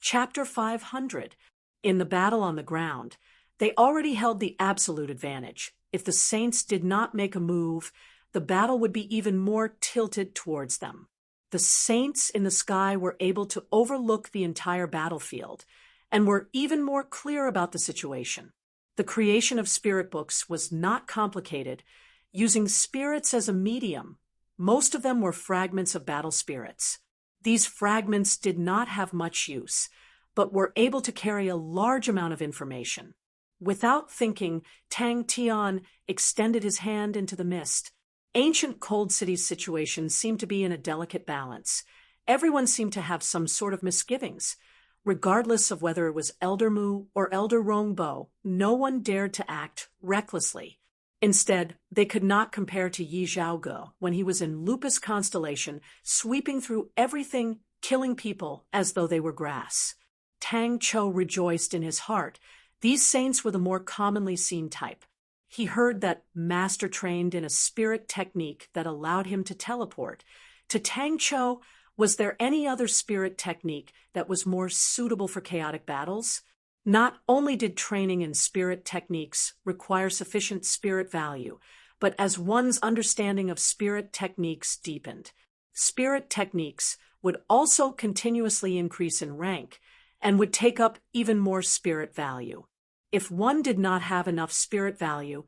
Chapter 500. In the battle on the ground, they already held the absolute advantage. If the Saints did not make a move, the battle would be even more tilted towards them. The Saints in the sky were able to overlook the entire battlefield and were even more clear about the situation. The creation of spirit books was not complicated. Using spirits as a medium, most of them were fragments of battle spirits. These fragments did not have much use, but were able to carry a large amount of information. Without thinking, Tang Tian extended his hand into the mist. Ancient Cold City's situation seemed to be in a delicate balance. Everyone seemed to have some sort of misgivings. Regardless of whether it was Elder Mu or Elder Rongbo, no one dared to act recklessly. Instead, they could not compare to Yi Zhaoge when he was in Lupus Constellation, sweeping through everything, killing people as though they were grass. Tang Cho rejoiced in his heart. These saints were the more commonly seen type. He heard that master trained in a spirit technique that allowed him to teleport. To Tang Cho, was there any other spirit technique that was more suitable for chaotic battles? Not only did training in spirit techniques require sufficient spirit value, but as one's understanding of spirit techniques deepened, spirit techniques would also continuously increase in rank and would take up even more spirit value. If one did not have enough spirit value,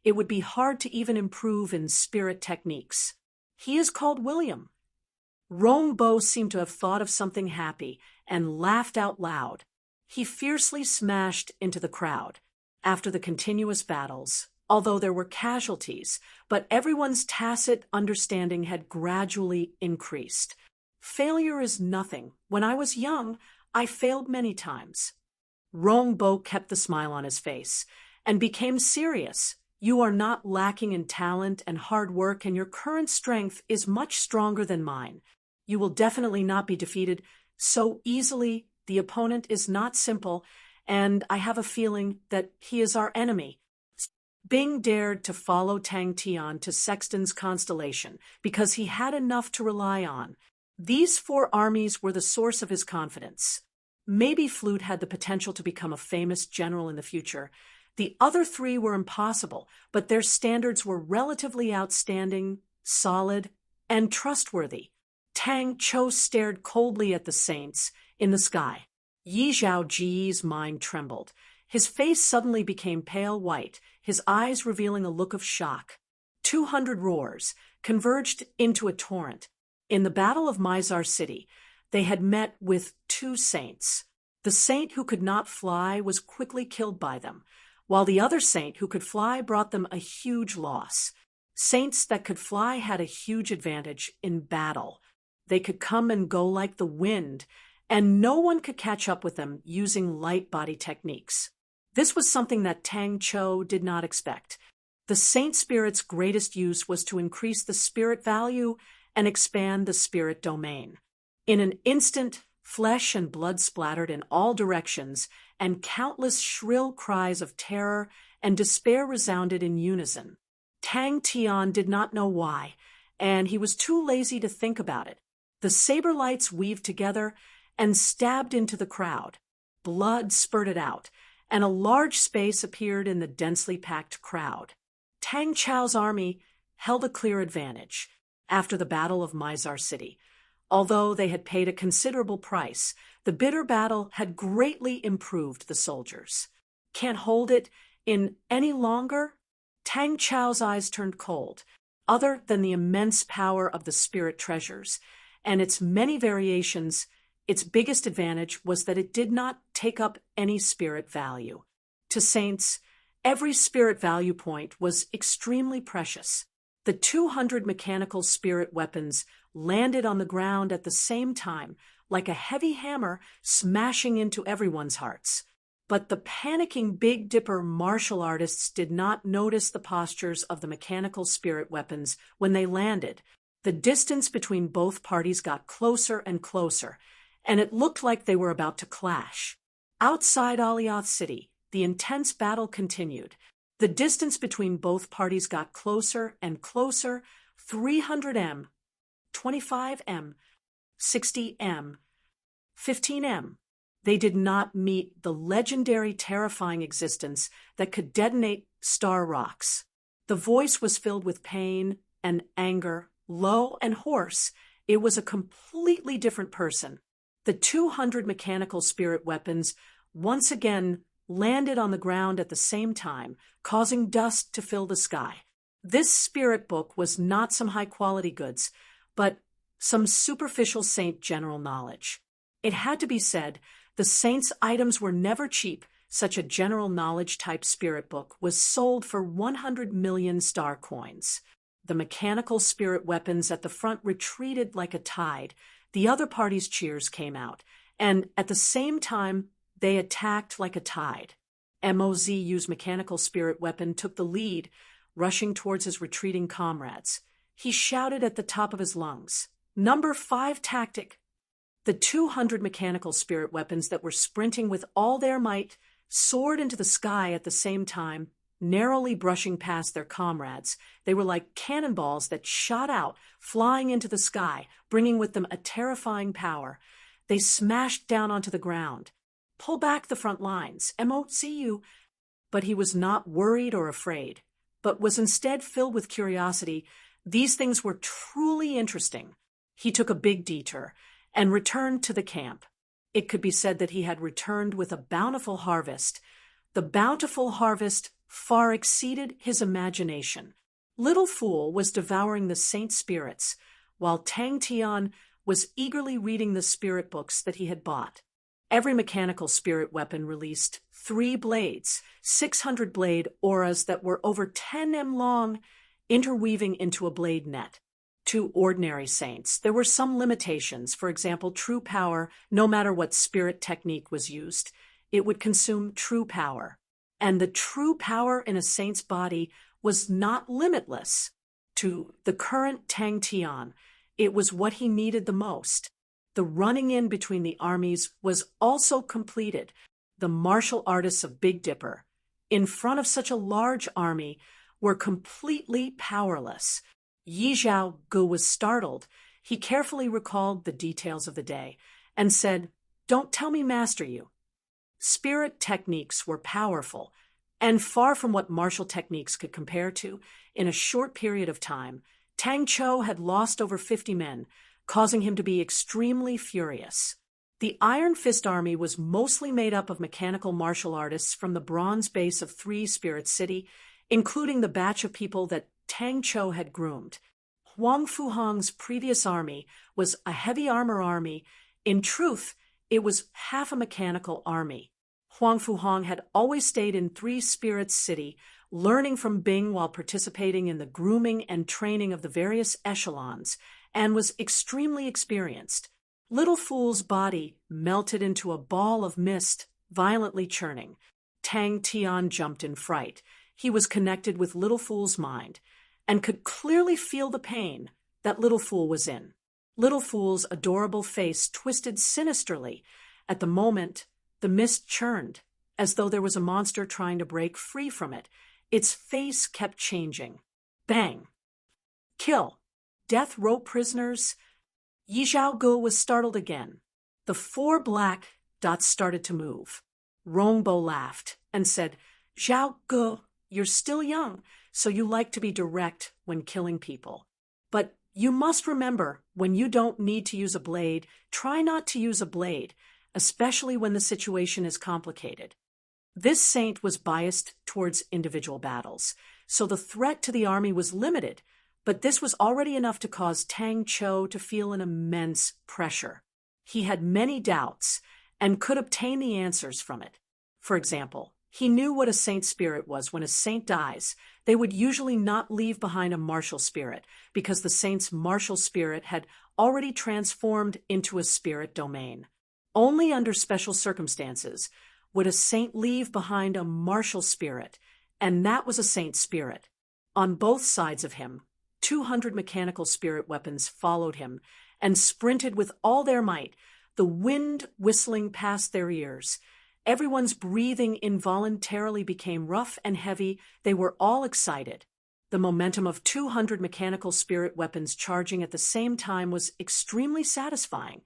it would be hard to even improve in spirit techniques. He is called William. Rongbo seemed to have thought of something happy and laughed out loud. He fiercely smashed into the crowd. After the continuous battles, although there were casualties, but everyone's tacit understanding had gradually increased. Failure is nothing. When I was young, I failed many times. Rongbo kept the smile on his face and became serious. You are not lacking in talent and hard work, and your current strength is much stronger than mine. You will definitely not be defeated so easily. The opponent is not simple, and I have a feeling that he is our enemy. Bing dared to follow Tang Tian to Sexton's constellation because he had enough to rely on. These four armies were the source of his confidence. Maybe Flute had the potential to become a famous general in the future. The other three were impossible, but their standards were relatively outstanding, solid, and trustworthy. Tang Cho stared coldly at the saints in the sky. Yi Zhaoji's mind trembled. His face suddenly became pale white, his eyes revealing a look of shock. 200 roars converged into a torrent. In the Battle of Mizar City, they had met with two saints. The saint who could not fly was quickly killed by them, while the other saint who could fly brought them a huge loss. Saints that could fly had a huge advantage in battle. They could come and go like the wind, and no one could catch up with them using light body techniques. This was something that Tang Cho did not expect. The saint spirit's greatest use was to increase the spirit value and expand the spirit domain. In an instant, flesh and blood splattered in all directions, and countless shrill cries of terror and despair resounded in unison. Tang Tian did not know why, and he was too lazy to think about it. The saber lights weaved together and stabbed into the crowd. Blood spurted out, and a large space appeared in the densely packed crowd. Tang Chao's army held a clear advantage after the Battle of Mizar City. Although they had paid a considerable price, the bitter battle had greatly improved the soldiers. Can't hold it in any longer? Tang Chao's eyes turned cold. Other than the immense power of the spirit treasures and its many variations, its biggest advantage was that it did not take up any spirit value. To saints, every spirit value point was extremely precious. The 200 mechanical spirit weapons landed on the ground at the same time, like a heavy hammer smashing into everyone's hearts. But the panicking Big Dipper martial artists did not notice the postures of the mechanical spirit weapons when they landed. The distance between both parties got closer and closer, and it looked like they were about to clash. Outside Alioth City, the intense battle continued. The distance between both parties got closer and closer. 300 m, 25 m, 60 m, 15 m. They did not meet the legendary terrifying existence that could detonate star rocks. The voice was filled with pain and anger, low and hoarse. It was a completely different person. The 200 mechanical spirit weapons once again landed on the ground at the same time, causing dust to fill the sky. This spirit book was not some high-quality goods, but some superficial saint general knowledge. It had to be said, the saint's items were never cheap. Such a general knowledge-type spirit book was sold for 100 million star coins. The mechanical spirit weapons at the front retreated like a tide. The other party's cheers came out, and at the same time, they attacked like a tide. Moz's mechanical spirit weapon took the lead, rushing towards his retreating comrades. He shouted at the top of his lungs, "Number 5 tactic!" The 200 mechanical spirit weapons that were sprinting with all their might soared into the sky at the same time, narrowly brushing past their comrades. They were like cannonballs that shot out, flying into the sky, bringing with them a terrifying power. They smashed down onto the ground. "Pull back the front lines. Mozu." But he was not worried or afraid, but was instead filled with curiosity. These things were truly interesting. He took a big detour and returned to the camp. It could be said that he had returned with a bountiful harvest. The bountiful harvest far exceeded his imagination. Little Fool was devouring the saint spirits, while Tang Tian was eagerly reading the spirit books that he had bought. Every mechanical spirit weapon released 3 blades, 600 blade auras that were over 10 m long, interweaving into a blade net. To ordinary saints, there were some limitations. For example, true power, no matter what spirit technique was used, it would consume true power. And the true power in a saint's body was not limitless. To the current Tang Tian, it was what he needed the most. The running in between the armies was also completed. The martial artists of Big Dipper, in front of such a large army, were completely powerless. Yi Zhao Gu was startled. He carefully recalled the details of the day and said, "Don't tell me master you." Spirit techniques were powerful, and far from what martial techniques could compare to. In a short period of time, Tang Chou had lost over 50 men, causing him to be extremely furious. The Iron Fist army was mostly made up of mechanical martial artists from the bronze base of 3 Spirit City, including the batch of people that Tang Chou had groomed. Huang Fuhong's previous army was a heavy armor army. In truth, it was half a mechanical army. Huang Fuhong had always stayed in 3 Spirits City, learning from Bing while participating in the grooming and training of the various echelons, and was extremely experienced. Little Fool's body melted into a ball of mist, violently churning. Tang Tian jumped in fright. He was connected with Little Fool's mind, and could clearly feel the pain that Little Fool was in. Little Fool's adorable face twisted sinisterly. At the moment, the mist churned, as though there was a monster trying to break free from it. Its face kept changing. Bang! Kill! Death row prisoners! Yi Zhao Gu was startled again. The 4 black dots started to move. Rongbo laughed and said, "Zhao Gu, you're still young, so you like to be direct when killing people. But you must remember, when you don't need to use a blade, try not to use a blade, especially when the situation is complicated." This saint was biased towards individual battles, so the threat to the army was limited, but this was already enough to cause Tang Chou to feel an immense pressure. He had many doubts and could obtain the answers from it. For example, he knew what a saint spirit was. When a saint dies, they would usually not leave behind a martial spirit, because the saint's martial spirit had already transformed into a spirit domain. Only under special circumstances would a saint leave behind a martial spirit, and that was a saint spirit. On both sides of him, 200 mechanical spirit weapons followed him and sprinted with all their might, the wind whistling past their ears. Everyone's breathing involuntarily became rough and heavy. They were all excited. The momentum of 200 mechanical spirit weapons charging at the same time was extremely satisfying.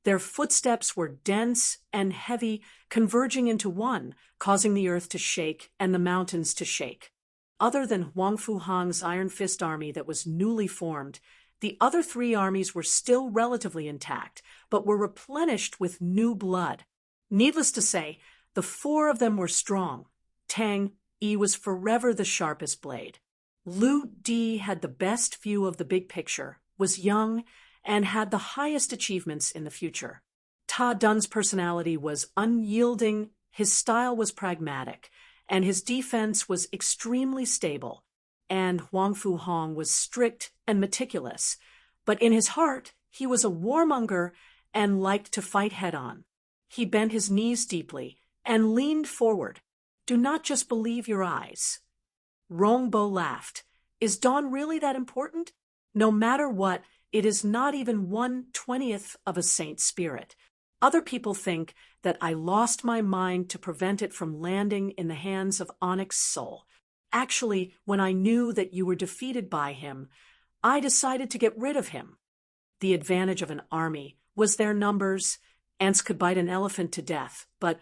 Their footsteps were dense and heavy, converging into one, causing the earth to shake and the mountains to shake. Other than Huang Fuhang's Iron Fist army that was newly formed, the other three armies were still relatively intact, but were replenished with new blood. Needless to say, the four of them were strong. Tang Yi was forever the sharpest blade. Lu Di had the best view of the big picture, was young, and had the highest achievements in the future. Ta Dun's personality was unyielding, his style was pragmatic, and his defense was extremely stable. And Huang Fuhang was strict and meticulous, but in his heart he was a warmonger and liked to fight head-on. He bent his knees deeply and leaned forward. Do not just believe your eyes. Rongbo laughed. Is dawn really that important? No matter what, it is not even 1/20th of a saint's spirit. Other people think that I lost my mind to prevent it from landing in the hands of Onyx's soul. Actually, when I knew that you were defeated by him, I decided to get rid of him. The advantage of an army was their numbers. Ants could bite an elephant to death, but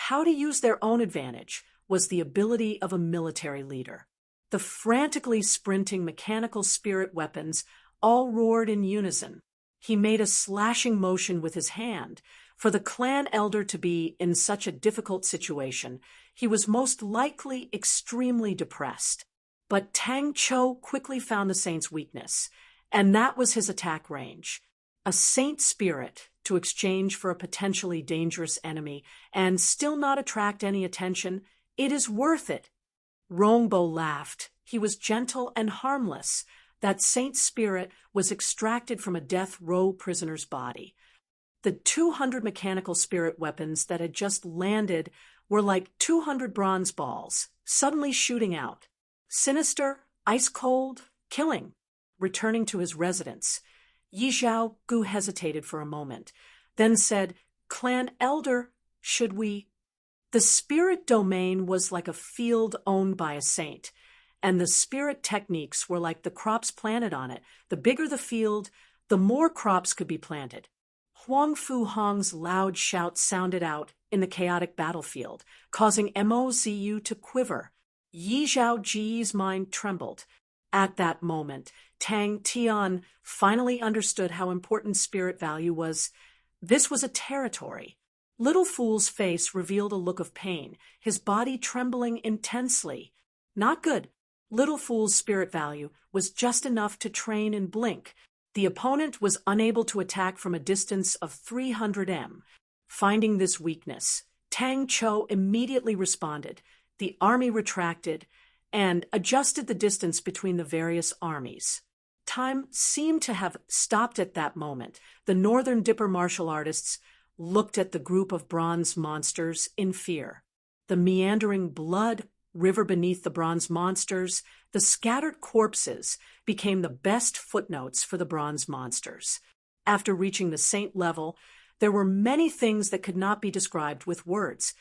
how to use their own advantage was the ability of a military leader. The frantically sprinting mechanical spirit weapons all roared in unison. He made a slashing motion with his hand. For the clan elder to be in such a difficult situation, he was most likely extremely depressed. But Tang Cho quickly found the saint's weakness, and that was his attack range. A saint spirit to exchange for a potentially dangerous enemy and still not attract any attention, it is worth it. Rongbo laughed. He was gentle and harmless. That saint spirit was extracted from a death row prisoner's body. The 200 mechanical spirit weapons that had just landed were like 200 bronze balls, suddenly shooting out. Sinister, ice-cold, killing. Returning to his residence, Yi Zhao Gu hesitated for a moment, then said, "Clan Elder, should we?" The spirit domain was like a field owned by a saint, and the spirit techniques were like the crops planted on it. The bigger the field, the more crops could be planted. Huang Fuhang's loud shout sounded out in the chaotic battlefield, causing Mozu to quiver. Yi Zhaoji's mind trembled. At that moment, Tang Tian finally understood how important spirit value was. This was a territory. Little Fool's face revealed a look of pain, his body trembling intensely. Not good. Little Fool's spirit value was just enough to train and blink. The opponent was unable to attack from a distance of 300 m. Finding this weakness, Tang Cho immediately responded. The army retracted and adjusted the distance between the various armies. Time seemed to have stopped at that moment. The Northern Dipper martial artists looked at the group of bronze monsters in fear. The meandering blood river beneath the bronze monsters, the scattered corpses became the best footnotes for the bronze monsters. After reaching the saint level, there were many things that could not be described with words,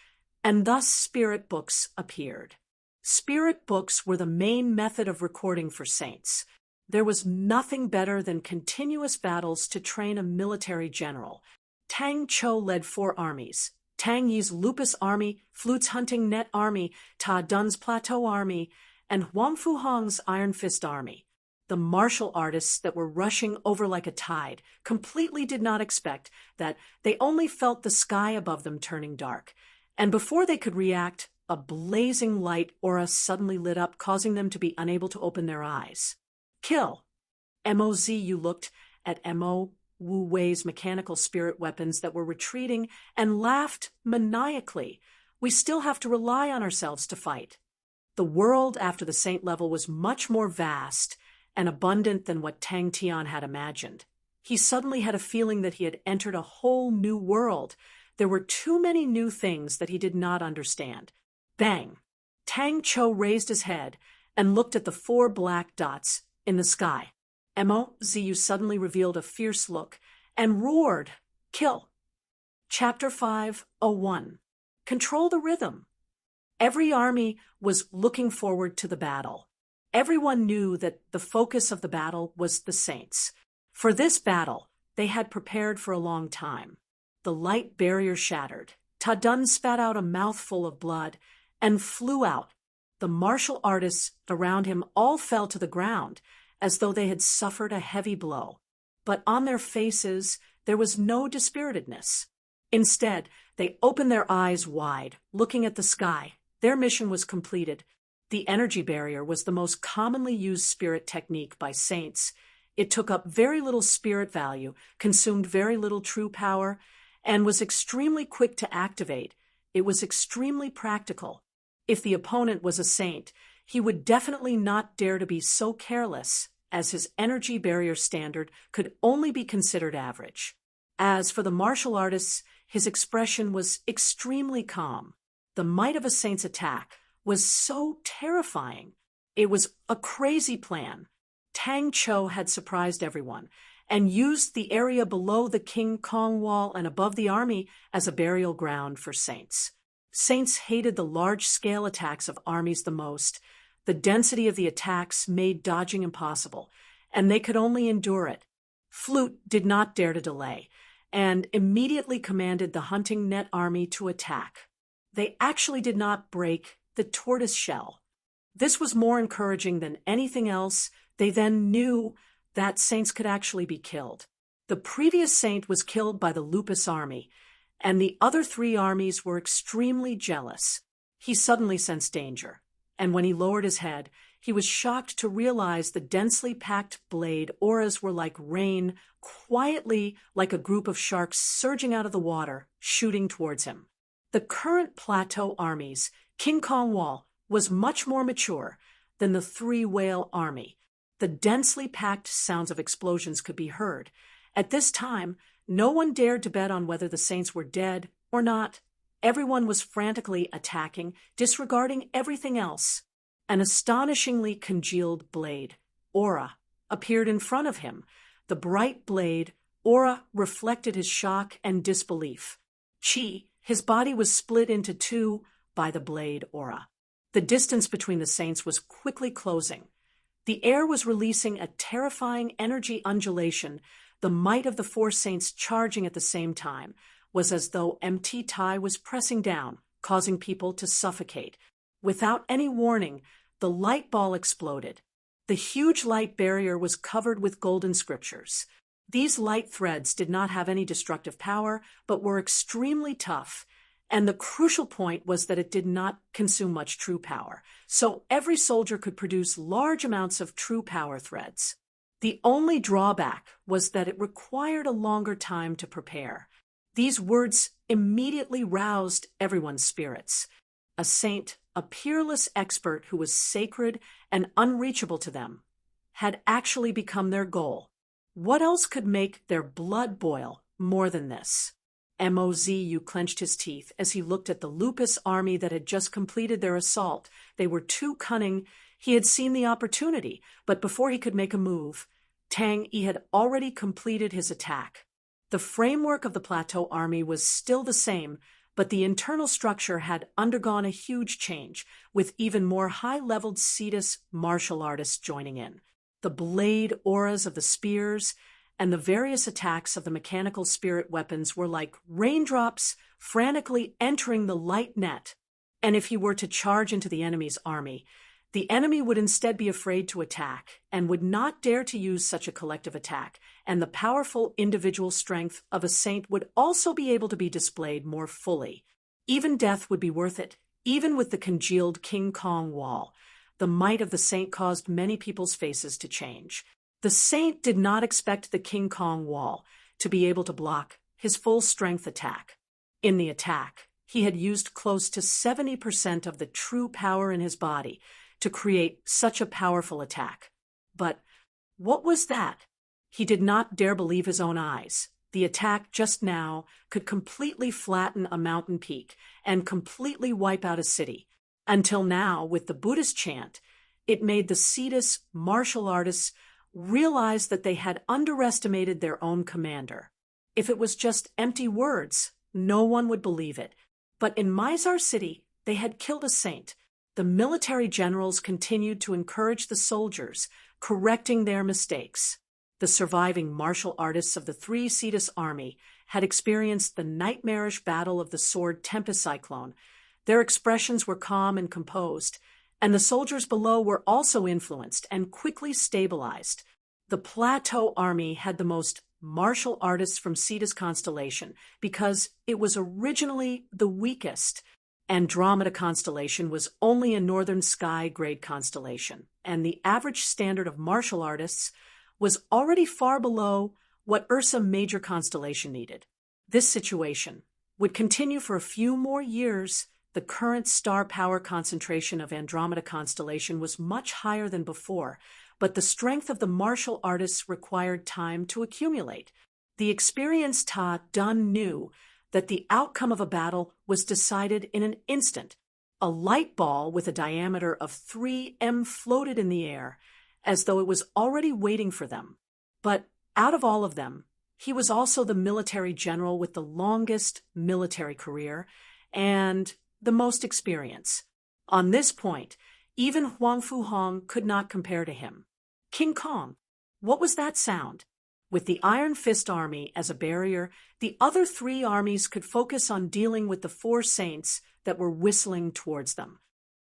and thus spirit books appeared. Spirit books were the main method of recording for saints. There was nothing better than continuous battles to train a military general. Tang Cho led 4 armies. Tang Yi's Lupus Army, Flute's Hunting Net Army, Ta Dun's Plateau Army, and Huang Fuhang's Iron Fist Army. The martial artists that were rushing over like a tide completely did not expect that. They only felt the sky above them turning dark. And before they could react, a blazing light aura suddenly lit up, causing them to be unable to open their eyes. Kill. Mozu looked at Mo Wu Wei's mechanical spirit weapons that were retreating and laughed maniacally. We still have to rely on ourselves to fight. The world after the saint level was much more vast and abundant than what Tang Tian had imagined. He suddenly had a feeling that he had entered a whole new world. There were too many new things that he did not understand. Bang! Tang Cho raised his head and looked at the 4 black dots in the sky. Mozu suddenly revealed a fierce look and roared, "Kill!" Chapter 5:01. Control the rhythm. Every army was looking forward to the battle. Everyone knew that the focus of the battle was the saints. For this battle, they had prepared for a long time. the light barrier shattered. Tadun spat out a mouthful of blood and flew out. The martial artists around him all fell to the ground, as though they had suffered a heavy blow. But on their faces there was no dispiritedness. Instead, they opened their eyes wide, looking at the sky. Their mission was completed. The energy barrier was the most commonly used spirit technique by saints. It took up very little spirit value, consumed very little true power, and was extremely quick to activate. It was extremely practical. If the opponent was a saint, he would definitely not dare to be so careless, as his energy barrier standard could only be considered average. As for the martial artists, his expression was extremely calm. The might of a saint's attack was so terrifying. It was a crazy plan. Tang Cho had surprised everyone and used the area below the King Kong Wall and above the army as a burial ground for saints. Saints hated the large-scale attacks of armies the most. The density of the attacks made dodging impossible, and they could only endure it. Flute did not dare to delay, and immediately commanded the hunting net army to attack. They actually did not break the tortoise shell. This was more encouraging than anything else. They then knew that saints could actually be killed. The previous saint was killed by the Lupus army, and the other three armies were extremely jealous. He suddenly sensed danger, and when he lowered his head, he was shocked to realize the densely packed blade auras were like rain, quietly like a group of sharks surging out of the water, shooting towards him. The current plateau armies, King Kong Wall, was much more mature than the three-whale army. The densely packed sounds of explosions could be heard. At this time, no one dared to bet on whether the saints were dead or not. Everyone was frantically attacking, disregarding everything else. An astonishingly congealed blade, aura, appeared in front of him. The bright blade, aura, reflected his shock and disbelief. His body was split into two by the blade aura. The distance between the saints was quickly closing. The air was releasing a terrifying energy undulation. The might of the four saints charging at the same time was as though empty Tai was pressing down, causing people to suffocate. Without any warning, the light ball exploded. The huge light barrier was covered with golden scriptures. These light threads did not have any destructive power, but were extremely tough. And the crucial point was that it did not consume much true power, so every soldier could produce large amounts of true power threads. The only drawback was that it required a longer time to prepare. These words immediately roused everyone's spirits. A saint, a peerless expert who was sacred and unreachable to them, had actually become their goal. What else could make their blood boil more than this? Mozu clenched his teeth as he looked at the Lupus army that had just completed their assault. They were too cunning. He had seen the opportunity, but before he could make a move, Tang Yi had already completed his attack. The framework of the plateau army was still the same, but the internal structure had undergone a huge change, with even more high-leveled Cetus martial artists joining in. The blade auras of the spears and the various attacks of the mechanical spirit weapons were like raindrops frantically entering the light net. And if he were to charge into the enemy's army, the enemy would instead be afraid to attack and would not dare to use such a collective attack, and the powerful individual strength of a saint would also be able to be displayed more fully. Even death would be worth it, even with the congealed King Kong Wall. The might of the saint caused many people's faces to change. The saint did not expect the King Kong Wall to be able to block his full-strength attack. In the attack, he had used close to 70% of the true power in his body to create such a powerful attack. But what was that? He did not dare believe his own eyes. The attack just now could completely flatten a mountain peak and completely wipe out a city. Until now, with the Buddhist chant, it made the Cetus martial artists realize that they had underestimated their own commander. If it was just empty words, no one would believe it. But in Mizar City, they had killed a saint. The military generals continued to encourage the soldiers, correcting their mistakes. The surviving martial artists of the Three Cetus army had experienced the nightmarish battle of the sword Tempest Cyclone. Their expressions were calm and composed, and the soldiers below were also influenced and quickly stabilized. The Plateau Army had the most martial artists from Cetus constellation because it was originally the weakest. Andromeda constellation was only a northern sky grade constellation, and the average standard of martial artists was already far below what Ursa Major constellation needed. This situation would continue for a few more years. The current star power concentration of Andromeda constellation was much higher than before, but the strength of the martial artists required time to accumulate. The experienced Ta Dun knew that the outcome of a battle was decided in an instant. A light ball with a diameter of 3 m floated in the air, as though it was already waiting for them. But out of all of them, he was also the military general with the longest military career and the most experience. On this point, even Huang Fuhong could not compare to him. King Kong, what was that sound? With the Iron Fist Army as a barrier, the other 3 armies could focus on dealing with the 4 saints that were whistling towards them.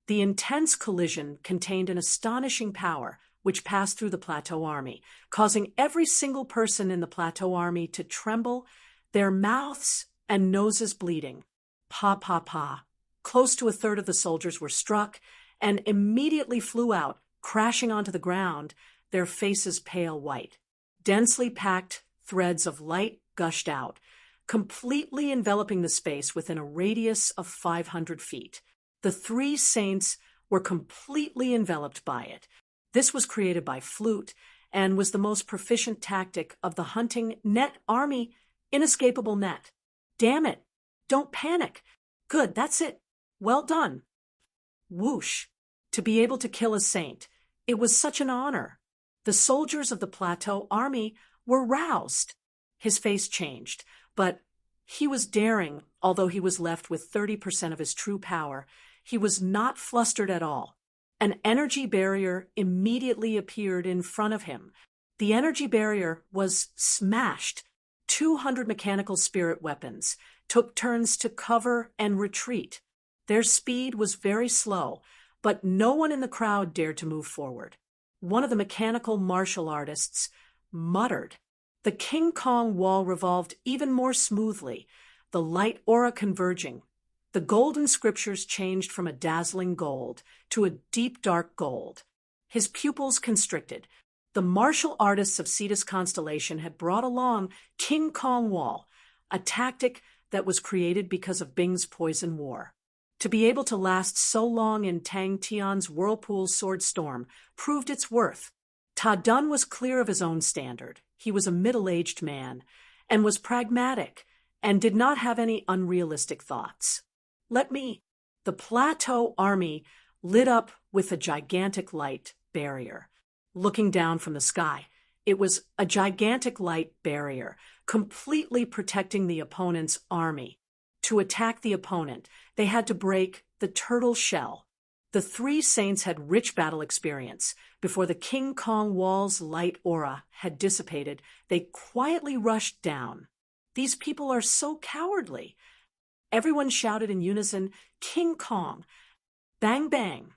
The intense collision contained an astonishing power which passed through the Plateau Army, causing every single person in the Plateau Army to tremble, their mouths and noses bleeding. Pa, pa, pa. Close to a third of the soldiers were struck and immediately flew out, crashing onto the ground, their faces pale white. Densely packed threads of light gushed out, completely enveloping the space within a radius of 500 feet. The 3 saints were completely enveloped by it. This was created by Flute and was the most proficient tactic of the hunting net army, inescapable net. Damn it! Don't panic! Good, that's it. Well done. Whoosh! To be able to kill a saint, it was such an honor. The soldiers of the Plateau Army were roused. His face changed, but he was daring, although he was left with 30% of his true power. He was not flustered at all. An energy barrier immediately appeared in front of him. The energy barrier was smashed. 200 mechanical spirit weapons took turns to cover and retreat. Their speed was very slow, but no one in the crowd dared to move forward. One of the mechanical martial artists muttered. The King Kong wall revolved even more smoothly, the light aura converging. The golden scriptures changed from a dazzling gold to a deep dark gold. His pupils constricted. The martial artists of Cetus constellation had brought along King Kong Wall, a tactic that was created because of Bing's poison war. To be able to last so long in Tang Tian's whirlpool sword storm proved its worth. Ta Dun was clear of his own standard. He was a middle-aged man and was pragmatic and did not have any unrealistic thoughts. The Plateau Army lit up with a gigantic light barrier. Looking down from the sky, it was a gigantic light barrier, completely protecting the opponent's army. To attack the opponent, they had to break the turtle shell. The 3 saints had rich battle experience. Before the King Kong wall's light aura had dissipated, they quietly rushed down. These people are so cowardly. Everyone shouted in unison, King Kong! Bang, bang!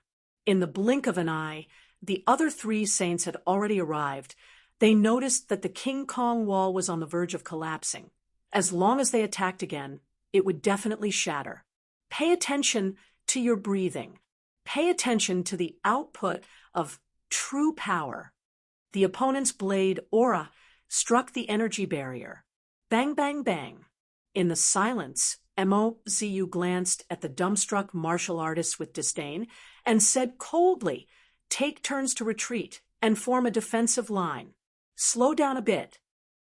In the blink of an eye, the other 3 saints had already arrived. They noticed that the King Kong wall was on the verge of collapsing. As long as they attacked again, it would definitely shatter. Pay attention to your breathing. Pay attention to the output of true power. The opponent's blade aura struck the energy barrier. Bang, bang, bang. In the silence, Mozu glanced at the dumbstruck martial artists with disdain and said coldly, "Take turns to retreat and form a defensive line. Slow down a bit."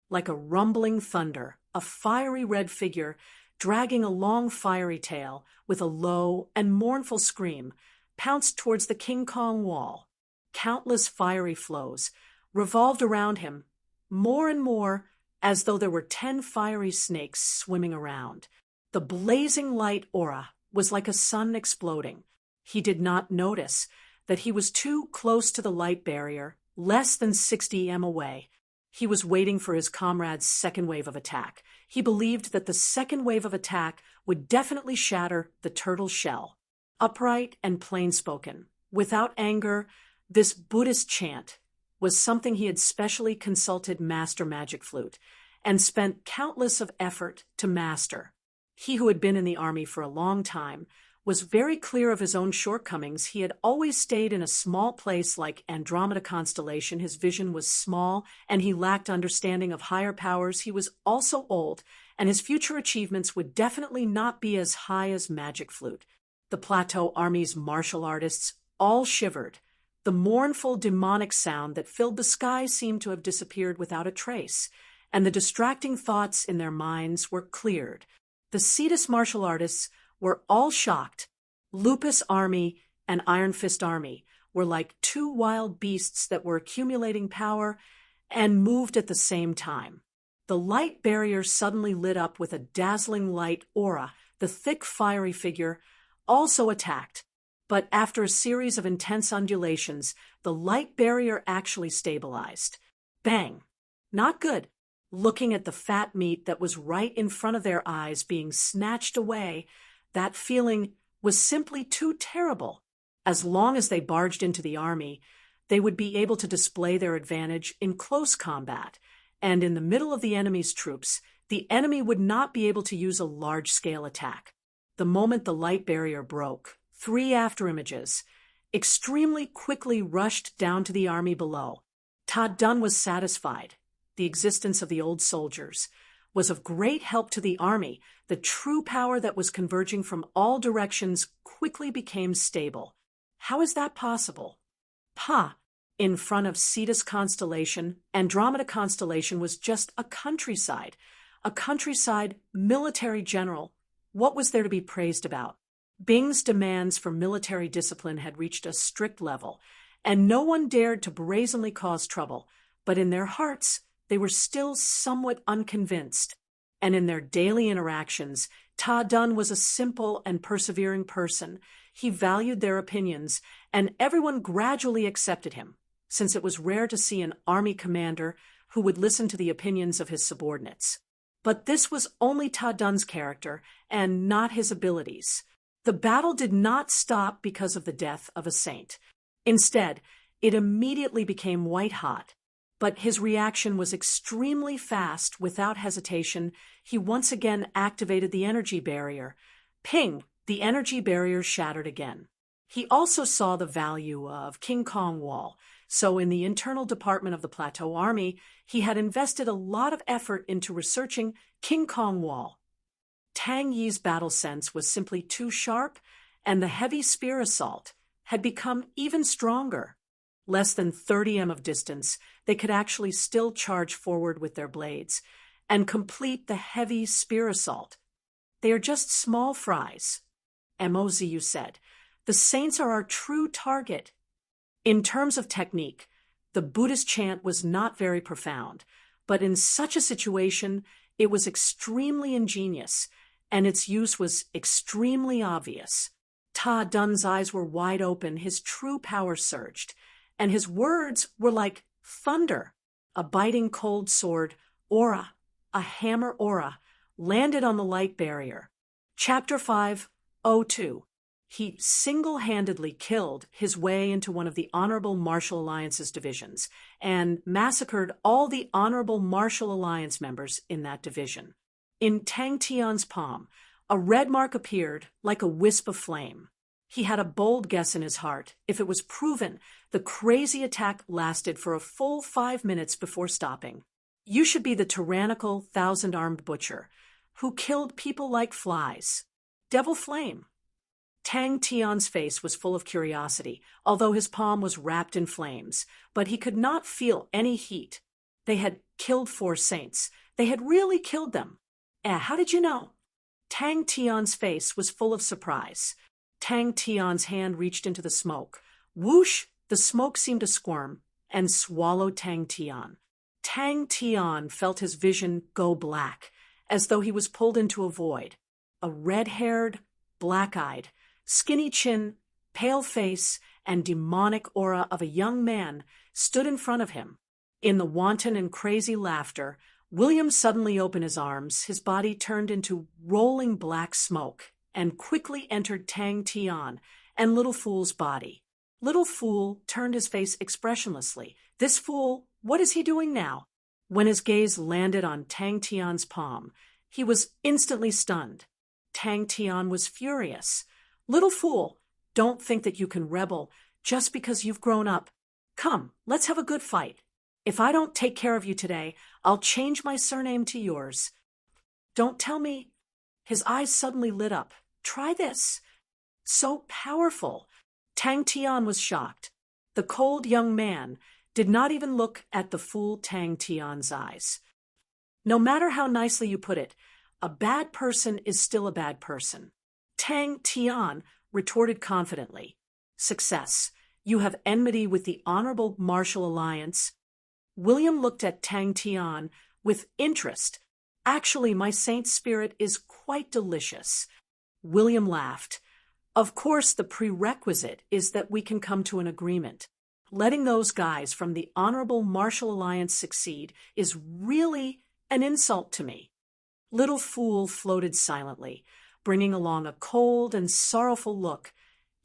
Like a rumbling thunder, a fiery red figure, dragging a long fiery tail with a low and mournful scream, pounced towards the King Kong wall. Countless fiery flows revolved around him, more and more, as though there were 10 fiery snakes swimming around. The blazing light aura was like a sun exploding. He did not notice that he was too close to the light barrier, less than 60 m away. He was waiting for his comrade's second wave of attack. He believed that the second wave of attack would definitely shatter the turtle's shell. Upright and plain-spoken, without anger, this Buddhist chant was something he had specially consulted Master Magic Flute and spent countless of effort to master. He who had been in the army for a long time was very clear of his own shortcomings. He had always stayed in a small place like Andromeda constellation. His vision was small, and he lacked understanding of higher powers. He was also old, and his future achievements would definitely not be as high as Magic Flute. The Plateau Army's martial artists all shivered. The mournful demonic sound that filled the sky seemed to have disappeared without a trace, and the distracting thoughts in their minds were cleared. The Cetus martial artists were all shocked. Lupus Army and Iron Fist Army were like two wild beasts that were accumulating power and moved at the same time. The light barrier suddenly lit up with a dazzling light aura. The thick, fiery figure also attacked, but after a series of intense undulations, the light barrier actually stabilized. Bang! Not good. Looking at the fat meat that was right in front of their eyes being snatched away, that feeling was simply too terrible. As long as they barged into the army, they would be able to display their advantage in close combat, and in the middle of the enemy's troops, the enemy would not be able to use a large-scale attack. The moment the light barrier broke, 3 afterimages extremely quickly rushed down to the army below. Ta Dun was satisfied. The existence of the old soldiers was of great help to the army. The true power that was converging from all directions quickly became stable. How is that possible? In front of Cetus constellation, Andromeda constellation was just a countryside military general. What was there to be praised about? Bing's demands for military discipline had reached a strict level, and no one dared to brazenly cause trouble, but in their hearts, they were still somewhat unconvinced. And in their daily interactions, Ta Dun was a simple and persevering person. He valued their opinions, and everyone gradually accepted him, since it was rare to see an army commander who would listen to the opinions of his subordinates. But this was only Ta Dun's character, and not his abilities. The battle did not stop because of the death of a saint. Instead, it immediately became white-hot. But his reaction was extremely fast. Without hesitation, he once again activated the energy barrier. Ping! The energy barrier shattered again. He also saw the value of King Kong Wall, so in the internal department of the Plateau Army, he had invested a lot of effort into researching King Kong Wall. Tang Yi's battle sense was simply too sharp, and the heavy spear assault had become even stronger. Less than 30 m of distance, they could actually still charge forward with their blades and complete the heavy spear assault. They are just small fries. Mozu said, "The saints are our true target." In terms of technique, the Buddhist chant was not very profound, but in such a situation, it was extremely ingenious, and its use was extremely obvious. Ta Dun's eyes were wide open, his true power surged, and his words were like thunder. A biting cold sword, aura, a hammer aura, landed on the light barrier. Chapter 5:02. He single-handedly killed his way into one of the Honorable Martial Alliance's divisions and massacred all the Honorable Martial Alliance members in that division. In Tang Tian's palm, a red mark appeared like a wisp of flame. He had a bold guess in his heart. If it was proven, the crazy attack lasted for a full 5 minutes before stopping. You should be the tyrannical, thousand-armed butcher who killed people like flies. Devil Flame. Tang Tian's face was full of curiosity, although his palm was wrapped in flames, but he could not feel any heat. They had killed 4 saints. They had really killed them. How did you know? Tang Tian's face was full of surprise. Tang Tian's hand reached into the smoke. Whoosh! The smoke seemed to squirm and swallow Tang Tian. Tang Tian felt his vision go black, as though he was pulled into a void. A red-haired, black-eyed, skinny chin, pale face, and demonic aura of a young man stood in front of him. In the wanton and crazy laughter, William suddenly opened his arms, his body turned into rolling black smoke, and quickly entered Tang Tian and Little Fool's body. Little Fool turned his face expressionlessly. This fool, what is he doing now? When his gaze landed on Tang Tian's palm, he was instantly stunned. Tang Tian was furious. Little Fool, don't think that you can rebel just because you've grown up. Come, let's have a good fight. If I don't take care of you today, I'll change my surname to yours. Don't tell me. His eyes suddenly lit up. Try this. So powerful. Tang Tian was shocked. The cold young man did not even look at the fool Tang Tian's eyes. No matter how nicely you put it, a bad person is still a bad person. Tang Tian retorted confidently. Success. You have enmity with the Honorable Martial Alliance. William looked at Tang Tian with interest. Actually, my saint spirit is quite delicious. William laughed. Of course, the prerequisite is that we can come to an agreement. Letting those guys from the Honorable Martial Alliance succeed is really an insult to me. Little Fool floated silently, bringing along a cold and sorrowful look.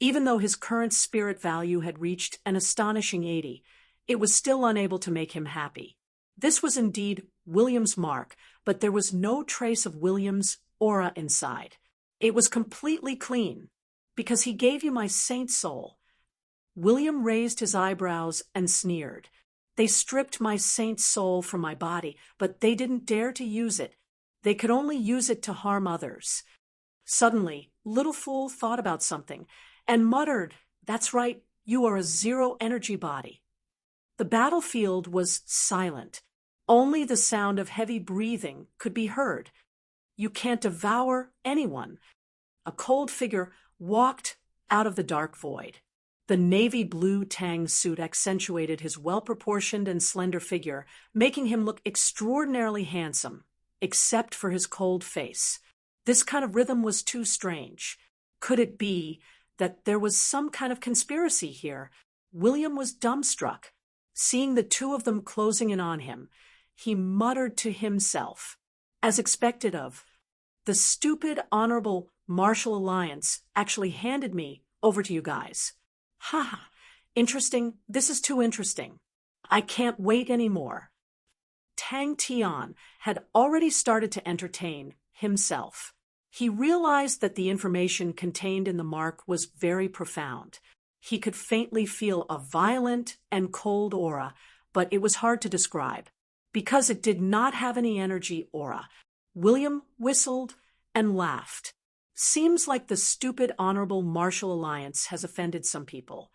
Even though his current spirit value had reached an astonishing 80, it was still unable to make him happy. This was indeed William's mark, but there was no trace of William's aura inside. It was completely clean, because he gave you my saint soul. William raised his eyebrows and sneered. They stripped my saint soul from my body, but they didn't dare to use it. They could only use it to harm others. Suddenly, Little Fool thought about something and muttered, "That's right, you are a zero-energy body." The battlefield was silent. Only the sound of heavy breathing could be heard. You can't devour anyone. A cold figure walked out of the dark void. The navy blue Tang suit accentuated his well-proportioned and slender figure, making him look extraordinarily handsome, except for his cold face. This kind of rhythm was too strange. Could it be that there was some kind of conspiracy here? William was dumbstruck. Seeing the two of them closing in on him, he muttered to himself, as expected of, "The stupid Honorable Martial Alliance actually handed me over to you guys. Ha ha, interesting. This is too interesting. I can't wait anymore." Tang Tian had already started to entertain himself. He realized that the information contained in the mark was very profound. He could faintly feel a violent and cold aura, but it was hard to describe. Because it did not have any energy aura, William whistled and laughed. Seems like the stupid Honorable Martial Alliance has offended some people.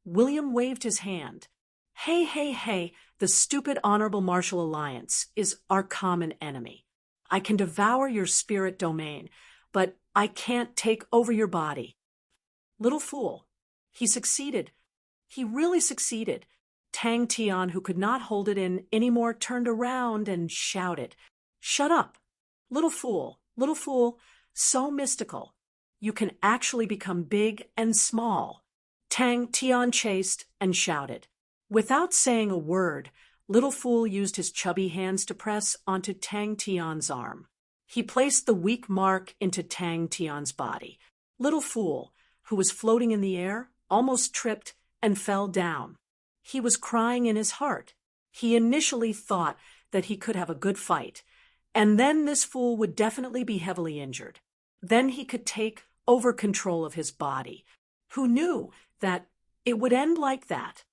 William waved his hand. Hey, hey, hey, the stupid Honorable Martial Alliance is our common enemy. I can devour your spirit domain, but I can't take over your body. Little Fool. He succeeded. He really succeeded. Tang Tian, who could not hold it in anymore, turned around and shouted, "Shut up! Little Fool, Little Fool, so mystical. You can actually become big and small." Tang Tian chased and shouted. Without saying a word, Little Fool used his chubby hands to press onto Tang Tian's arm. He placed the weak mark into Tang Tian's body. Little Fool, who was floating in the air, almost tripped and fell down. He was crying in his heart. He initially thought that he could have a good fight, and then this fool would definitely be heavily injured. Then he could take over control of his body. Who knew that it would end like that?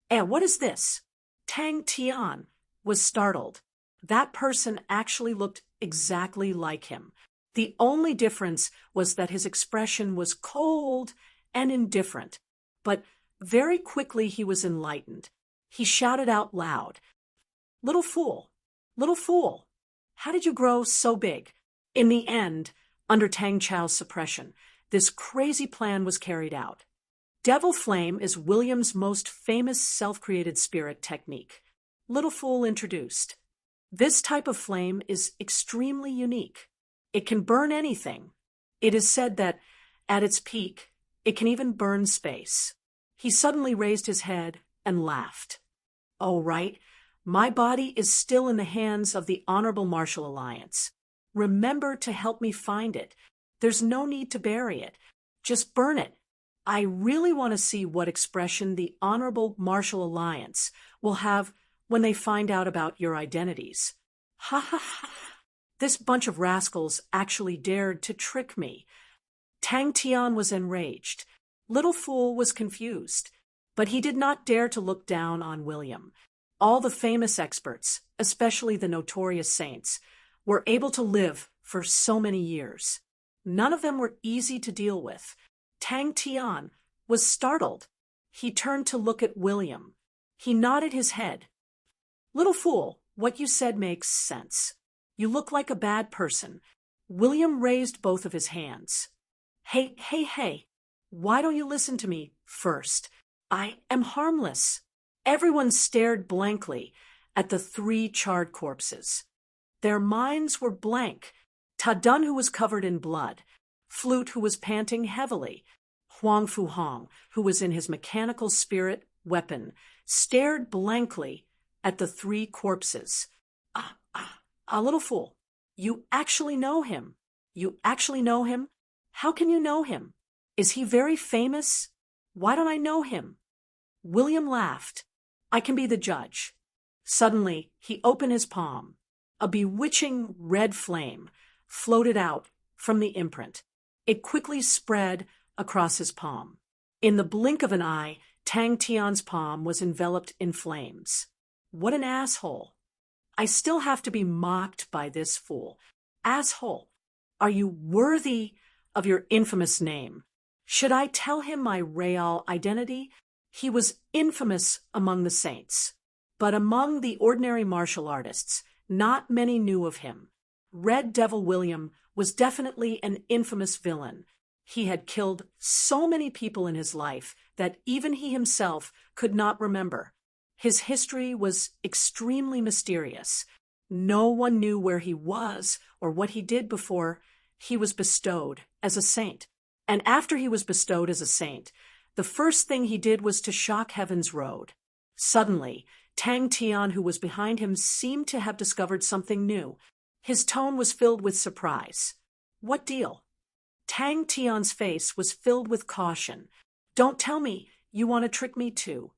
What is this? Tang Tian was startled. That person actually looked exactly like him. The only difference was that his expression was cold and indifferent. But very quickly he was enlightened. He shouted out loud, Little Fool, how did you grow so big?" In the end, under Tang Chao's suppression, this crazy plan was carried out. Devil Flame is William's most famous self-created spirit technique. Little Fool introduced. This type of flame is extremely unique. It can burn anything. It is said that, at its peak, it can even burn space. He suddenly raised his head and laughed. "Oh, right, My body is still in the hands of the Honorable Martial Alliance. Remember to help me find it. There's no need to bury it. Just burn it. I really want to see what expression the Honorable Martial Alliance will have when they find out about your identities. Ha ha ha. This bunch of rascals actually dared to trick me. Tang Tian was enraged. Little Fool was confused, but he did not dare to look down on William. All the famous experts, especially the notorious saints, were able to live for so many years. None of them were easy to deal with. Tang Tian was startled. He turned to look at William. He nodded his head. Little Fool, what you said makes sense. You look like a bad person. William raised both of his hands. Hey, why don't you listen to me first? I am harmless. Everyone stared blankly at the 3 charred corpses. Their minds were blank. Ta Dun, who was covered in blood, Flute, who was panting heavily, Huang Fu Hong, who was in his mechanical spirit weapon, stared blankly at the 3 corpses. Little Fool, you actually know him. You actually know him? How can you know him? Is he very famous? Why don't I know him? William laughed. I can be the judge. Suddenly, he opened his palm. A bewitching red flame floated out from the imprint. It quickly spread across his palm. In the blink of an eye, Tang Tian's palm was enveloped in flames. What an asshole. I still have to be mocked by this fool. Asshole, are you worthy of your infamous name? Should I tell him my real identity? He was infamous among the saints. But among the ordinary martial artists, not many knew of him. Red Devil William was definitely an infamous villain. He had killed so many people in his life that even he himself could not remember. His history was extremely mysterious. No one knew where he was or what he did before he was bestowed as a saint. And after he was bestowed as a saint, the first thing he did was to shock Heaven's Road. Suddenly, Tang Tian, who was behind him, seemed to have discovered something new. His tone was filled with surprise. What deal? Tang Tian's face was filled with caution. Don't tell me you want to trick me too.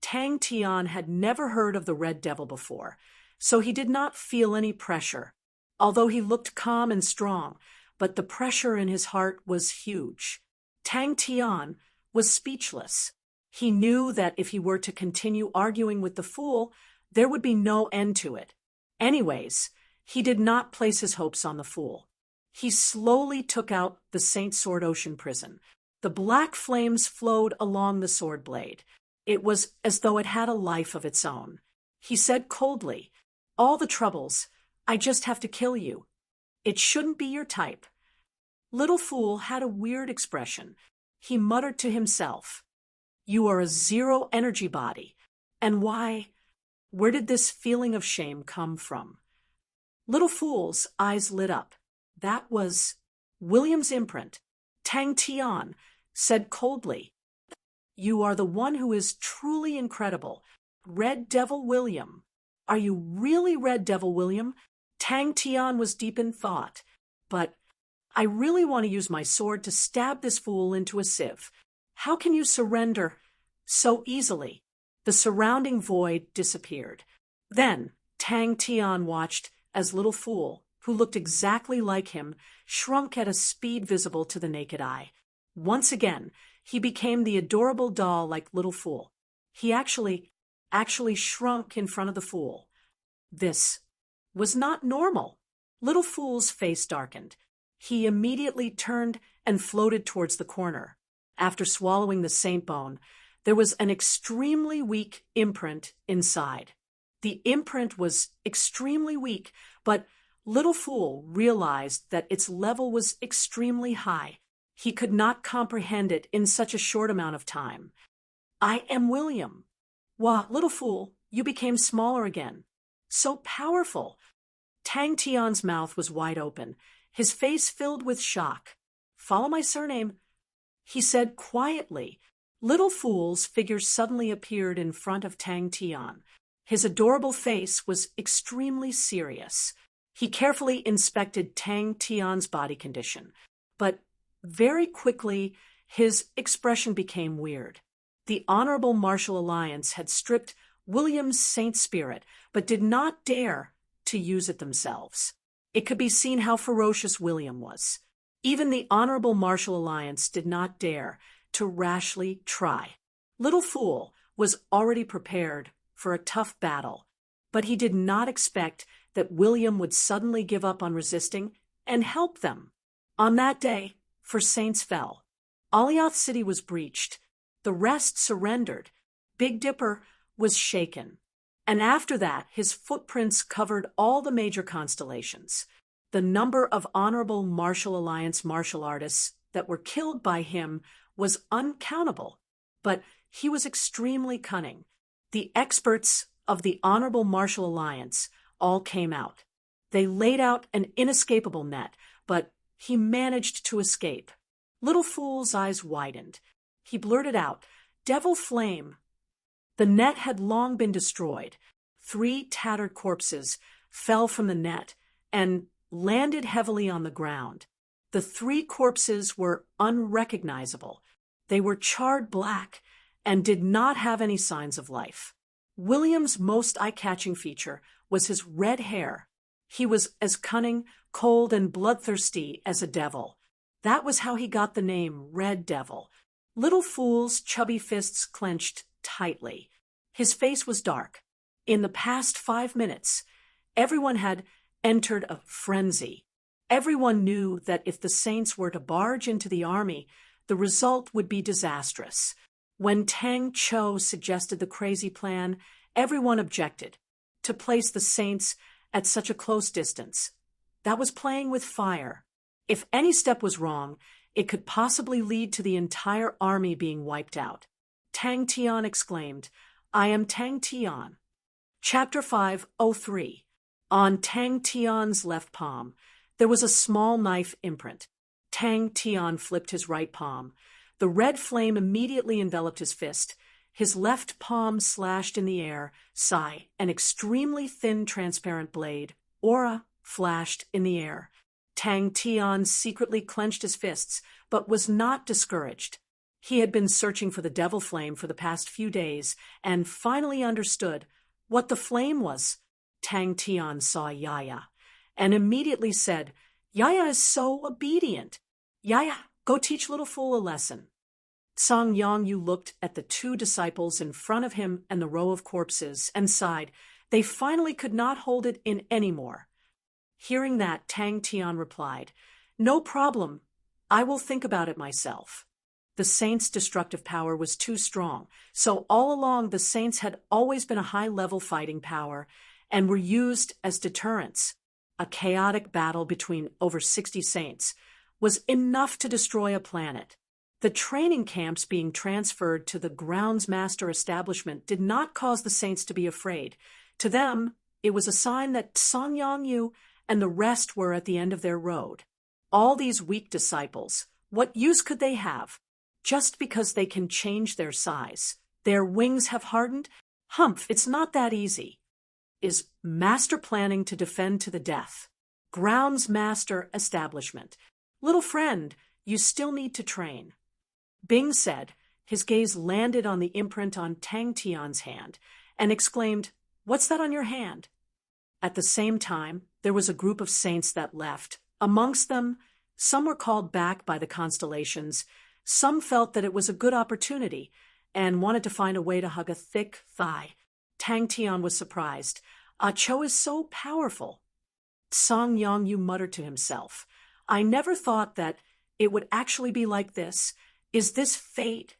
Tang Tian had never heard of the Red Devil before, so he did not feel any pressure, although he looked calm and strong, but the pressure in his heart was huge. Tang Tian was speechless. He knew that if he were to continue arguing with the fool, there would be no end to it. Anyways, he did not place his hopes on the fool. He slowly took out the Saint Sword Ocean prison. The black flames flowed along the sword blade. It was as though it had a life of its own. He said coldly, "All the troubles, I just have to kill you. It shouldn't be your type." Little Fool had a weird expression. He muttered to himself, "You are a zero energy body. And where did this feeling of shame come from?" Little Fool's eyes lit up. That was William's imprint. Tang Tian said coldly, "You are the one who is truly incredible. Red Devil William. Are you really Red Devil William?" Tang Tian was deep in thought. "But I really want to use my sword to stab this fool into a sieve. How can you surrender so easily?" The surrounding void disappeared. Then Tang Tian watched as Little Fool, who looked exactly like him, shrunk at a speed visible to the naked eye. Once again, he became the adorable doll like Little Fool. He actually shrunk in front of the fool. This was not normal. Little Fool's face darkened. He immediately turned and floated towards the corner. After swallowing the saint bone, there was an extremely weak imprint inside. The imprint was extremely weak, but Little Fool realized that its level was extremely high. He could not comprehend it in such a short amount of time. "I am William." "Wah, Little Fool, you became smaller again. So powerful." Tang Tian's mouth was wide open, his face filled with shock. "Follow my surname," he said quietly. Little Fool's figure suddenly appeared in front of Tang Tian. His adorable face was extremely serious. He carefully inspected Tang Tian's body condition, but very quickly his expression became weird. The Honorable Martial Alliance had stripped William's saint spirit, but did not dare to use it themselves. It could be seen how ferocious William was. Even the Honorable Martial Alliance did not dare to rashly try. Little Fool was already prepared for a tough battle, but he did not expect that William would suddenly give up on resisting and help them. On that day, for Saints fell. Alioth City was breached. The rest surrendered. Big Dipper was shaken. And after that, his footprints covered all the major constellations. The number of Honorable Martial Alliance martial artists that were killed by him was uncountable, but he was extremely cunning. The experts of the Honorable Martial Alliance all came out. They laid out an inescapable net, but he managed to escape. Little Fool's eyes widened. He blurted out, "Devil Flame." The net had long been destroyed. 3 tattered corpses fell from the net and landed heavily on the ground. The 3 corpses were unrecognizable. They were charred black and did not have any signs of life. William's most eye-catching feature was his red hair. He was as cunning, cold, and bloodthirsty as a devil. That was how he got the name Red Devil. Little Fool's chubby fists clenched tightly. His face was dark. In the past 5 minutes, everyone had entered a frenzy. Everyone knew that if the Saints were to barge into the army, the result would be disastrous. When Tang Cho suggested the crazy plan, everyone objected. To place the Saints at such a close distance, that was playing with fire. If any step was wrong, it could possibly lead to the entire army being wiped out. Tang Tian exclaimed, "I am Tang Tian." Chapter 503. On Tang Tian's left palm, there was a small knife imprint. Tang Tian flipped his right palm. The red flame immediately enveloped his fist. His left palm slashed in the air. Sigh, an extremely thin, transparent blade, aura, flashed in the air. Tang Tian secretly clenched his fists, but was not discouraged. He had been searching for the devil flame for the past few days, and finally understood what the flame was. Tang Tian saw Yaya, and immediately said, "Yaya is so obedient. Yaya, go teach Little Fool a lesson." Song Yongyu looked at the 2 disciples in front of him and the row of corpses and sighed. They finally could not hold it in anymore. Hearing that, Tang Tian replied, "No problem. I will think about it myself." The Saints' destructive power was too strong, so all along the Saints had always been a high-level fighting power and were used as deterrents. A chaotic battle between over 60 Saints was enough to destroy a planet. The training camps being transferred to the Groundsmaster establishment did not cause the Saints to be afraid. To them, it was a sign that Song Yongyu and the rest were at the end of their road. All these weak disciples, what use could they have? Just because they can change their size. Their wings have hardened? Humph, it's not that easy. Is master planning to defend to the death? Groundsmaster establishment. Little friend, you still need to train. Bing said. His gaze landed on the imprint on Tang Tian's hand, and exclaimed, "What's that on your hand?" At the same time, there was a group of Saints that left. Amongst them, some were called back by the constellations. Some felt that it was a good opportunity and wanted to find a way to hug a thick thigh. Tang Tian was surprised. "Ah Cho is so powerful." Song Yongyu muttered to himself, "I never thought that it would actually be like this. Is this fate?"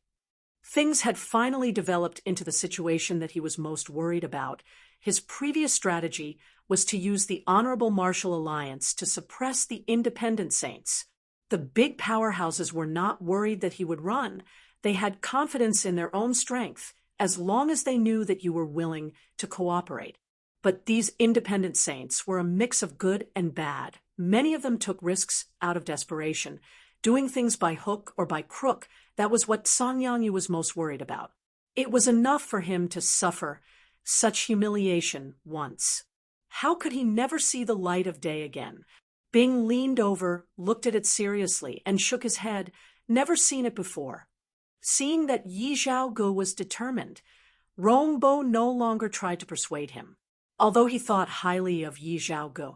Things had finally developed into the situation that he was most worried about. His previous strategy was to use the Honorable Martial Alliance to suppress the independent Saints. The big powerhouses were not worried that he would run. They had confidence in their own strength, as long as they knew that you were willing to cooperate. But these independent Saints were a mix of good and bad. Many of them took risks out of desperation. Doing things by hook or by crook, that was what Song Yongyu was most worried about. It was enough for him to suffer such humiliation once. How could he never see the light of day again? Bing leaned over, looked at it seriously, and shook his head, never seen it before. Seeing that Yi Zhaogu was determined, Rongbo no longer tried to persuade him. Although he thought highly of Yi Zhaogu,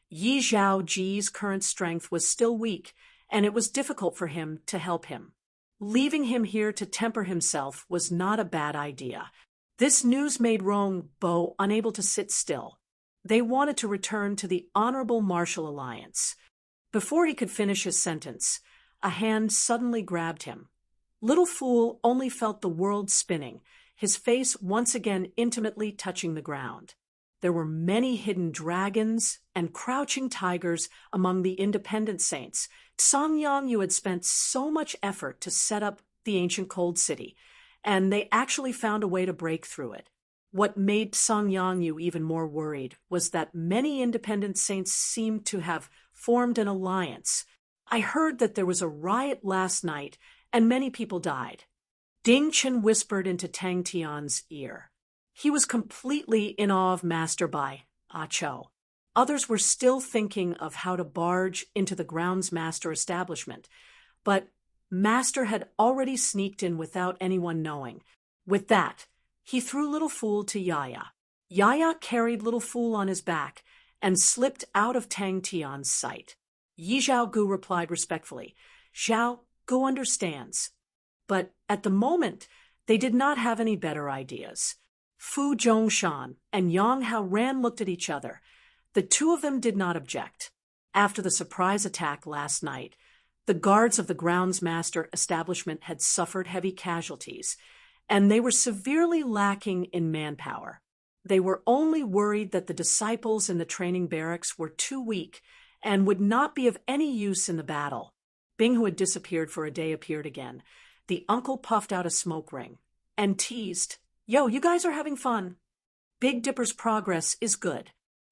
Yi Zhaoji's current strength was still weak, and it was difficult for him to help him. Leaving him here to temper himself was not a bad idea. This news made Rongbo unable to sit still. They wanted to return to the Honorable Martial Alliance. Before he could finish his sentence, a hand suddenly grabbed him. Little Fool only felt the world spinning, his face once again intimately touching the ground. There were many hidden dragons and crouching tigers among the independent saints. Song Yongyu had spent so much effort to set up the ancient cold city, and they actually found a way to break through it. What made Song Yongyu even more worried was that many independent saints seemed to have formed an alliance. I heard that there was a riot last night, and many people died. Ding Chen whispered into Tang Tian's ear. He was completely in awe of Master Bai, Ah Cho. Others were still thinking of how to barge into the grounds master establishment, but Master had already sneaked in without anyone knowing. With that, he threw Little Fool to Yaya. Yaya carried Little Fool on his back and slipped out of Tang Tian's sight. Yi Zhaogu replied respectfully, "Zhaogu understands." But at the moment, they did not have any better ideas. Fu Zhongshan and Yang Haoran looked at each other. The two of them did not object. After the surprise attack last night, the guards of the grounds master establishment had suffered heavy casualties, and they were severely lacking in manpower. They were only worried that the disciples in the training barracks were too weak and would not be of any use in the battle. Bing, who had disappeared for a day, appeared again. The uncle puffed out a smoke ring and teased, "Yo, you guys are having fun. Big Dipper's progress is good."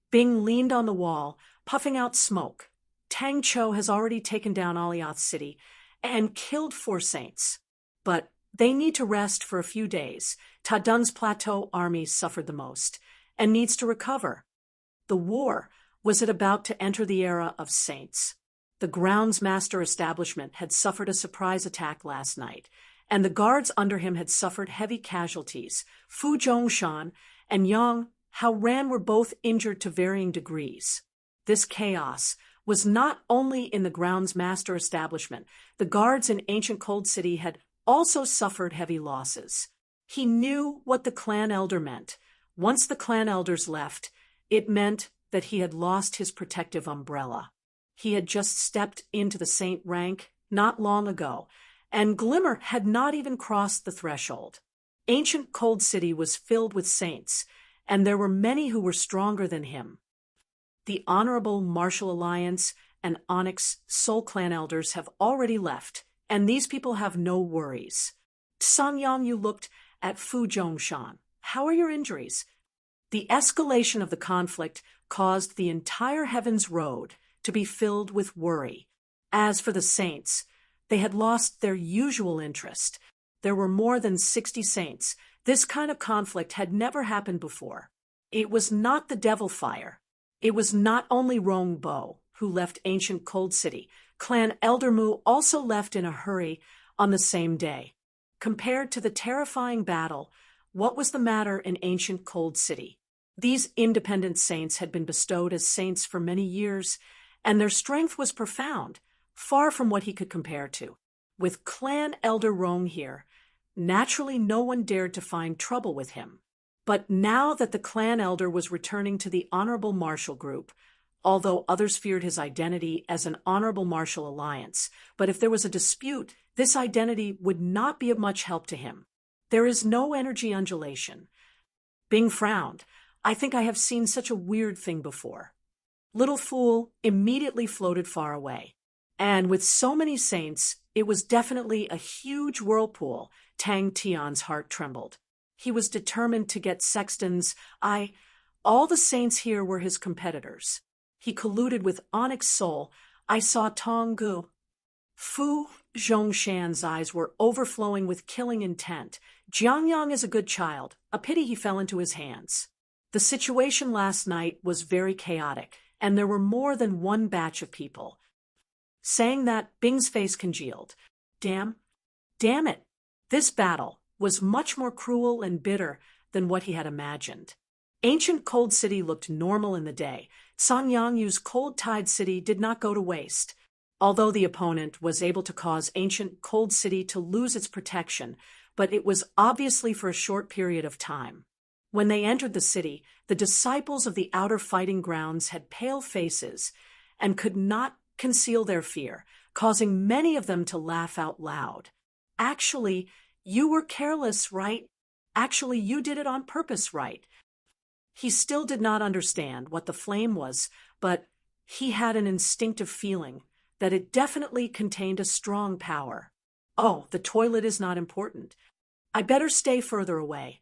Bing leaned on the wall, puffing out smoke. Tang Cho has already taken down Alioth City and killed 4 saints. But they need to rest for a few days. Ta Dung's plateau army suffered the most and needs to recover. The war was about to enter the era of saints. The grounds master establishment had suffered a surprise attack last night, and the guards under him had suffered heavy casualties. Fu Zhongshan and Yang Haoran were both injured to varying degrees. This chaos was not only in the grounds master establishment. The guards in ancient Cold City had also suffered heavy losses. He knew what the clan elder meant. Once the clan elders left, it meant that he had lost his protective umbrella. He had just stepped into the saint rank not long ago, and Glimmer had not even crossed the threshold. Ancient Cold City was filled with saints, and there were many who were stronger than him. The Honorable Martial Alliance and Onyx Soul Clan elders have already left, and these people have no worries. Song Yongyu looked at Fu Zhongshan. "How are your injuries?" The escalation of the conflict caused the entire Heaven's Road to be filled with worry. As for the saints, they had lost their usual interest. There were more than 60 saints. This kind of conflict had never happened before. It was not the devil fire. It was not only Rongbo who left ancient Cold City. Clan Elder Mu also left in a hurry on the same day. Compared to the terrifying battle, what was the matter in ancient Cold City? These independent saints had been bestowed as saints for many years, and their strength was profound, far from what he could compare to. With Clan Elder Rong here, naturally no one dared to find trouble with him. But now that the clan elder was returning to the Honorable Martial Group, although others feared his identity as an Honorable Martial Alliance, but if there was a dispute, this identity would not be of much help to him. There is no energy undulation. Bing frowned. "I think I have seen such a weird thing before." Little Fool immediately floated far away. And with so many saints, it was definitely a huge whirlpool. Tang Tian's heart trembled. He was determined to get Sexton's eye. All the saints here were his competitors. He colluded with Onyx Soul. I saw Tong Gu. Fu Zhongshan's eyes were overflowing with killing intent. Jiangyang is a good child. A pity he fell into his hands. The situation last night was very chaotic, and there were more than one batch of people. Saying that, Bing's face congealed. Damn it. This battle was much more cruel and bitter than what he had imagined. Ancient Cold City looked normal in the day. Sanyangyu's Cold Tide City did not go to waste. Although the opponent was able to cause Ancient Cold City to lose its protection, but it was obviously for a short period of time. When they entered the city, the disciples of the outer fighting grounds had pale faces and could not conceal their fear, causing many of them to laugh out loud. Actually, you were careless, right? Actually, you did it on purpose, right? He still did not understand what the flame was, but he had an instinctive feeling that it definitely contained a strong power. Oh, the toilet is not important. I better stay further away.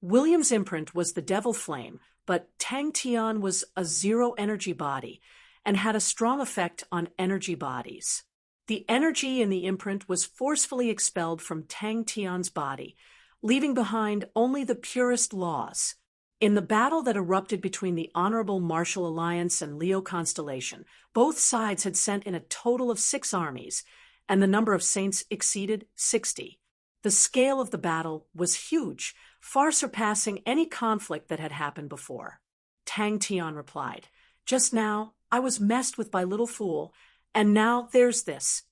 William's imprint was the devil flame, but Tang Tian was a zero-energy body and had a strong effect on energy bodies. The energy in the imprint was forcefully expelled from Tang Tian's body, leaving behind only the purest laws. In the battle that erupted between the Honorable Martial Alliance and Leo Constellation, both sides had sent in a total of 6 armies, and the number of saints exceeded 60. The scale of the battle was huge, far surpassing any conflict that had happened before. Tang Tian replied, "Just now, I was messed with by little fool, and now there's this."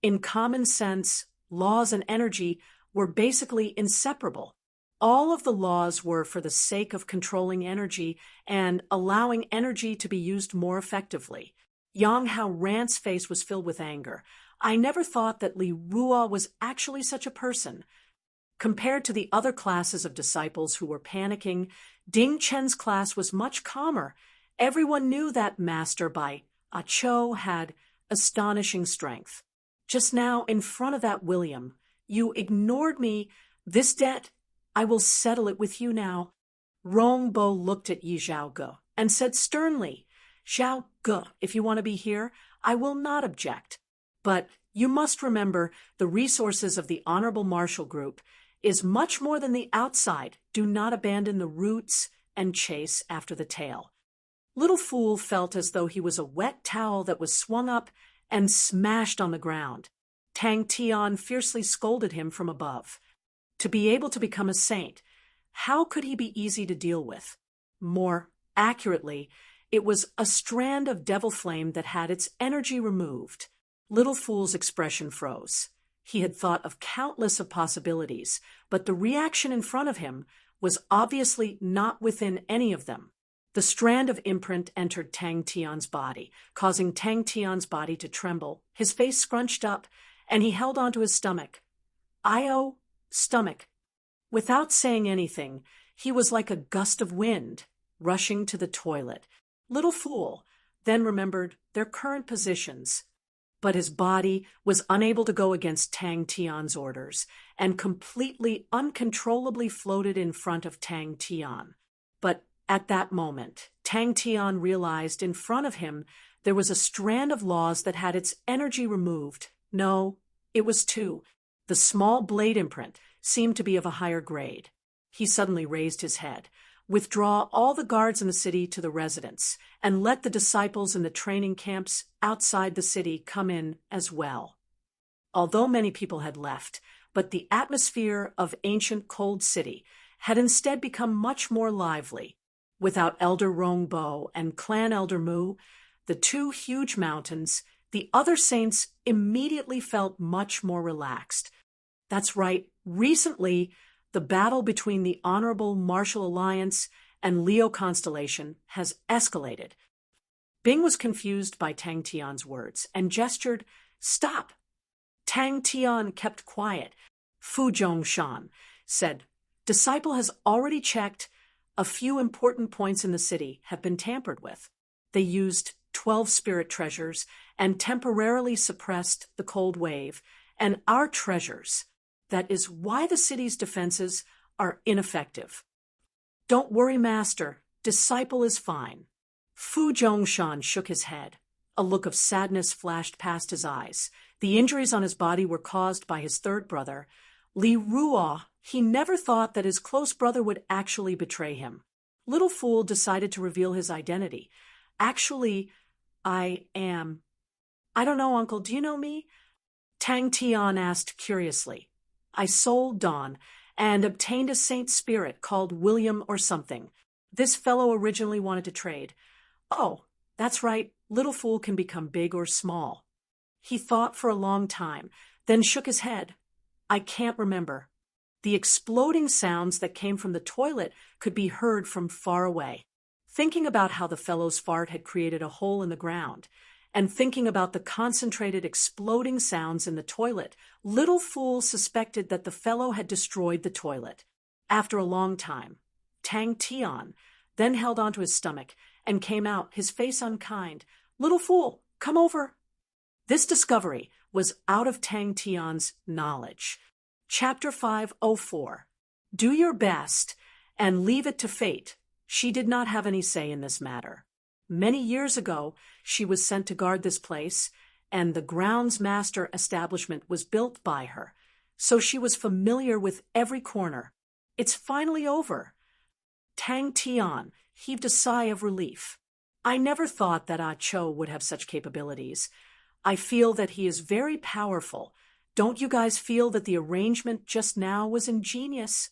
In common sense, laws and energy were basically inseparable. All of the laws were for the sake of controlling energy and allowing energy to be used more effectively. Yang Hao Rant's face was filled with anger. I never thought that Li Ruo was actually such a person. Compared to the other classes of disciples who were panicking, Ding Chen's class was much calmer. Everyone knew that Master by Cho had astonishing strength. Just now, in front of that William, you ignored me. This debt, I will settle it with you now. Rongbo looked at Yi Zhaoge and said sternly, "Zhaoge, if you want to be here, I will not object. But you must remember the resources of the Honorable Martial Group is much more than the outside. Do not abandon the roots and chase after the tail." Little Fool felt as though he was a wet towel that was swung up and smashed on the ground. Tang Tian fiercely scolded him from above. To be able to become a saint, how could he be easy to deal with? More accurately, it was a strand of devil flame that had its energy removed. Little Fool's expression froze. He had thought of countless of possibilities, but the reaction in front of him was obviously not within any of them. The strand of imprint entered Tang Tian's body, causing Tang Tian's body to tremble. His face scrunched up, and he held onto his stomach. Stomach. Without saying anything, he was like a gust of wind, rushing to the toilet. Little Fool then remembered their current positions. But his body was unable to go against Tang Tian's orders, and completely uncontrollably floated in front of Tang Tian. But at that moment, Tang Tian realized in front of him there was a strand of laws that had its energy removed. No, it was 2. The small blade imprint seemed to be of a higher grade. He suddenly raised his head. "Withdraw all the guards in the city to the residence, and let the disciples in the training camps outside the city come in as well." Although many people had left, but the atmosphere of Ancient Cold City had instead become much more lively. Without Elder Rongbo and Clan Elder Mu, the 2 huge mountains, the other saints immediately felt much more relaxed. That's right, recently, the battle between the Honorable Martial Alliance and Leo Constellation has escalated. Bing was confused by Tang Tian's words and gestured, "Stop." Tang Tian kept quiet. Fu Zhongshan said, "Disciple has already checked. A few important points in the city have been tampered with. They used 12 spirit treasures and temporarily suppressed the cold wave and our treasures. That is why the city's defenses are ineffective." "Don't worry, Master. Disciple is fine." Fu Zhongshan shook his head. A look of sadness flashed past his eyes. The injuries on his body were caused by his third brother, Li Ruo. He never thought that his close brother would actually betray him. Little Fool decided to reveal his identity. Actually, I don't know, Uncle, do you know me? Tang Tian asked curiously. I sold Dawn and obtained a saint spirit called William or something. This fellow originally wanted to trade. Oh, that's right, Little Fool can become big or small. He thought for a long time, then shook his head. I can't remember. The exploding sounds that came from the toilet could be heard from far away. Thinking about how the fellow's fart had created a hole in the ground, and thinking about the concentrated exploding sounds in the toilet, Little Fool suspected that the fellow had destroyed the toilet. After a long time, Tang Tian then held onto his stomach and came out, his face unkind. Little Fool, come over. This discovery was out of Tang Tian's knowledge. Chapter 504. Do your best and leave it to fate. She did not have any say in this matter. Many years ago, she was sent to guard this place, and the grounds master establishment was built by her, so she was familiar with every corner. It's finally over. Tang Tian heaved a sigh of relief. I never thought that Ah Cho would have such capabilities. I feel that he is very powerful. Don't you guys feel that the arrangement just now was ingenious?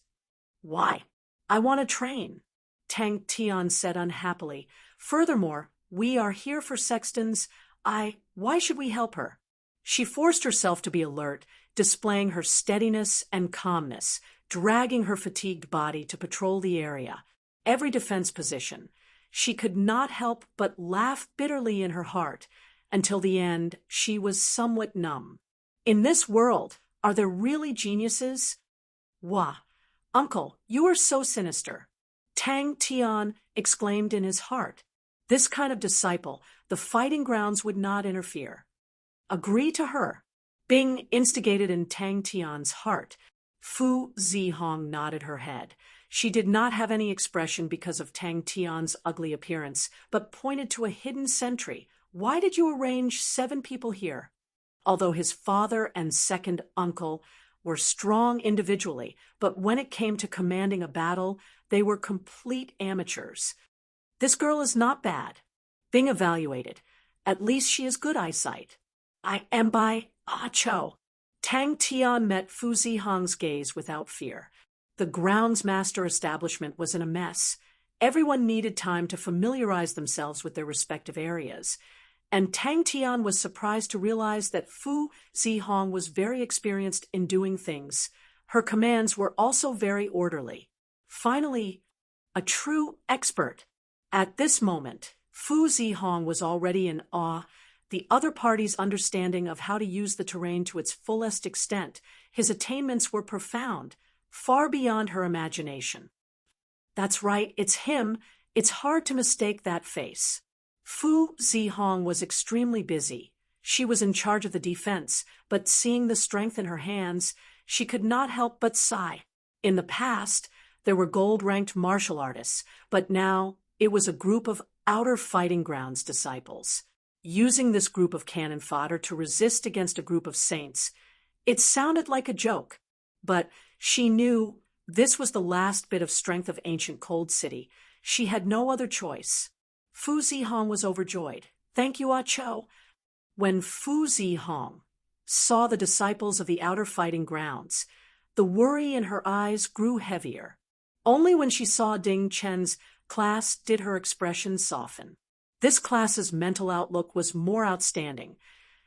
Why? I want to train, Tang Tian said unhappily. Furthermore, we are here for Sexton's. Why should we help her? She forced herself to be alert, displaying her steadiness and calmness, dragging her fatigued body to patrol the area, every defense position. She could not help but laugh bitterly in her heart. Until the end, she was somewhat numb. In this world, are there really geniuses? Wah, Uncle, you are so sinister, Tang Tian exclaimed in his heart. This kind of disciple, the fighting grounds would not interfere. Agree to her. Being instigated in Tang Tian's heart, Fu Zihong nodded her head. She did not have any expression because of Tang Tian's ugly appearance, but pointed to a hidden sentry. Why did you arrange 7 people here? Although his father and second uncle were strong individually, but when it came to commanding a battle, they were complete amateurs. This girl is not bad. Being evaluated. At least she has good eyesight. I am by Ah Cho. Tang Tian met Fu Zihong's gaze without fear. The grounds master establishment was in a mess. Everyone needed time to familiarize themselves with their respective areas. And Tang Tian was surprised to realize that Fu Zihong was very experienced in doing things. Her commands were also very orderly. Finally, a true expert. At this moment, Fu Zihong was already in awe. The other party's understanding of how to use the terrain to its fullest extent, his attainments were profound, far beyond her imagination. That's right, it's him. It's hard to mistake that face. Fu Zihong was extremely busy. She was in charge of the defense, but seeing the strength in her hands, she could not help but sigh. In the past, there were gold-ranked martial artists, but now it was a group of outer fighting grounds disciples. Using this group of cannon fodder to resist against a group of saints, it sounded like a joke, but she knew this was the last bit of strength of ancient Cold City. She had no other choice. Fu Zihong was overjoyed. Thank you, Ah Cho. When Fu Zihong saw the disciples of the outer fighting grounds, the worry in her eyes grew heavier. Only when she saw Ding Chen's class did her expression soften. This class's mental outlook was more outstanding,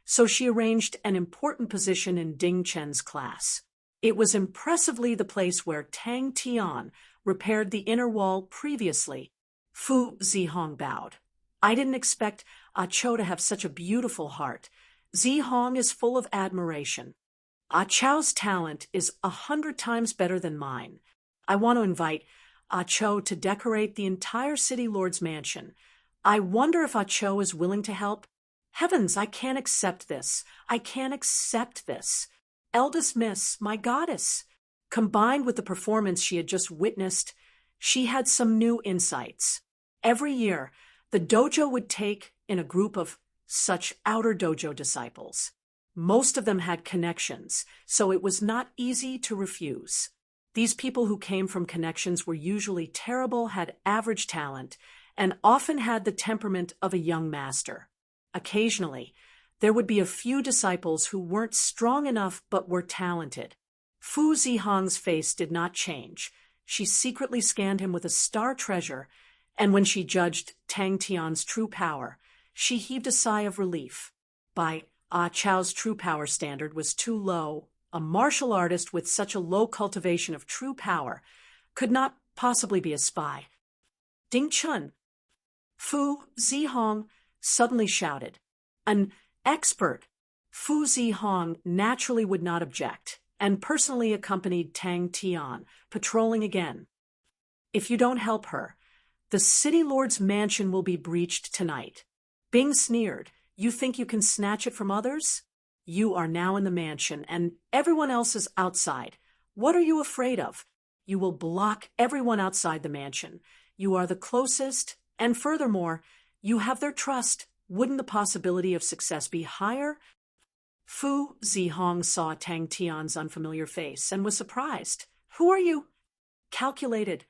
so she arranged an important position in Ding Chen's class. It was impressively the place where Tang Tian repaired the inner wall previously. Fu Zihong bowed. I didn't expect Ah Cho to have such a beautiful heart. Zihong is full of admiration. Ah Cho's talent is 100 times better than mine. I want to invite Ah Cho to decorate the entire city lord's mansion. I wonder if Ah Cho is willing to help. Heavens, I can't accept this. I can't accept this. Eldest Miss, my goddess. Combined with the performance she had just witnessed, she had some new insights. Every year, the dojo would take in a group of such outer dojo disciples. Most of them had connections, so it was not easy to refuse. These people who came from connections were usually terrible, had average talent, and often had the temperament of a young master. Occasionally, there would be a few disciples who weren't strong enough but were talented. Fu Zihong's face did not change. She secretly scanned him with a star treasure, and when she judged Tang Tian's true power, she heaved a sigh of relief. By Chao's true power standard was too low. A martial artist with such a low cultivation of true power could not possibly be a spy. Ding Chun! Fu Zihong suddenly shouted. An expert! Fu Zihong naturally would not object, and personally accompanied Tang Tian, patrolling again. If you don't help her, the city lord's mansion will be breached tonight. Bing sneered. You think you can snatch it from others? You are now in the mansion, and everyone else is outside. What are you afraid of? You will block everyone outside the mansion. You are the closest, and furthermore, you have their trust. Wouldn't the possibility of success be higher? Fu Zihong saw Tang Tian's unfamiliar face and was surprised. Who are you? Calculated,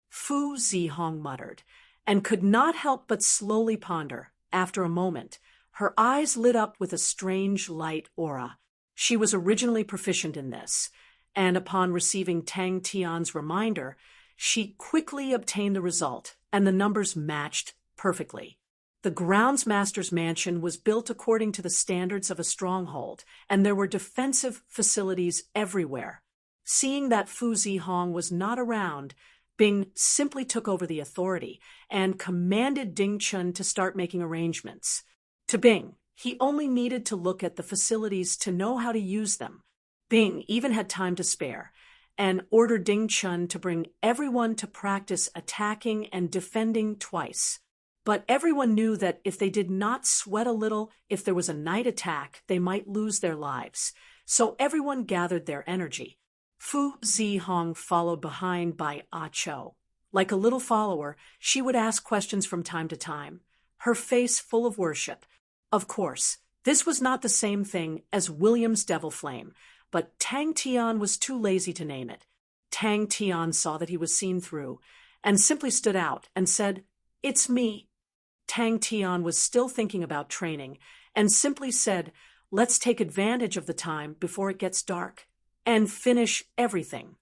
Fu Zihong muttered, and could not help but slowly ponder. After a moment, her eyes lit up with a strange light aura. She was originally proficient in this, and upon receiving Tang Tian's reminder, she quickly obtained the result, and the numbers matched perfectly. The groundsmaster's mansion was built according to the standards of a stronghold, and there were defensive facilities everywhere. Seeing that Fu Zihong was not around, Bing simply took over the authority and commanded Ding Chun to start making arrangements. To Bing, he only needed to look at the facilities to know how to use them. Bing even had time to spare and ordered Ding Chun to bring everyone to practice attacking and defending twice. But everyone knew that if they did not sweat a little, if there was a night attack, they might lose their lives. So everyone gathered their energy. Fu Zihong followed behind by Chao. Like a little follower, she would ask questions from time to time, her face full of worship. Of course, this was not the same thing as William's devil flame, but Tang Tian was too lazy to name it. Tang Tian saw that he was seen through, and simply stood out and said, "It's me." Tang Tian was still thinking about training, and simply said, "Let's take advantage of the time before it gets dark, and finish everything."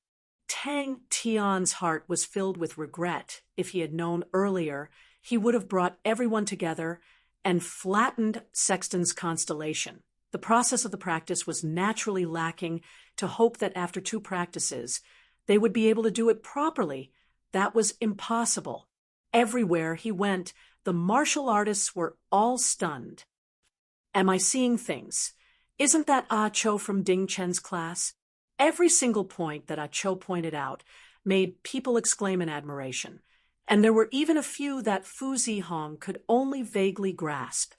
Tang Tian's heart was filled with regret. If he had known earlier, he would have brought everyone together and flattened Sexton's constellation. The process of the practice was naturally lacking to hope that after 2 practices, they would be able to do it properly. That was impossible. Everywhere he went, the martial artists were all stunned. Am I seeing things? Isn't that Chao from Ding Chen's class? Every single point that Chao pointed out made people exclaim in admiration, and there were even a few that Fu Zihong could only vaguely grasp.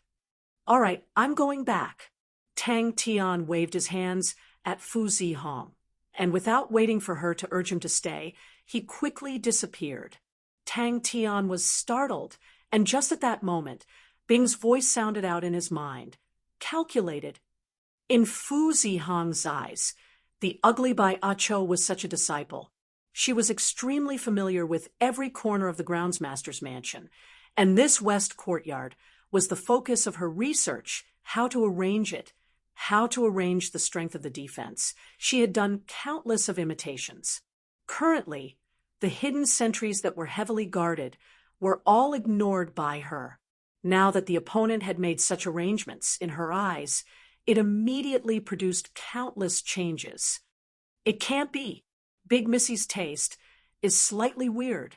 All right, I'm going back. Tang Tian waved his hands at Fu Zihong, and without waiting for her to urge him to stay, he quickly disappeared. Tang Tian was startled, and just at that moment, Bing's voice sounded out in his mind. Calculated. In Fu Zihong's eyes, the ugly Bai Chao was such a disciple. She was extremely familiar with every corner of the groundsmaster's mansion, and this west courtyard was the focus of her research, how to arrange it, how to arrange the strength of the defense. She had done countless of imitations. Currently, the hidden sentries that were heavily guarded were all ignored by her. Now that the opponent had made such arrangements in her eyes, it immediately produced countless changes. It can't be. Big Missy's taste is slightly weird.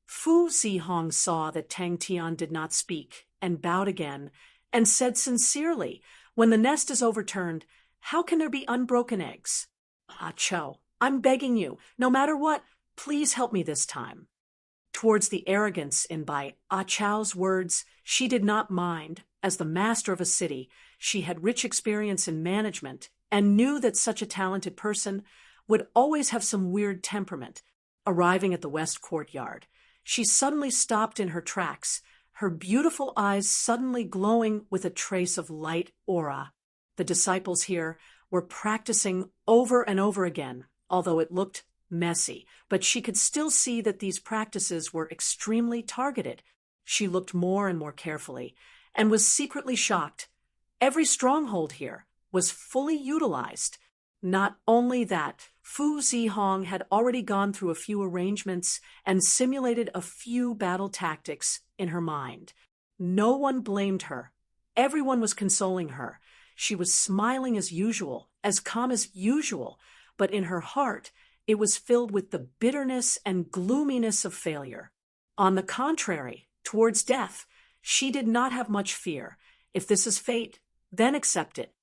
Fu Zihong saw that Tang Tian did not speak and bowed again and said sincerely, "When the nest is overturned, how can there be unbroken eggs? Chao, I'm begging you, no matter what, please help me this time." Towards the arrogance in Bai Chao's words, she did not mind. As the master of a city, she had rich experience in management and knew that such a talented person would always have some weird temperament. Arriving at the west courtyard, she suddenly stopped in her tracks, her beautiful eyes suddenly glowing with a trace of light aura. The disciples here were practicing over and over again, although it looked messy, but she could still see that these practices were extremely targeted. She looked more and more carefully and was secretly shocked. Every stronghold here was fully utilized. Not only that, Fu Zihong had already gone through a few arrangements and simulated a few battle tactics in her mind. No one blamed her. Everyone was consoling her. She was smiling as usual, as calm as usual, but in her heart, it was filled with the bitterness and gloominess of failure. On the contrary, towards death, she did not have much fear. If this is fate, then accept it.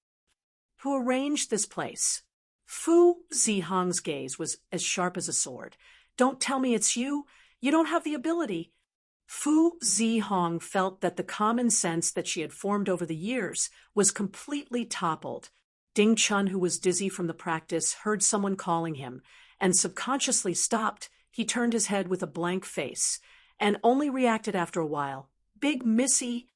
Who arranged this place? Fu Zihong's gaze was as sharp as a sword. Don't tell me it's you. You don't have the ability. Fu Zihong felt that the common sense that she had formed over the years was completely toppled. Ding Chun, who was dizzy from the practice, heard someone calling him, and subconsciously stopped. He turned his head with a blank face, and only reacted after a while. Big Missy.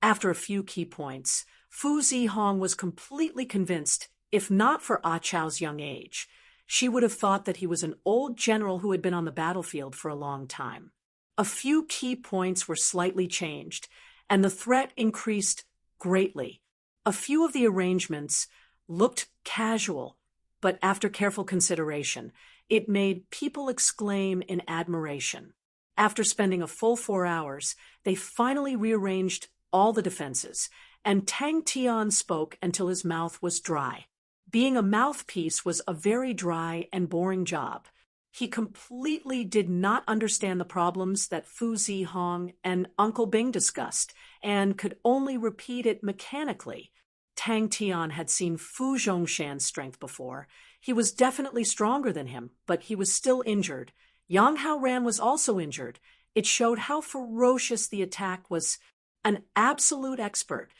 After a few key points, Fu Zihong was completely convinced, if not for Ah Chao's young age. She would have thought that he was an old general who had been on the battlefield for a long time. A few key points were slightly changed, and the threat increased greatly. A few of the arrangements looked casual, but after careful consideration, it made people exclaim in admiration. After spending a full 4 hours, they finally rearranged all the defenses, and Tang Tian spoke until his mouth was dry. Being a mouthpiece was a very dry and boring job. He completely did not understand the problems that Fu Zihong and Uncle Bing discussed, and could only repeat it mechanically. Tang Tian had seen Fu Zhongshan's strength before. He was definitely stronger than him, but he was still injured. Yang Haoran was also injured. It showed how ferocious the attack was. An absolute expert.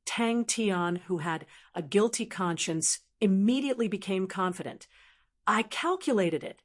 Tang Tian, who had a guilty conscience, immediately became confident. I calculated it.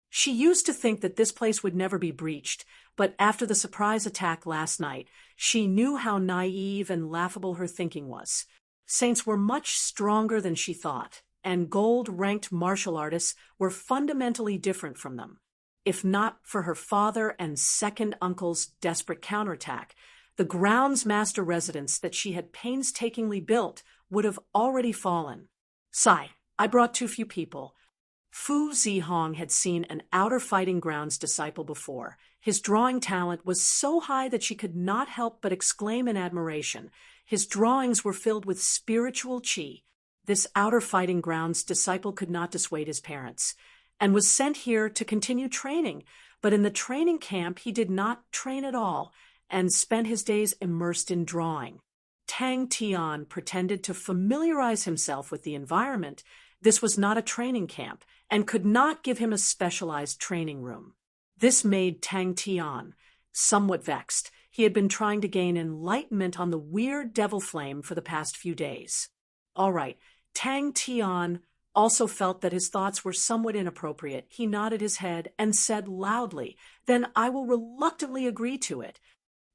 She used to think that this place would never be breached, but after the surprise attack last night, she knew how naive and laughable her thinking was. Saints were much stronger than she thought, and gold-ranked martial artists were fundamentally different from them. If not for her father and second uncle's desperate counterattack, the grounds master residence that she had painstakingly built would have already fallen. Sigh, I brought too few people. Fu Zihong had seen an outer fighting grounds disciple before. His drawing talent was so high that she could not help but exclaim in admiration. His drawings were filled with spiritual qi. This outer fighting grounds disciple could not dissuade his parents, and was sent here to continue training, but in the training camp he did not train at all, and spent his days immersed in drawing. Tang Tian pretended to familiarize himself with the environment. This was not a training camp, and could not give him a specialized training room. This made Tang Tian somewhat vexed. He had been trying to gain enlightenment on the weird devil flame for the past few days. All right, Tang Tian also felt that his thoughts were somewhat inappropriate. He nodded his head and said loudly, "Then I will reluctantly agree to it."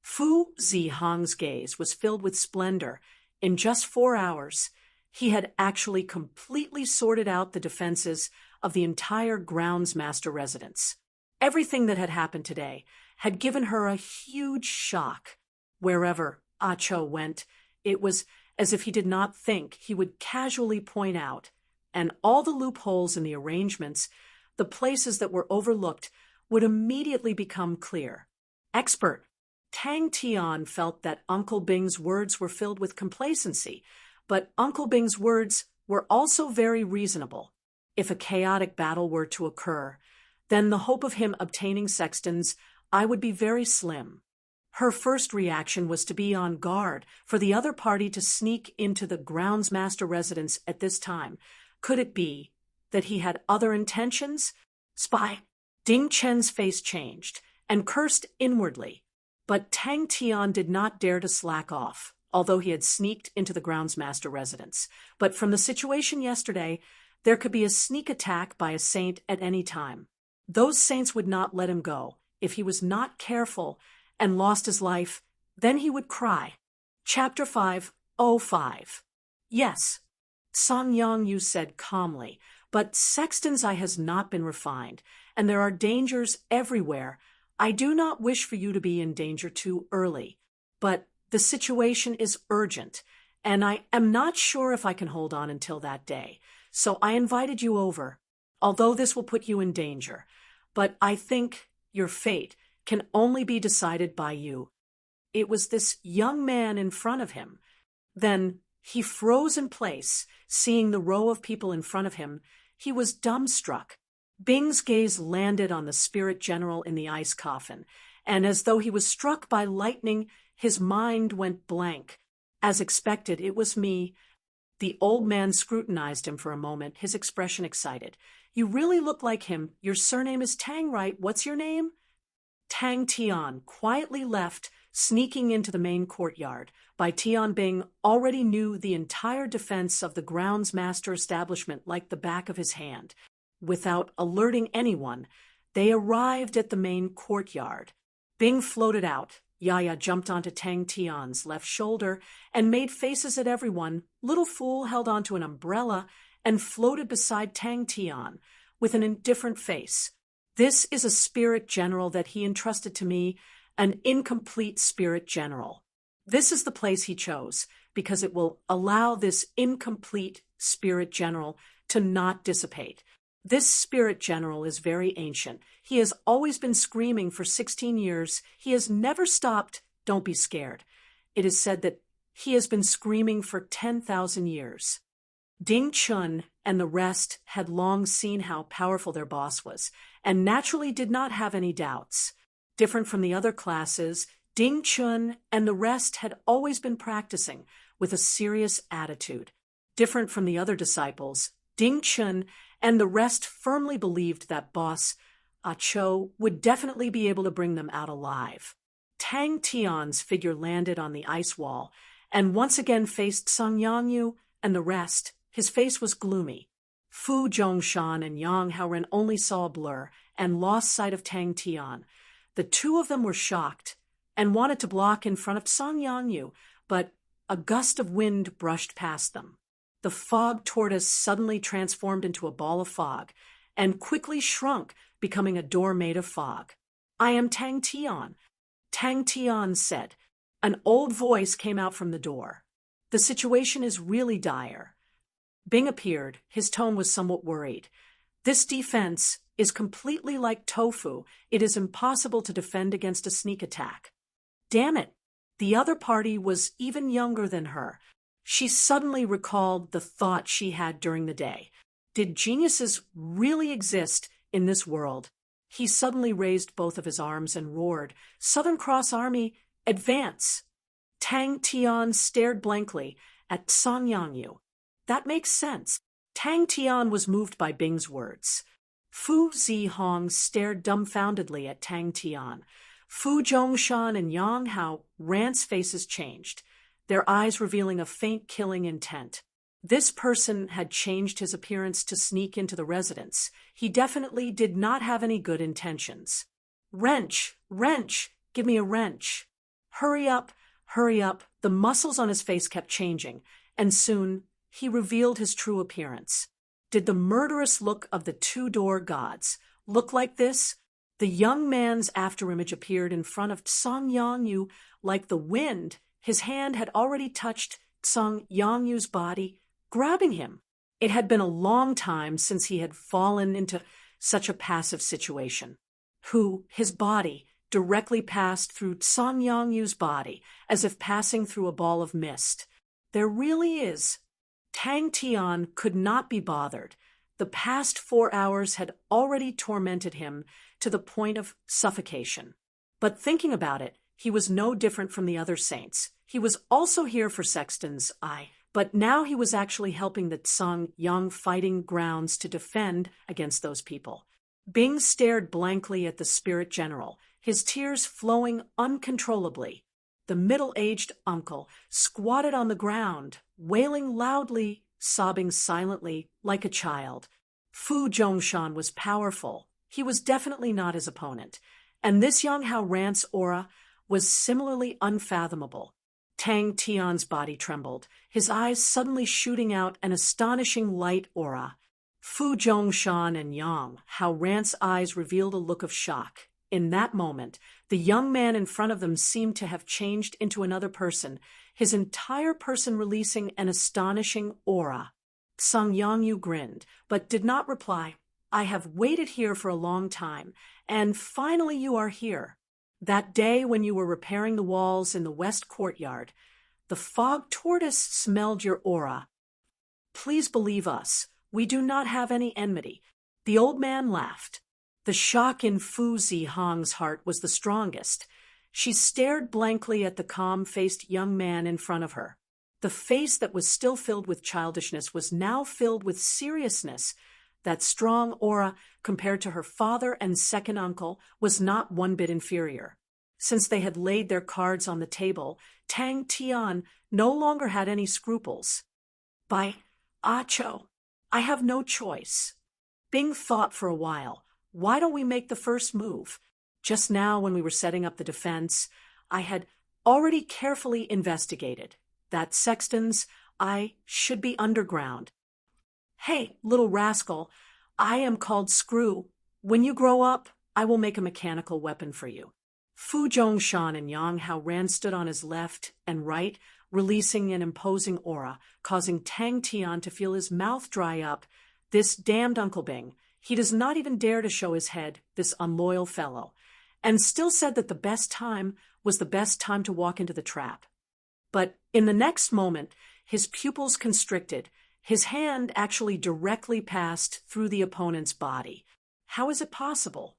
Fu Zihong's gaze was filled with splendor. In just 4 hours, he had actually completely sorted out the defenses of the entire grounds master residence. Everything that had happened today had given her a huge shock. Wherever Ah Cho went, it was as if he did not think he would casually point out, and all the loopholes in the arrangements, the places that were overlooked, would immediately become clear. Expert. Tang Tian felt that Uncle Bing's words were filled with complacency, but Uncle Bing's words were also very reasonable. If a chaotic battle were to occur, then the hope of him obtaining sextons would be very slim. Her first reaction was to be on guard for the other party to sneak into the grounds master residence at this time. Could it be that he had other intentions? Spy! Ding Chen's face changed and cursed inwardly. But Tang Tian did not dare to slack off, although he had sneaked into the grounds master residence. But from the situation yesterday, there could be a sneak attack by a saint at any time. Those saints would not let him go. If he was not careful and lost his life, then he would cry. Chapter 5:05. Yes, Song Yongyu said calmly, but Sexton's eye has not been refined, and there are dangers everywhere. I do not wish for you to be in danger too early, but the situation is urgent, and I am not sure if I can hold on until that day. So I invited you over, although this will put you in danger. But I think your fate can only be decided by you. It was this young man in front of him. Then he froze in place, seeing the row of people in front of him. He was dumbstruck. Bing's gaze landed on the spirit general in the ice coffin, and as though he was struck by lightning, his mind went blank. As expected, it was me. The old man scrutinized him for a moment, his expression excited. You really look like him. Your surname is Tang, right? What's your name? Tang Tian quietly left, sneaking into the main courtyard. Bai Tianbing already knew the entire defense of the grounds master establishment like the back of his hand. Without alerting anyone, they arrived at the main courtyard. Bing floated out. Yaya jumped onto Tang Tian's left shoulder and made faces at everyone. Little Fool held onto an umbrella and floated beside Tang Tian with an indifferent face. This is a spirit general that he entrusted to me, an incomplete spirit general. This is the place he chose because it will allow this incomplete spirit general to not dissipate. This spirit general is very ancient. He has always been screaming for 16 years. He has never stopped. Don't be scared. It is said that he has been screaming for 10,000 years. Ding Chun and the rest had long seen how powerful their boss was, and naturally did not have any doubts. Different from the other classes, Ding Chun and the rest had always been practicing with a serious attitude. Different from the other disciples, Ding Chun and the rest firmly believed that boss Cho would definitely be able to bring them out alive. Tang Tian's figure landed on the ice wall and once again faced Song Yongyu and the rest. His face was gloomy. Fu Zhongshan and Yang Haoren only saw a blur and lost sight of Tang Tian. The two of them were shocked and wanted to block in front of Song Yongyu, but a gust of wind brushed past them. The fog tortoise suddenly transformed into a ball of fog and quickly shrunk, becoming a door made of fog. I am Tang Tian. Tang Tian said. An old voice came out from the door. The situation is really dire. Bing appeared. His tone was somewhat worried. This defense is completely like tofu. It is impossible to defend against a sneak attack. Damn it. The other party was even younger than her. She suddenly recalled the thought she had during the day. Did geniuses really exist in this world? He suddenly raised both of his arms and roared, Southern Cross Army, advance! Tang Tian stared blankly at Song Yongyu. That makes sense. Tang Tian was moved by Bing's words. Fu Zihong stared dumbfoundedly at Tang Tian. Fu Zhongshan and Yang Hao Ran's faces changed, their eyes revealing a faint killing intent. This person had changed his appearance to sneak into the residence. He definitely did not have any good intentions. Wrench! Wrench! Give me a wrench! Hurry up! Hurry up! The muscles on his face kept changing, and soon he revealed his true appearance. Did the murderous look of the two-door gods look like this? The young man's afterimage appeared in front of Song Yongyu like the wind. His hand had already touched Song Yangyu's body, grabbing him. It had been a long time since he had fallen into such a passive situation. His body directly passed through Song Yangyu's body, as if passing through a ball of mist. There really is. Tang Tian could not be bothered. The past 4 hours had already tormented him to the point of suffocation. But thinking about it, he was no different from the other saints. He was also here for Sexton's eye, but now he was actually helping the Song Yang fighting grounds to defend against those people. Bing stared blankly at the spirit general, his tears flowing uncontrollably. The middle-aged uncle squatted on the ground, wailing loudly, sobbing silently like a child. Fu Zhongshan was powerful. He was definitely not his opponent. And this Yang Hao Rant's aura was similarly unfathomable. Tang Tian's body trembled, his eyes suddenly shooting out an astonishing light aura. Fu Zhongshan and Yang, how Rant's eyes revealed a look of shock. In that moment, the young man in front of them seemed to have changed into another person, his entire person releasing an astonishing aura. Song Yangyu grinned, but did not reply. I have waited here for a long time, and finally you are here. That day when you were repairing the walls in the west courtyard, the fog tortoise smelled your aura. Please believe us, we do not have any enmity. The old man laughed. The shock in Fu Zihong's heart was the strongest. She stared blankly at the calm-faced young man in front of her. The face that was still filled with childishness was now filled with seriousness. That strong aura, compared to her father and second uncle, was not one bit inferior. Since they had laid their cards on the table, Tang Tian no longer had any scruples. By Acho, I have no choice. Bing thought for a while. Why don't we make the first move? Just now, when we were setting up the defense, I had already carefully investigated. That Sexton's, I should be underground. Hey, little rascal, I am called Screw. When you grow up, I will make a mechanical weapon for you. Fu Zhongshan and Yang Hao Ran stood on his left and right, releasing an imposing aura, causing Tang Tian to feel his mouth dry up. This damned Uncle Bing, he does not even dare to show his head, this unloyal fellow, and still said that the best time was the best time to walk into the trap. But in the next moment, his pupils constricted. His hand actually directly passed through the opponent's body. How is it possible?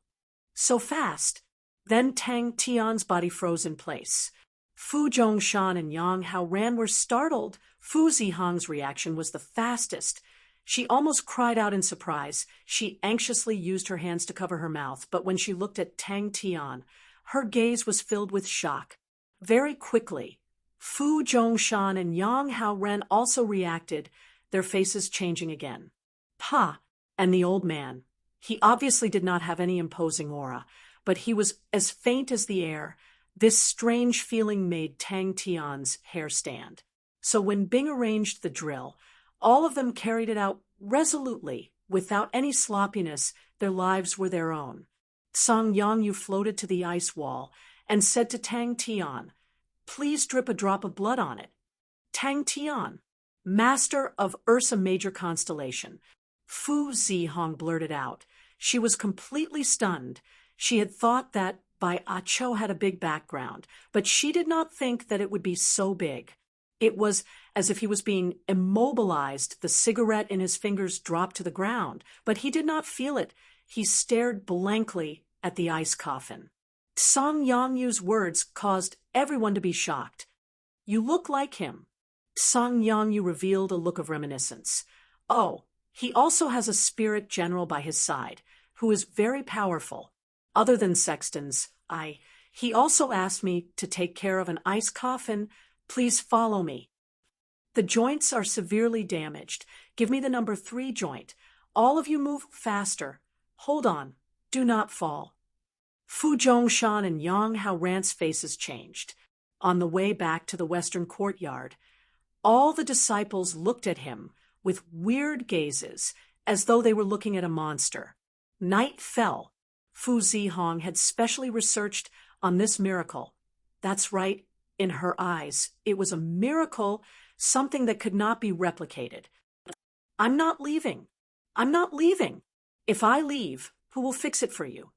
So fast. Then Tang Tian's body froze in place. Fu Zhongshan and Yang Hao Ran were startled. Fu Zihong's reaction was the fastest. She almost cried out in surprise. She anxiously used her hands to cover her mouth, but when she looked at Tang Tian, her gaze was filled with shock. Very quickly, Fu Zhongshan and Yang Hao Ran also reacted, their faces changing again. Pa! And the old man. He obviously did not have any imposing aura, but he was as faint as the air. This strange feeling made Tang Tian's hair stand. So when Bing arranged the drill, all of them carried it out resolutely, without any sloppiness. Their lives were their own. Song Yangyu floated to the ice wall and said to Tang Tian, "Please drip a drop of blood on it." Tang Tian, master of Ursa Major constellation, Fu Zihong blurted out. She was completely stunned. She had thought that Bai Acho had a big background, but she did not think that it would be so big. It was as if he was being immobilized. The cigarette in his fingers dropped to the ground, but he did not feel it. He stared blankly at the ice coffin. Song Yangyu's words caused everyone to be shocked. "You look like him." Song Yangyu revealed a look of reminiscence. "Oh, he also has a spirit general by his side, who is very powerful. Other than Sexton's, he also asked me to take care of an ice coffin. Please follow me. The joints are severely damaged. Give me the number 3 joint. All of you move faster. Hold on. Do not fall." Fu Zhongshan and Yang Hao Ran's faces changed. On the way back to the western courtyard, all the disciples looked at him with weird gazes, as though they were looking at a monster. Night fell. Fu Zihong had specially researched on this miracle. That's right, in her eyes, it was a miracle, something that could not be replicated. "I'm not leaving. I'm not leaving. If I leave, who will fix it for you?"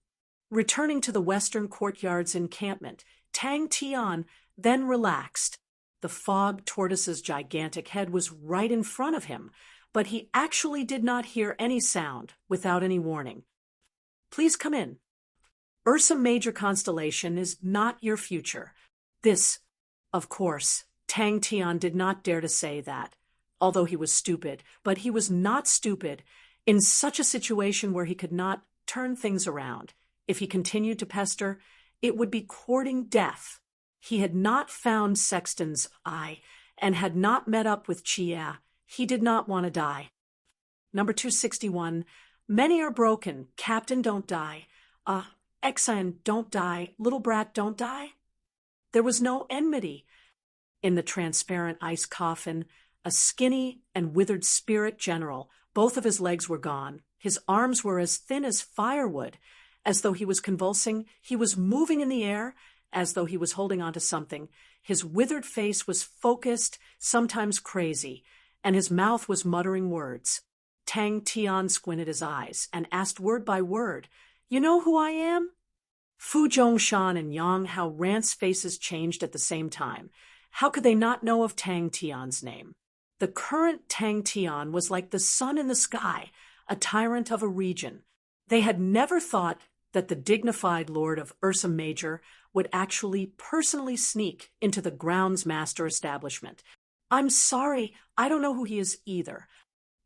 Returning to the western courtyard's encampment, Tang Tian then relaxed. The fog tortoise's gigantic head was right in front of him, but he actually did not hear any sound without any warning. "Please come in. Ursa Major constellation is not your future. This, of course, Tang Tian did not dare to say that, although he was stupid, but he was not stupid in such a situation where he could not turn things around. If he continued to pester, it would be courting death. He had not found Sexton's eye and had not met up with Chia. He did not want to die. Number 261, "Many are broken. Captain, don't die. Exan, don't die. Little brat, don't die." There was no enmity. in the transparent ice coffin, a skinny and withered spirit general. Both of his legs were gone. His arms were as thin as firewood, as though he was convulsing. He was moving in the air, as though he was holding onto something. His withered face was focused, sometimes crazy, and his mouth was muttering words. Tang Tian squinted his eyes and asked word by word, "You know who I am?" Fu Zhongshan and Yang Hao Ran's faces changed at the same time. How could they not know of Tang Tian's name? The current Tang Tian was like the sun in the sky, a tyrant of a region. They had never thought that the dignified lord of Ursa Major would actually personally sneak into the grounds master establishment. "I'm sorry, I don't know who he is either."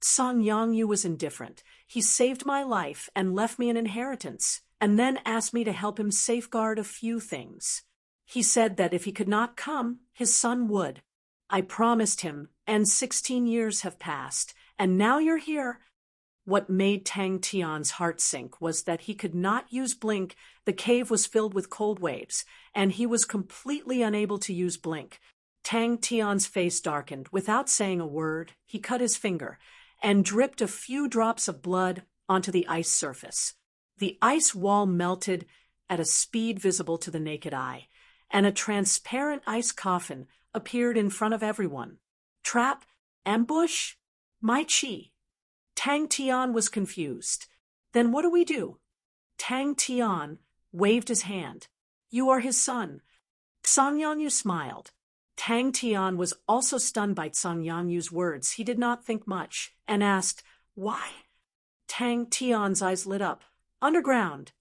Song Yangyu was indifferent. "He saved my life and left me an inheritance, and then asked me to help him safeguard a few things. He said that if he could not come, his son would. I promised him, and 16 years have passed, and now you're here." What made Tang Tian's heart sink was that he could not use Blink. The cave was filled with cold waves, and he was completely unable to use Blink. Tang Tian's face darkened. Without saying a word, he cut his finger and dripped a few drops of blood onto the ice surface. The ice wall melted at a speed visible to the naked eye, and a transparent ice coffin appeared in front of everyone. Trap? Ambush? My chi. Tang Tian was confused. "Then what do we do?" Tang Tian waved his hand. "You are his son." Song Yangyu smiled. Tang Tian was also stunned by Song Yangyu's words. He did not think much and asked, "Why?" Tang Tian's eyes lit up. "Underground."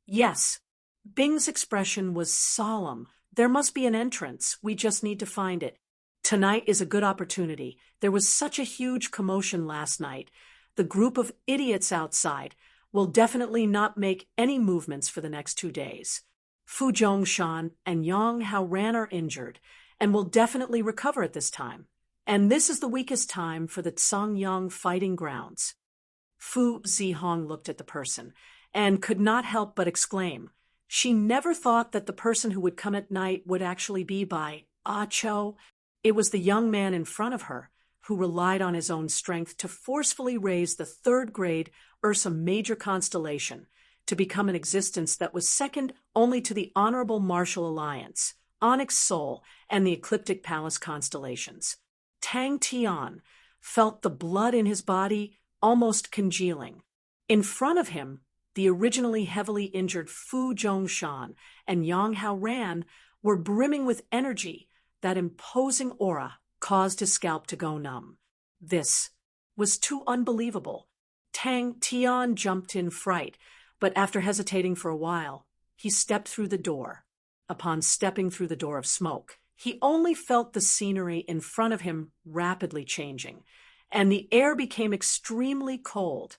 "Yes." Bing's expression was solemn. "There must be an entrance. We just need to find it. Tonight is a good opportunity. There was such a huge commotion last night. The group of idiots outside will definitely not make any movements for the next 2 days. Fu Zhongshan and Yang Hao Ran are injured and will definitely recover at this time. And this is the weakest time for the Tsangyang fighting grounds." Fu Zihong looked at the person and could not help but exclaim. She never thought that the person who would come at night would actually be by Ah Cho. It was the young man in front of her who relied on his own strength to forcefully raise the third-grade Ursa Major constellation to become an existence that was second only to the Honorable Martial Alliance, Onyx Sol, and the Ecliptic Palace constellations. Tang Tian felt the blood in his body almost congealing. In front of him, the originally heavily injured Fu Zhongshan and Yang Hao Ran were brimming with energy. That imposing aura caused his scalp to go numb. This was too unbelievable. Tang Tian jumped in fright, but after hesitating for a while, he stepped through the door. Upon stepping through the door of smoke, he only felt the scenery in front of him rapidly changing, and the air became extremely cold.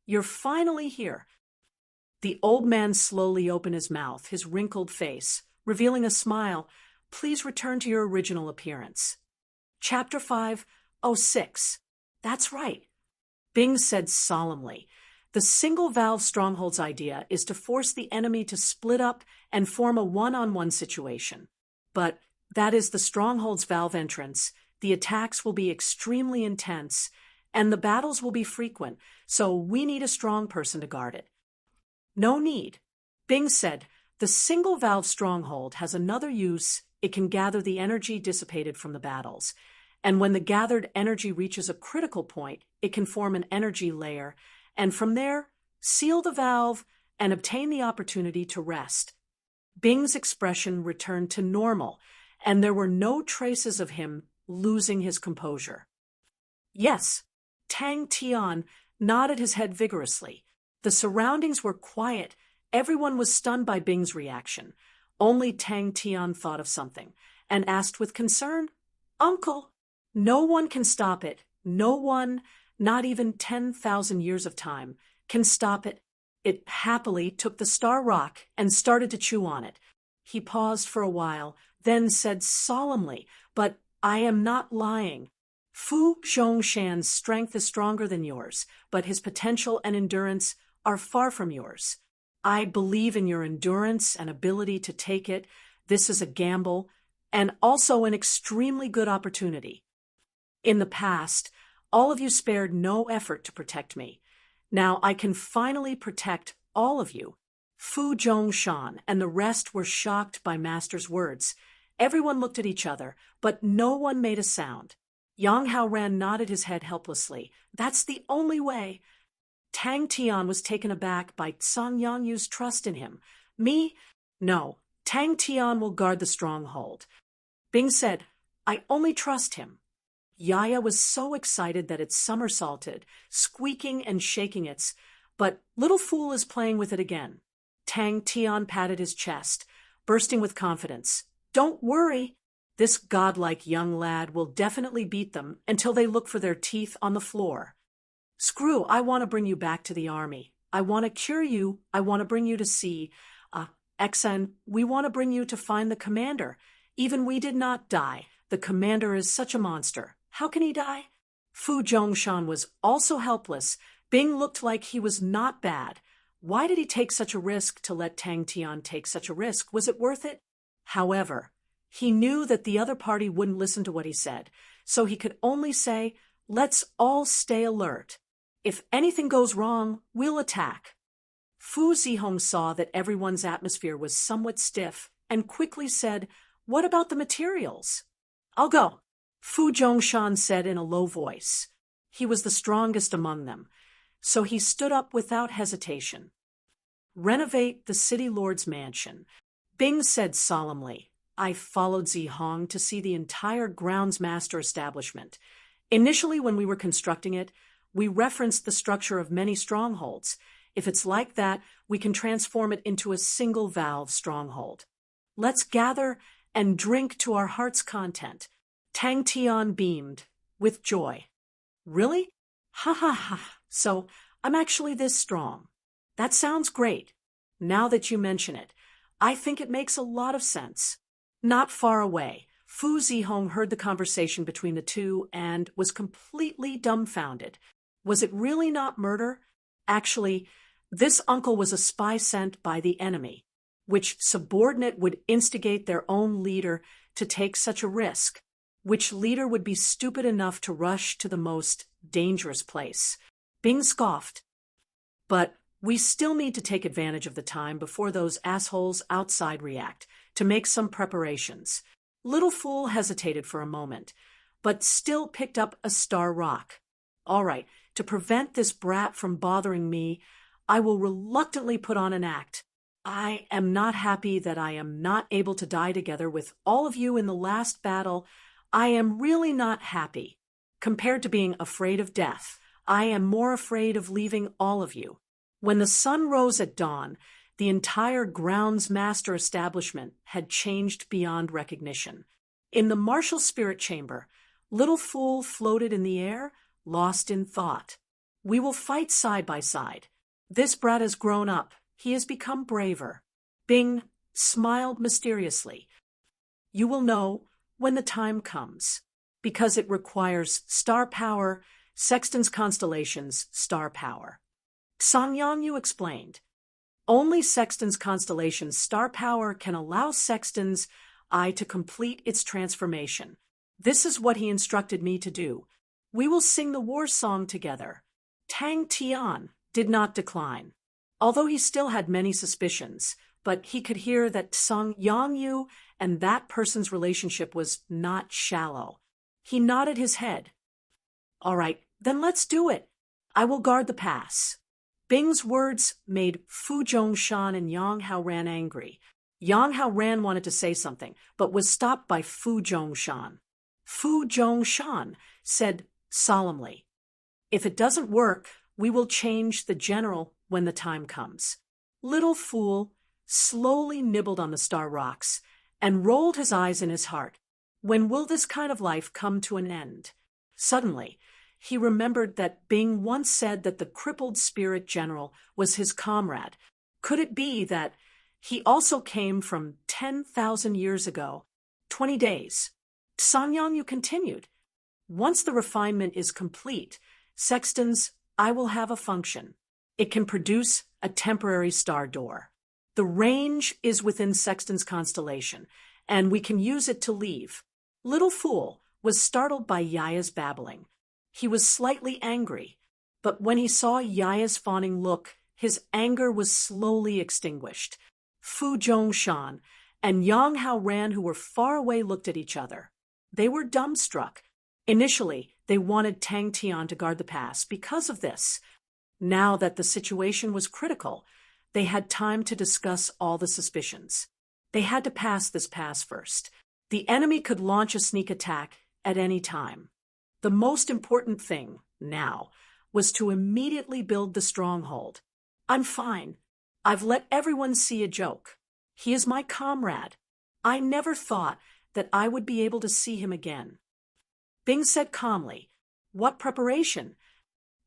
"You're finally here." The old man slowly opened his mouth, his wrinkled face, revealing a smile. "Please return to your original appearance." Chapter 5:06. "That's right," Bing said solemnly. "The single-valve strongholds idea is to force the enemy to split up and form a one-on-one situation. But that is the stronghold's valve entrance. The attacks will be extremely intense, and the battles will be frequent, so we need a strong person to guard it." "No need," Bing said. "The single-valve stronghold has another use. It can gather the energy dissipated from the battles. And when the gathered energy reaches a critical point, it can form an energy layer, and from there, seal the valve and obtain the opportunity to rest." Bing's expression returned to normal, and there were no traces of him losing his composure. "Yes." Tang Tian nodded his head vigorously. The surroundings were quiet. Everyone was stunned by Bing's reaction. Only Tang Tian thought of something and asked with concern, "Uncle." "No one can stop it. No one, not even 10,000 years of time, can stop it." It happily took the star rock and started to chew on it. He paused for a while, then said solemnly, "But I am not lying. Fu Zhongshan's strength is stronger than yours, but his potential and endurance are far from yours. I believe in your endurance and ability to take it. This is a gamble, and also an extremely good opportunity. In the past, all of you spared no effort to protect me. Now I can finally protect all of you. Fu Zhongshan and the rest were shocked by Master's words. Everyone looked at each other, but no one made a sound. Yang Haoran nodded his head helplessly. That's the only way. Tang Tian was taken aback by Song Yangyu's trust in him. Me? No. Tang Tian will guard the stronghold. Bing said, I only trust him. Yaya was so excited that it somersaulted, squeaking and shaking its, but little fool is playing with it again. Tang Tian patted his chest, bursting with confidence. Don't worry. This godlike young lad will definitely beat them until they look for their teeth on the floor. Screw, I want to bring you back to the army. I want to cure you. I want to bring you to see. Exan, we want to bring you to find the commander. Even we did not die. The commander is such a monster. How can he die? Fu Zhongshan was also helpless. Bing looked like he was not bad. Why did he take such a risk to let Tang Tian take such a risk? Was it worth it? However, he knew that the other party wouldn't listen to what he said, so he could only say, let's all stay alert. If anything goes wrong, we'll attack. Fu Zihong saw that everyone's atmosphere was somewhat stiff and quickly said, what about the materials? I'll go, Fu Zhongshan said in a low voice. He was the strongest among them, so he stood up without hesitation. Renovate the city lord's mansion. Bing said solemnly, I followed Zihong to see the entire grounds master establishment. Initially, when we were constructing it, we referenced the structure of many strongholds. If it's like that, we can transform it into a single valve stronghold. Let's gather and drink to our heart's content. Tang Tian beamed with joy. Really? Ha ha ha. So I'm actually this strong. That sounds great. Now that you mention it, I think it makes a lot of sense. Not far away, Fu Zihong heard the conversation between the two and was completely dumbfounded. Was it really not murder? Actually, this uncle was a spy sent by the enemy. Which subordinate would instigate their own leader to take such a risk? Which leader would be stupid enough to rush to the most dangerous place? Bing scoffed. But we still need to take advantage of the time before those assholes outside react, to make some preparations. Little Fool hesitated for a moment, but still picked up a star rock. All right, to prevent this brat from bothering me, I will reluctantly put on an act. I am not happy that I am not able to die together with all of you in the last battle. I am really not happy. Compared to being afraid of death, I am more afraid of leaving all of you. When the sun rose at dawn, the entire grounds master establishment had changed beyond recognition. In the martial spirit chamber, Little Fool floated in the air, lost in thought. We will fight side by side. This brat has grown up. He has become braver. Bing smiled mysteriously. You will know when the time comes, because it requires star power, Sexton's constellation's star power. Song Yangyu explained. Only Sexton's constellation's star power can allow Sexton's eye to complete its transformation. This is what he instructed me to do. We will sing the war song together. Tang Tian did not decline, although he still had many suspicions, but he could hear that Song Yangyu and that person's relationship was not shallow. He nodded his head. All right, then let's do it. I will guard the pass. Bing's words made Fu Zhongshan and Yang Haoran angry. Yang Haoran wanted to say something, but was stopped by Fu Zhongshan. Fu Zhongshan said solemnly, if it doesn't work, we will change the general when the time comes. Little Fool slowly nibbled on the star rocks and rolled his eyes in his heart. When will this kind of life come to an end? Suddenly, he remembered that Bing once said that the crippled spirit general was his comrade. Could it be that he also came from 10,000 years ago? 20 days. Song Yangyu continued. Once the refinement is complete, Sexton's eye will have a function. It can produce a temporary star door. The range is within Sexton's constellation, and we can use it to leave." Little Fool was startled by Yaya's babbling. He was slightly angry, but when he saw Yaya's fawning look, his anger was slowly extinguished. Fu Zhongshan and Yang Hao Ran, who were far away, looked at each other. They were dumbstruck. Initially, they wanted Tang Tian to guard the pass because of this. Now that the situation was critical, they had time to discuss all the suspicions. They had to pass this pass first. The enemy could launch a sneak attack at any time. The most important thing, now, was to immediately build the stronghold. "I'm fine. I've let everyone see a joke. He is my comrade. I never thought that I would be able to see him again." Bing said calmly, "What preparation?"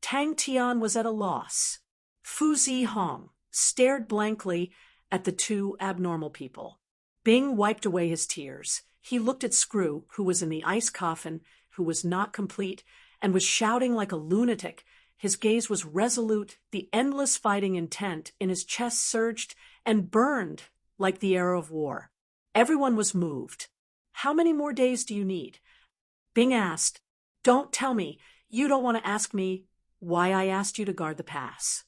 Tang Tian was at a loss. Fu Zihong stared blankly at the two abnormal people. Bing wiped away his tears. He looked at Screw, who was in the ice coffin, who was not complete, and was shouting like a lunatic. His gaze was resolute. The endless fighting intent in his chest surged and burned like the arrow of war. Everyone was moved. "How many more days do you need?" Bing asked. "Don't tell me. You don't want to ask me why I asked you to guard the pass."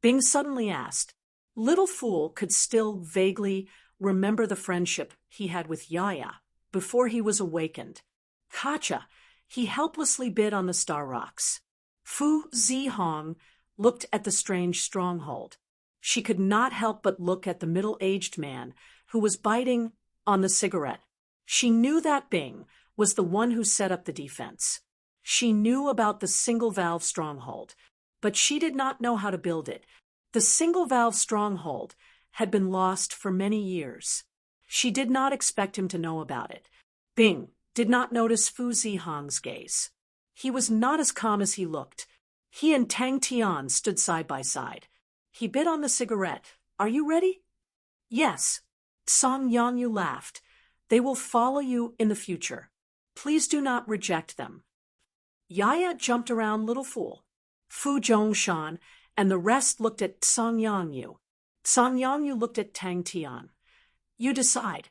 Bing suddenly asked. Little Fool could still vaguely remember the friendship he had with Yaya before he was awakened. "Kacha," he helplessly bid on the star rocks. Fu Zihong looked at the strange stronghold. She could not help but look at the middle-aged man who was biting on the cigarette. She knew that Bing was the one who set up the defense. She knew about the single-valve stronghold, but she did not know how to build it. The single-valve stronghold had been lost for many years. She did not expect him to know about it. Bing did not notice Fu Zihong's gaze. He was not as calm as he looked. He and Tang Tian stood side by side. He bit on the cigarette. "Are you ready?" "Yes." Song Yangyu laughed. "They will follow you in the future. Please do not reject them." Yaya jumped around Little Fool. Fu Zhongshan and the rest looked at Song Yangyu. Song Yangyu looked at Tang Tian. "You decide."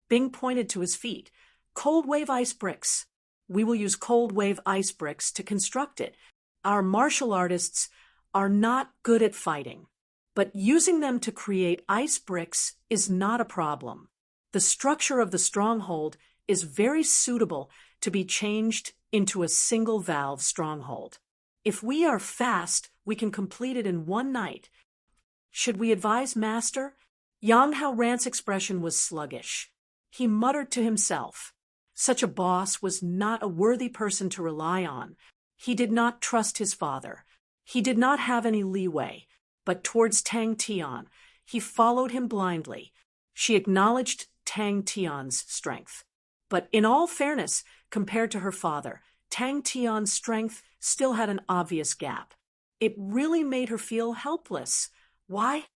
Bing pointed to his feet. "Cold wave ice bricks. We will use cold wave ice bricks to construct it. Our martial artists are not good at fighting, but using them to create ice bricks is not a problem. The structure of the stronghold is very suitable to be changed into a single-valve stronghold. If we are fast, we can complete it in one night. Should we advise Master?" Yang Hao Ran's expression was sluggish. He muttered to himself. Such a boss was not a worthy person to rely on. He did not trust his father. He did not have any leeway, but towards Tang Tian, he followed him blindly. She acknowledged Tang Tian's strength. But in all fairness, compared to her father, Tang Tian's strength still had an obvious gap. It really made her feel helpless. Why?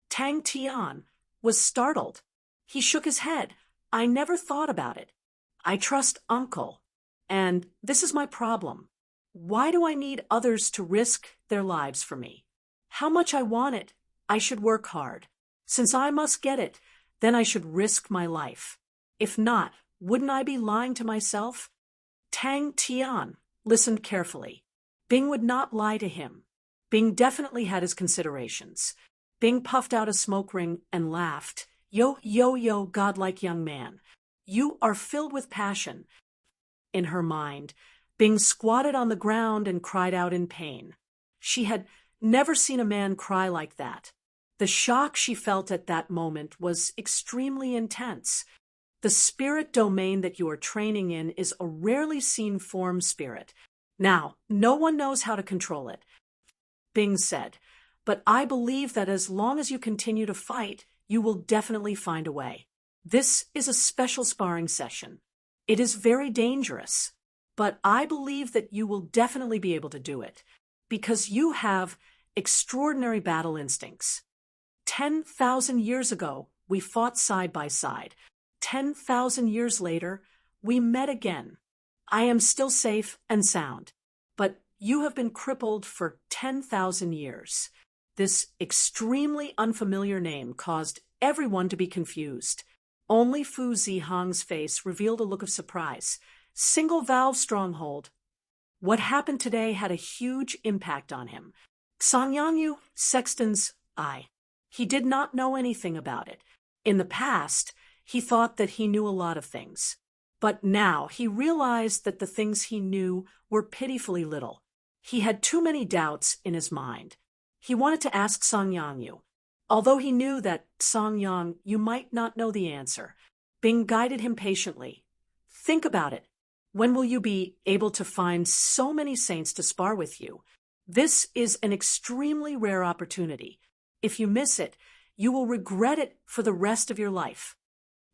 Tang Tian was startled. He shook his head. "I never thought about it. I trust Uncle. And this is my problem. Why do I need others to risk their lives for me? How much I want it, I should work hard. Since I must get it, then I should risk my life. If not, wouldn't I be lying to myself?" Tang Tian listened carefully. Bing would not lie to him. Bing definitely had his considerations. Bing puffed out a smoke ring and laughed. Yo, godlike young man. You are filled with passion." In her mind, Bing squatted on the ground and cried out in pain. She had never seen a man cry like that. The shock she felt at that moment was extremely intense. The spirit domain that you are training in is a rarely seen form spirit. Now, no one knows how to control it. Bing said, "But I believe that as long as you continue to fight, you will definitely find a way. This is a special sparring session. It is very dangerous, but I believe that you will definitely be able to do it, because you have extraordinary battle instincts. 10,000 years ago, we fought side by side. 10,000 years later, we met again. I am still safe and sound, but you have been crippled for 10,000 years. This extremely unfamiliar name caused everyone to be confused. Only Fu Zihang's face revealed a look of surprise. Single valve stronghold. What happened today had a huge impact on him. Xiangyanyu, Sexton's eye. He did not know anything about it. In the past, he thought that he knew a lot of things. But now he realized that the things he knew were pitifully little. He had too many doubts in his mind. He wanted to ask Xiangyanyu. Although he knew that Xiangyanyu might not know the answer, Bing guided him patiently. Think about it. When will you be able to find so many saints to spar with you? This is an extremely rare opportunity. If you miss it, you will regret it for the rest of your life.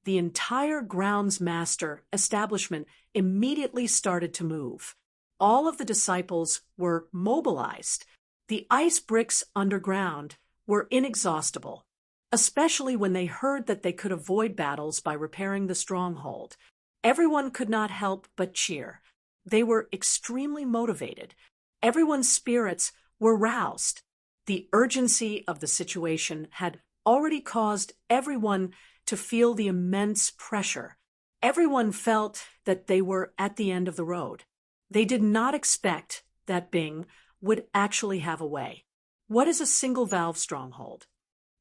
The entire grounds master establishment immediately started to move. All of the disciples were mobilized. The ice bricks underground were inexhaustible, especially when they heard that they could avoid battles by repairing the stronghold. Everyone could not help but cheer. They were extremely motivated. Everyone's spirits were roused. The urgency of the situation had already caused everyone to feel the immense pressure. Everyone felt that they were at the end of the road. They did not expect that Bing would actually have a way. What is a single-valve stronghold?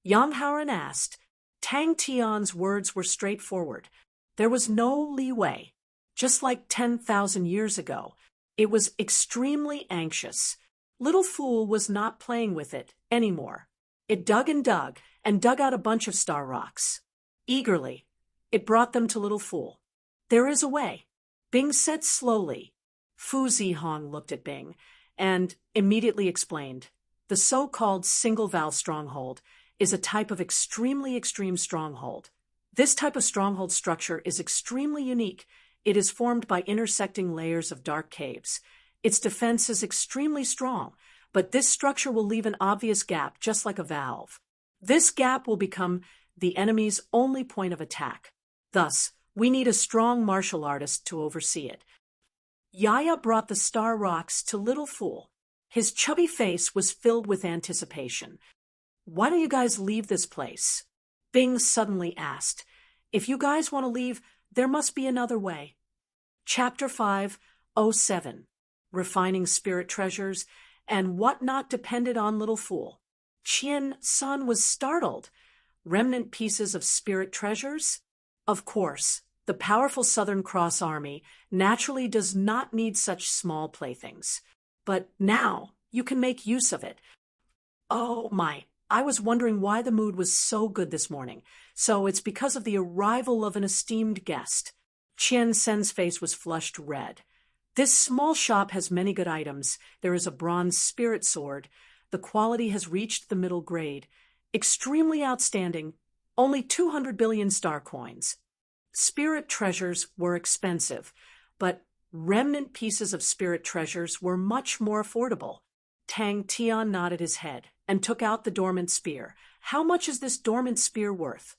Yang Haoran asked. Tang Tian's words were straightforward. There was no leeway. Just like 10,000 years ago, it was extremely anxious. Little Fool was not playing with it anymore. It dug and dug out a bunch of star rocks. Eagerly, it brought them to Little Fool. There is a way, Bing said slowly. Fu Zihang looked at Bing and immediately explained. The so-called single-valve stronghold is a type of extremely extreme stronghold. This type of stronghold structure is extremely unique. It is formed by intersecting layers of dark caves. Its defense is extremely strong, but this structure will leave an obvious gap, just like a valve. This gap will become the enemy's only point of attack. Thus, we need a strong martial artist to oversee it. Yaya brought the star rocks to Little Fool. His chubby face was filled with anticipation. Why don't you guys leave this place? Bing suddenly asked. If you guys want to leave, there must be another way. Chapter 5:07. Refining Spirit Treasures and What Not Depended on Little Fool. Qian Sun was startled. Remnant pieces of spirit treasures? Of course, the powerful Southern Cross Army naturally does not need such small playthings. But now you can make use of it. Oh my, I was wondering why the mood was so good this morning. So it's because of the arrival of an esteemed guest. Qian Sen's face was flushed red. This small shop has many good items. There is a bronze spirit sword. The quality has reached the middle grade. Extremely outstanding. Only 200 billion star coins. Spirit treasures were expensive, but remnant pieces of spirit treasures were much more affordable. Tang Tian nodded his head and took out the dormant spear. How much is this dormant spear worth?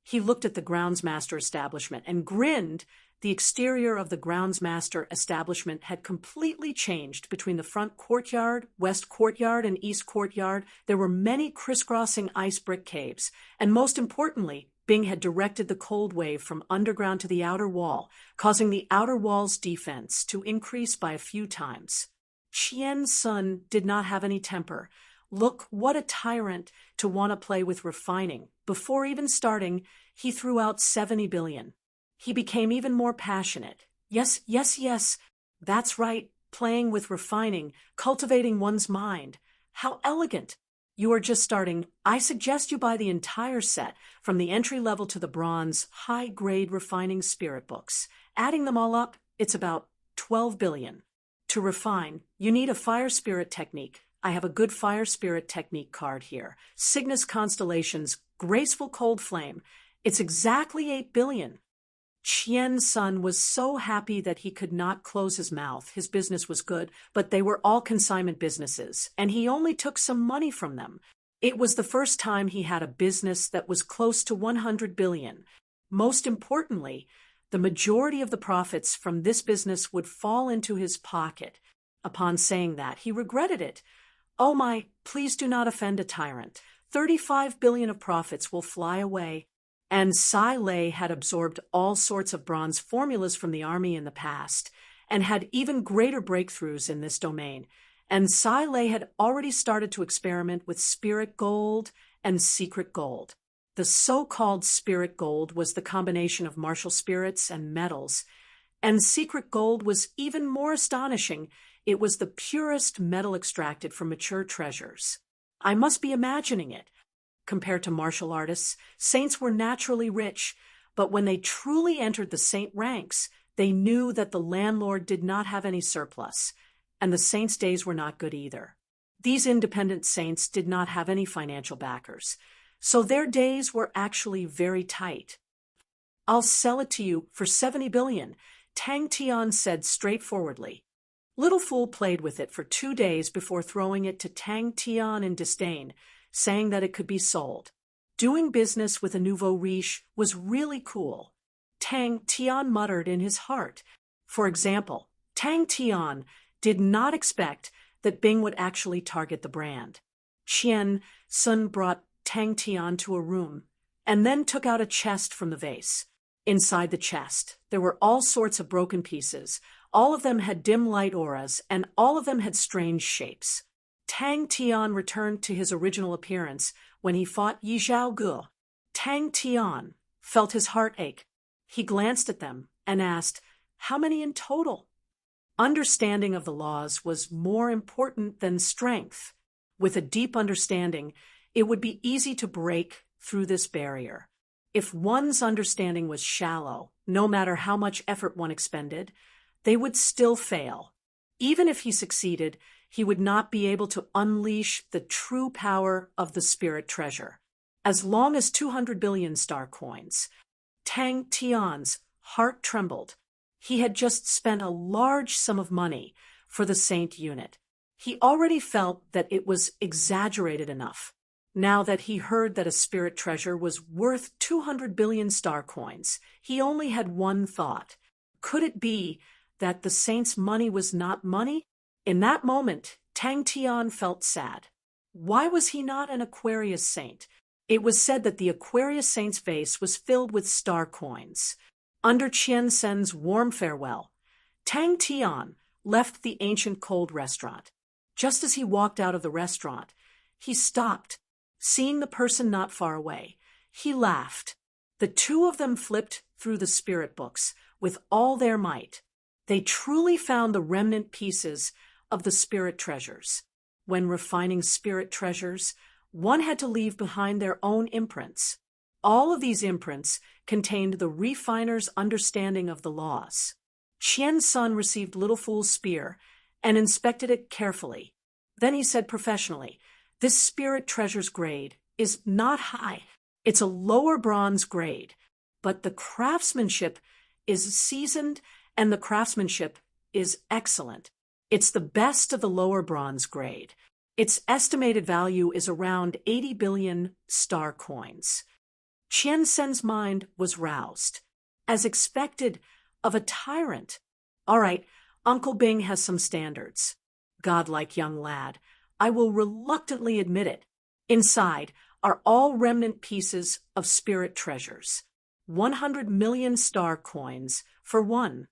He looked at the groundsmaster establishment and grinned. The exterior of the groundsmaster establishment had completely changed between the front courtyard, west courtyard, and east courtyard. There were many crisscrossing ice brick caves, and most importantly, Bing had directed the cold wave from underground to the outer wall, causing the outer wall's defense to increase by a few times. Qian Sun did not have any temper. Look, what a tyrant to want to play with refining. Before even starting, he threw out 70 billion. He became even more passionate. Yes, that's right, playing with refining, cultivating one's mind. How elegant. You are just starting. I suggest you buy the entire set, from the entry level to the bronze, high-grade refining spirit books. Adding them all up, it's about 12 billion. To refine, you need a fire spirit technique. I have a good fire spirit technique card here. Cygnus Constellation's graceful cold flame. It's exactly 8 billion. Qian Sun was so happy that he could not close his mouth. His business was good, but they were all consignment businesses, and he only took some money from them. It was the first time he had a business that was close to 100 billion. Most importantly, the majority of the profits from this business would fall into his pocket. Upon saying that, he regretted it. Oh my, please do not offend a tyrant. 35 billion of profits will fly away. and Sai Lei had absorbed all sorts of bronze formulas from the army in the past and had even greater breakthroughs in this domain. And Sai Lei had already started to experiment with spirit gold and secret gold. The so-called spirit gold was the combination of martial spirits and metals, and secret gold was even more astonishing. It was the purest metal extracted from mature treasures. I must be imagining it. Compared to martial artists, saints were naturally rich, but when they truly entered the saint ranks, they knew that the landlord did not have any surplus, and the saints' days were not good either. These independent saints did not have any financial backers, so their days were actually very tight. "I'll sell it to you for 70 billion, Tang Tian said straightforwardly. Little Fool played with it for 2 days before throwing it to Tang Tian in disdain, saying that it could be sold. Doing business with a nouveau riche was really cool. Tang Tian muttered in his heart. For example, Tang Tian did not expect that Bing would actually target the brand. Qian Sun brought Tang Tian to a room and then took out a chest from the vase. Inside the chest, there were all sorts of broken pieces. All of them had dim light auras, and all of them had strange shapes. Tang Tian returned to his original appearance when he fought Yi Zhaoge. Tang Tian felt his heart ache. He glanced at them and asked, "How many in total?" Understanding of the laws was more important than strength. With a deep understanding, it would be easy to break through this barrier. If one's understanding was shallow, no matter how much effort one expended, they would still fail. Even if he succeeded, he would not be able to unleash the true power of the spirit treasure. As long as 200 billion star coins. Tang Tian's heart trembled. He had just spent a large sum of money for the saint unit. He already felt that it was exaggerated enough. Now that he heard that a spirit treasure was worth 200 billion star coins, he only had one thought. Could it be that the saint's money was not money? In that moment, Tang Tian felt sad. Why was he not an Aquarius saint? It was said that the Aquarius saint's vase was filled with star coins. Under Qian Sen's warm farewell, Tang Tian left the ancient cold restaurant. Just as he walked out of the restaurant, he stopped. Seeing the person not far away, he laughed. The two of them flipped through the spirit books with all their might. They truly found the remnant pieces of the spirit treasures. When refining spirit treasures, one had to leave behind their own imprints. All of these imprints contained the refiner's understanding of the laws. Qian Sun received Little Fool's spear and inspected it carefully. Then he said professionally, "This spirit treasure's grade is not high. It's a lower bronze grade, but the craftsmanship is seasoned and the craftsmanship is excellent. It's the best of the lower bronze grade. Its estimated value is around 80 billion star coins." Qian Sen's mind was roused. As expected of a tyrant. "All right, Uncle Bing has some standards." Godlike young lad. I will reluctantly admit it. Inside are all remnant pieces of spirit treasures. 100 million star coins for one.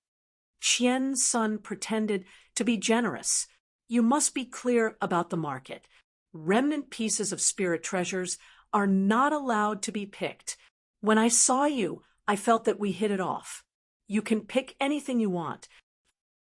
Qian Sun pretended to be generous. "You must be clear about the market. Remnant pieces of spirit treasures are not allowed to be picked. When I saw you, I felt that we hit it off. You can pick anything you want."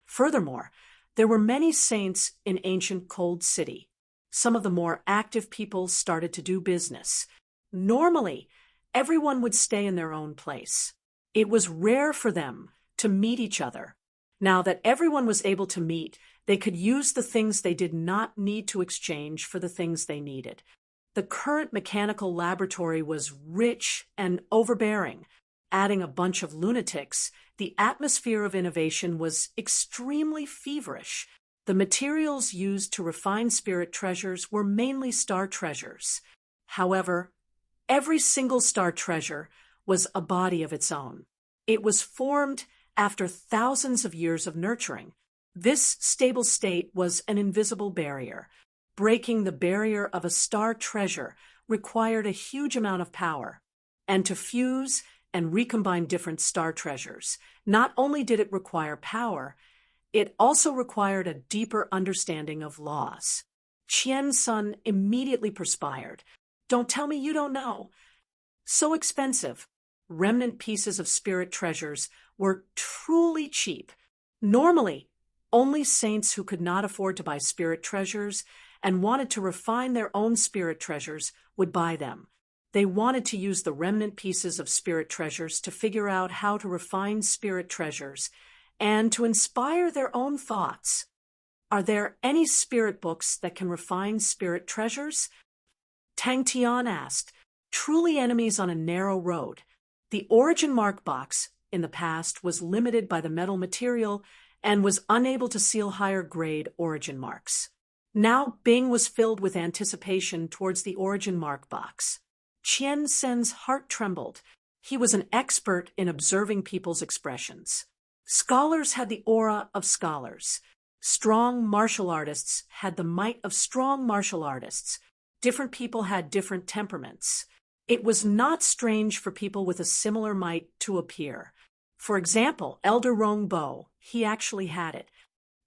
Furthermore, there were many saints in ancient Cold City. Some of the more active people started to do business. Normally, everyone would stay in their own place. It was rare for them to meet each other. Now that everyone was able to meet, they could use the things they did not need to exchange for the things they needed. The current mechanical laboratory was rich and overbearing. Adding a bunch of lunatics, the atmosphere of innovation was extremely feverish. The materials used to refine spirit treasures were mainly star treasures. However, every single star treasure was a body of its own. It was formed after thousands of years of nurturing. This stable state was an invisible barrier. Breaking the barrier of a star treasure required a huge amount of power. and to fuse and recombine different star treasures. Not only did it require power, it also required a deeper understanding of laws. Qian's son immediately perspired. Don't tell me you don't know. So expensive. Remnant pieces of spirit treasures were truly cheap. Normally, only saints who could not afford to buy spirit treasures and wanted to refine their own spirit treasures would buy them. They wanted to use the remnant pieces of spirit treasures to figure out how to refine spirit treasures and to inspire their own thoughts. Are there any spirit books that can refine spirit treasures? Tang Tian asked. Truly enemies on a narrow road. The origin mark box, in the past, was limited by the metal material and was unable to seal higher-grade origin marks. Now Bing was filled with anticipation towards the origin mark box. Qian Sen's heart trembled. He was an expert in observing people's expressions. Scholars had the aura of scholars. Strong martial artists had the might of strong martial artists. Different people had different temperaments. It was not strange for people with a similar might to appear. For example, Elder Rong Bo, he actually had it.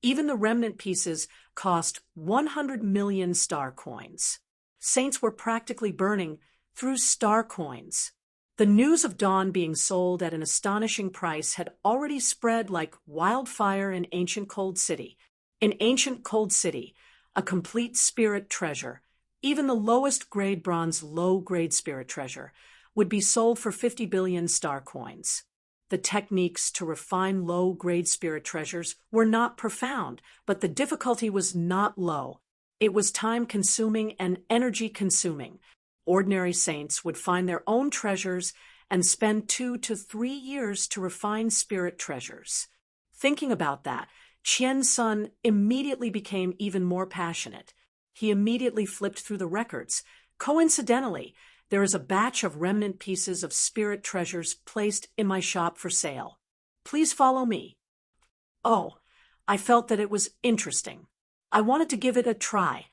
Even the remnant pieces cost 100 million star coins. Saints were practically burning through star coins. The news of Dawn being sold at an astonishing price had already spread like wildfire in ancient Cold City. In ancient Cold City, a complete spirit treasure, even the lowest grade bronze low-grade spirit treasure, would be sold for 50 billion star coins. The techniques to refine low-grade spirit treasures were not profound, but the difficulty was not low. It was time-consuming and energy-consuming. Ordinary saints would find their own treasures and spend 2 to 3 years to refine spirit treasures. Thinking about that, Qian's son immediately became even more passionate. He immediately flipped through the records. Coincidentally, there is a batch of remnant pieces of spirit treasures placed in my shop for sale. Please follow me. Oh, I felt that it was interesting. I wanted to give it a try.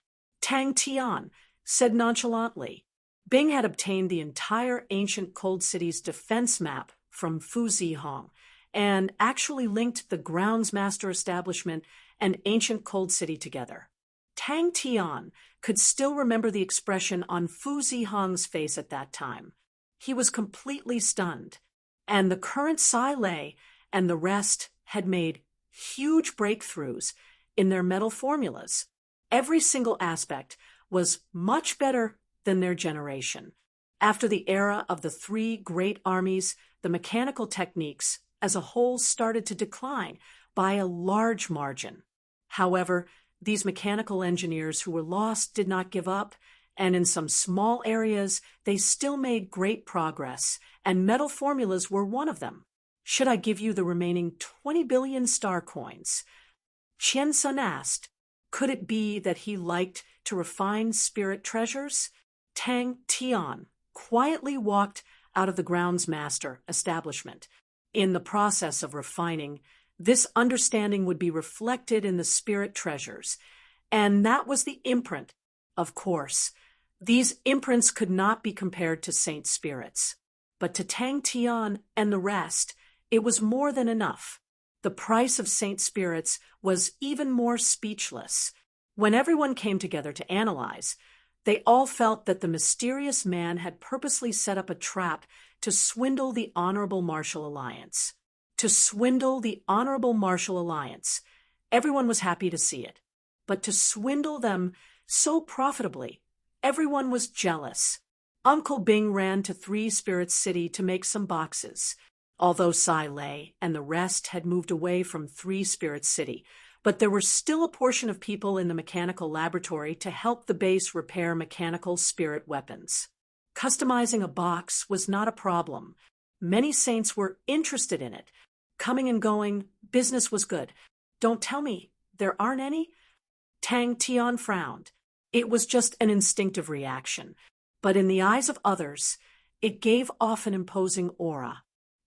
Tang Tian said nonchalantly. Bing had obtained the entire ancient Cold City's defense map from Fu Zihong and actually linked the groundsmaster establishment and ancient Cold City together. Tang Tian could still remember the expression on Fu Zihong's face at that time. He was completely stunned, and the current Sai Lei and the rest had made huge breakthroughs in their metal formulas. Every single aspect was much better than their generation. After the era of the 3 great armies, the mechanical techniques as a whole started to decline by a large margin. However, these mechanical engineers who were lost did not give up, and in some small areas they still made great progress, and metal formulas were one of them. Should I give you the remaining 20 billion star coins? Qian Sun asked. Could it be that he liked to refine spirit treasures? Tang Tian quietly walked out of the groundsmaster establishment. In the process of refining, this understanding would be reflected in the spirit treasures, and that was the imprint. Of course, these imprints could not be compared to saint spirits, but to Tang Tian and the rest, it was more than enough. The price of saint spirits was even more speechless. When everyone came together to analyze, they all felt that the mysterious man had purposely set up a trap to swindle the Honorable Martial Alliance. To swindle the Honorable Martial Alliance. Everyone was happy to see it. But to swindle them so profitably, everyone was jealous. Uncle Bing ran to 3 Spirits City to make some boxes. Although Sai Lei and the rest had moved away from 3 Spirits City, but there were still a portion of people in the mechanical laboratory to help the base repair mechanical spirit weapons. Customizing a box was not a problem. Many saints were interested in it. Coming and going, business was good. Don't tell me there aren't any? Tang Tian frowned. It was just an instinctive reaction, but in the eyes of others, it gave off an imposing aura.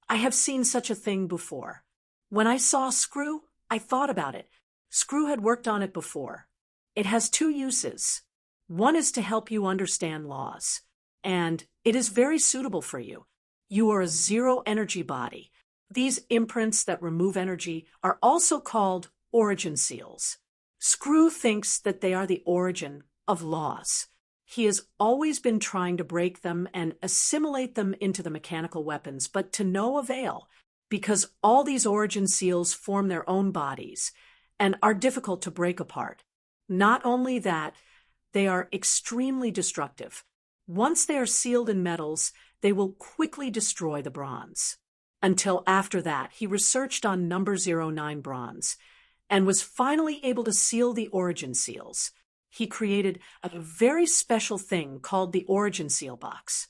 I have seen such a thing before. When I saw Screw, I thought about it. Screw had worked on it before. It has 2 uses. One is to help you understand laws, and it is very suitable for you. You are a zero-energy body. These imprints that remove energy are also called origin seals. Screw thinks that they are the origin of laws. He has always been trying to break them and assimilate them into the mechanical weapons, but to no avail, because all these origin seals form their own bodies and are difficult to break apart. Not only that, they are extremely destructive. Once they are sealed in metals, they will quickly destroy the bronze. Until after that, he researched on number 09 bronze and was finally able to seal the origin seals. He created a very special thing called the origin seal box.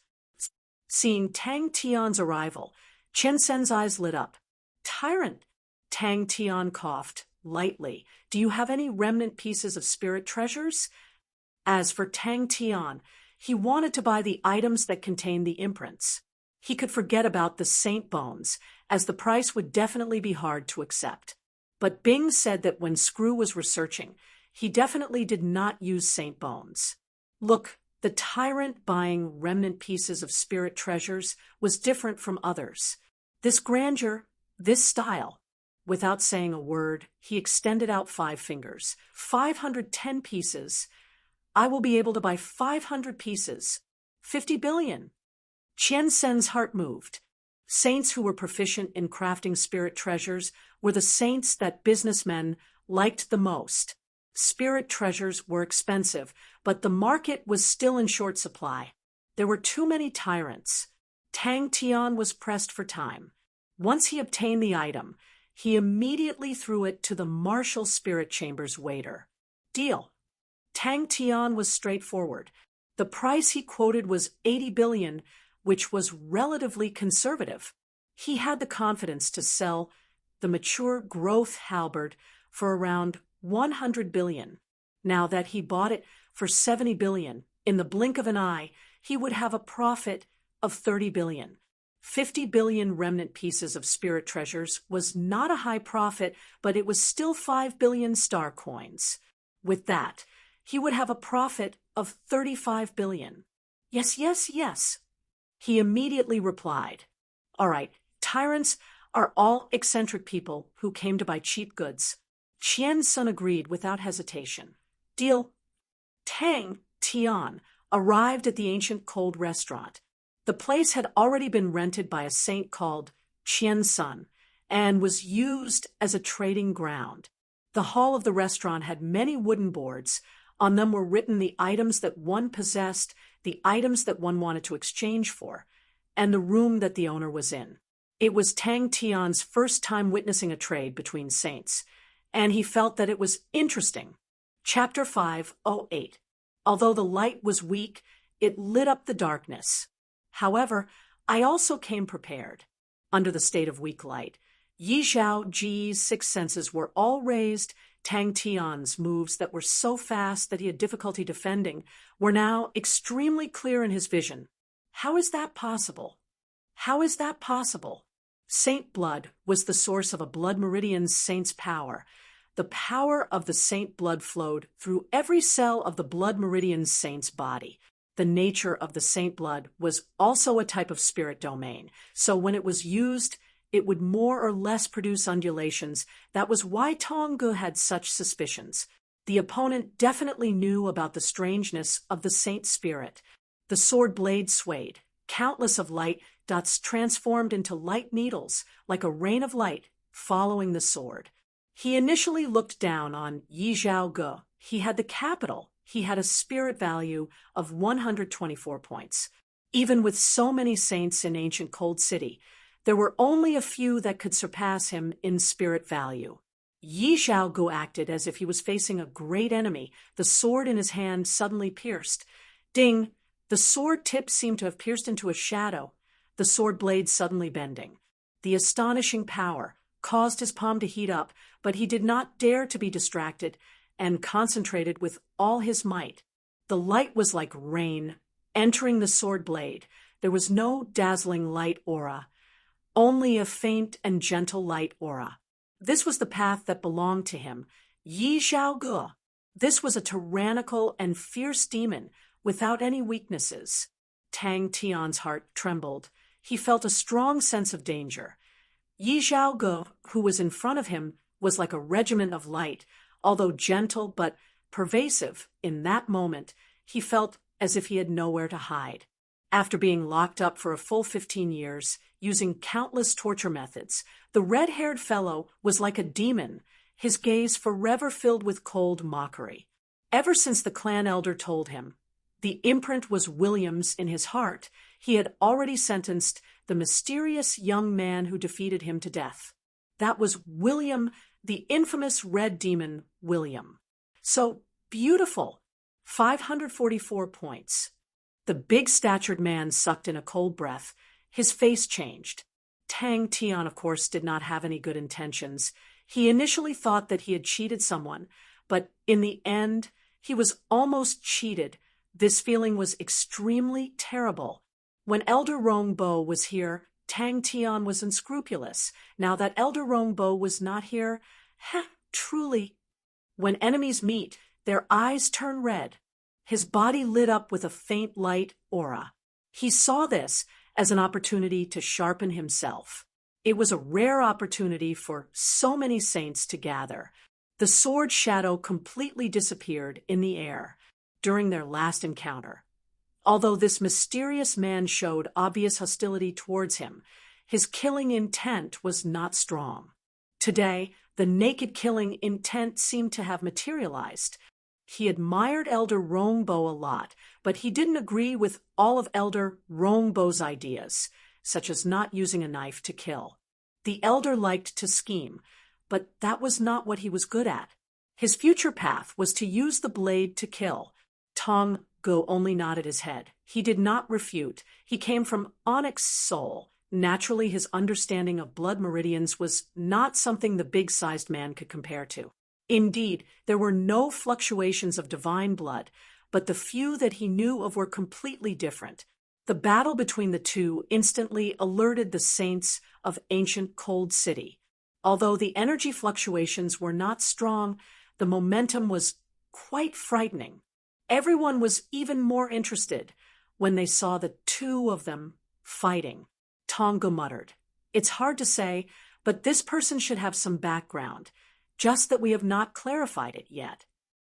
Seeing Tang Tian's arrival, Chen Sen's eyes lit up. "Tyrant," Tang Tian coughed lightly. "Do you have any remnant pieces of spirit treasures?" As for Tang Tian, he wanted to buy the items that contained the imprints. He could forget about the saint bones, as the price would definitely be hard to accept. But Bing said that when Screw was researching, he definitely did not use saint bones. Look, the tyrant buying remnant pieces of spirit treasures was different from others. This grandeur, this style. Without saying a word, he extended out 5 fingers. 510 pieces. I will be able to buy 500 pieces. 50 billion. Chen Sen's heart moved. Saints who were proficient in crafting spirit treasures were the saints that businessmen liked the most. Spirit treasures were expensive, but the market was still in short supply. There were too many tyrants. Tang Tian was pressed for time. Once he obtained the item, he immediately threw it to the Marshal Spirit Chamber's waiter. Deal. Tang Tian was straightforward. The price he quoted was 80 billion, which was relatively conservative. He had the confidence to sell the mature growth halberd for around 100 billion. Now that he bought it for 70 billion, in the blink of an eye, he would have a profit of 30 billion. 50 billion remnant pieces of spirit treasures was not a high profit, but it was still 5 billion star coins. With that, he would have a profit of 35 billion. Yes, yes, yes. He immediately replied, "All right, tyrants are all eccentric people who came to buy cheap goods." Qian Sun agreed without hesitation. Deal. Tang Tian arrived at the ancient cold restaurant. The place had already been rented by a saint called Qian Sun and was used as a trading ground. The hall of the restaurant had many wooden boards. On them were written the items that one possessed, the items that one wanted to exchange for, and the room that the owner was in. It was Tang Tian's first time witnessing a trade between saints, and he felt that it was interesting. Chapter 508. Although the light was weak, it lit up the darkness. However, I also came prepared. Under the state of weak light, Yi Zhao Ji's 6 senses were all raised. Tang Tian's moves that were so fast that he had difficulty defending were now extremely clear in his vision. How is that possible? How is that possible? Saint blood was the source of a blood meridian's saint's power. The power of the saint blood flowed through every cell of the blood meridian's saint's body. The nature of the saint blood was also a type of spirit domain, so when it was used, it would more or less produce undulations. That was why Tonggu had such suspicions. The opponent definitely knew about the strangeness of the saint spirit. The sword blade swayed. Countless of light dots transformed into light needles, like a rain of light, following the sword. He initially looked down on Yi Zhaoge. He had the capital. He had a spirit value of 124 points. Even with so many saints in ancient Cold City, there were only a few that could surpass him in spirit value. Yi Zhaoge acted as if he was facing a great enemy. The sword in his hand suddenly pierced. Ding! The sword tip seemed to have pierced into a shadow, the sword blade suddenly bending. The astonishing power caused his palm to heat up, but he did not dare to be distracted and concentrated with all his might. The light was like rain entering the sword blade. There was no dazzling light aura, only a faint and gentle light aura. This was the path that belonged to him, Yi Zhaoge. This was a tyrannical and fierce demon without any weaknesses. Tang Tian's heart trembled. He felt a strong sense of danger. Yi Zhaoge, who was in front of him, was like a regiment of light. Although gentle but pervasive in that moment, he felt as if he had nowhere to hide. After being locked up for a full 15 years, using countless torture methods, the red-haired fellow was like a demon, his gaze forever filled with cold mockery. Ever since the clan elder told him the imprint was William's in his heart, he had already sentenced the mysterious young man who defeated him to death. That was William, the infamous red demon William. So beautiful. 544 points. The big-statured man sucked in a cold breath. His face changed. Tang Tian, of course, did not have any good intentions. He initially thought that he had cheated someone, but in the end, he was almost cheated. This feeling was extremely terrible. When Elder Rongbo was here, Tang Tian was unscrupulous. Now that Elder Rongbo was not here, truly. When enemies meet, their eyes turn red. His body lit up with a faint light aura. He saw this as an opportunity to sharpen himself. It was a rare opportunity for so many saints to gather. The sword shadow completely disappeared in the air during their last encounter. Although this mysterious man showed obvious hostility towards him, his killing intent was not strong. Today, the naked killing intent seemed to have materialized. He admired Elder Rongbo a lot, but he didn't agree with all of Elder Rongbo's ideas, such as not using a knife to kill. The elder liked to scheme, but that was not what he was good at. His future path was to use the blade to kill. Tong Go only nodded his head. He did not refute. He came from Onyx Soul. Naturally, his understanding of blood meridians was not something the big-sized man could compare to. Indeed, there were no fluctuations of divine blood, but the few that he knew of were completely different. The battle between the two instantly alerted the saints of ancient Cold City. Although the energy fluctuations were not strong, the momentum was quite frightening. Everyone was even more interested when they saw the two of them fighting. Tonga muttered, "It's hard to say, but this person should have some background. Just that we have not clarified it yet."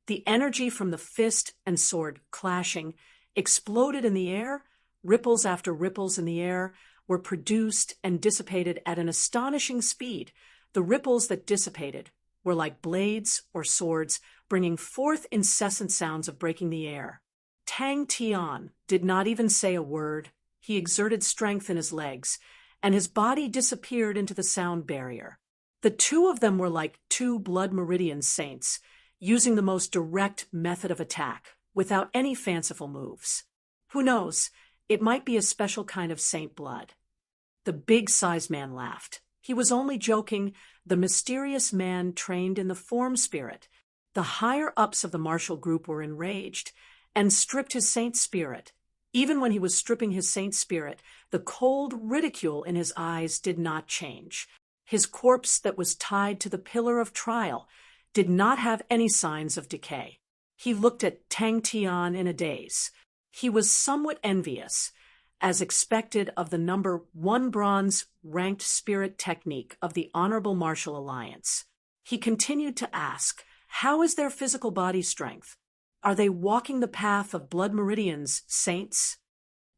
The energy from the fist and sword clashing exploded in the air. Ripples after ripples in the air were produced and dissipated at an astonishing speed. The ripples that dissipated were like blades or swords, bringing forth incessant sounds of breaking the air. Tang Tian did not even say a word. He exerted strength in his legs, and his body disappeared into the sound barrier. The two of them were like two blood meridian saints, using the most direct method of attack, without any fanciful moves. Who knows, it might be a special kind of saint blood. The big-sized man laughed. He was only joking. The mysterious man trained in the form spirit. The higher-ups of the martial group were enraged and stripped his saint spirit. Even when he was stripping his saint spirit, the cold ridicule in his eyes did not change. His corpse that was tied to the pillar of trial did not have any signs of decay. He looked at Tang Tian in a daze. He was somewhat envious, as expected of the number 1 bronze ranked spirit technique of the Honorable Martial Alliance. He continued to ask, how is their physical body strength? Are they walking the path of blood meridians, saints?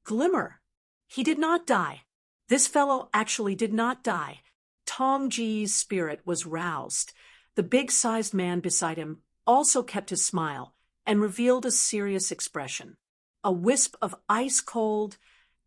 Glimmer. He did not die. This fellow actually did not die. Tong Ji's spirit was roused. The big-sized man beside him also kept his smile and revealed a serious expression. A wisp of ice-cold,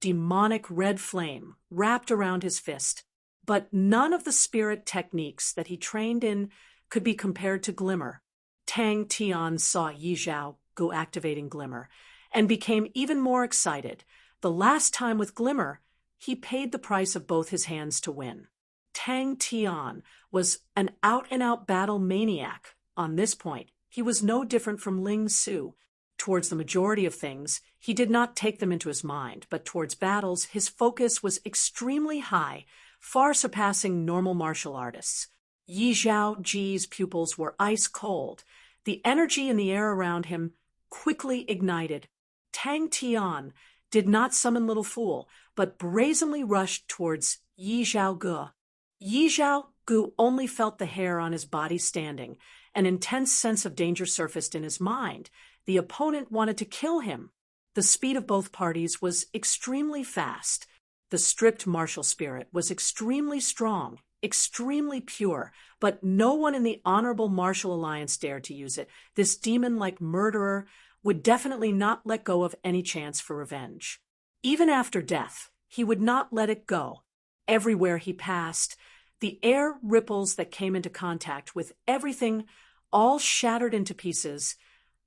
demonic red flame wrapped around his fist, but none of the spirit techniques that he trained in could be compared to Glimmer. Tang Tian saw Yi Zhao go activating Glimmer and became even more excited. The last time with Glimmer, he paid the price of both his hands to win. Tang Tian was an out-and-out battle maniac. On this point, he was no different from Ling Su. Towards the majority of things, he did not take them into his mind, but towards battles, his focus was extremely high, far surpassing normal martial artists. Yi Zhao Ji's pupils were ice cold. The energy in the air around him quickly ignited. Tang Tian did not summon Little Fool, but brazenly rushed towards Yi Zhaoge. Yi Zhaoge only felt the hair on his body standing. An intense sense of danger surfaced in his mind. The opponent wanted to kill him. The speed of both parties was extremely fast. The stripped martial spirit was extremely strong, extremely pure, but no one in the Honorable Martial Alliance dared to use it. This demon-like murderer would definitely not let go of any chance for revenge. Even after death, he would not let it go. Everywhere he passed, the air ripples that came into contact with everything all shattered into pieces,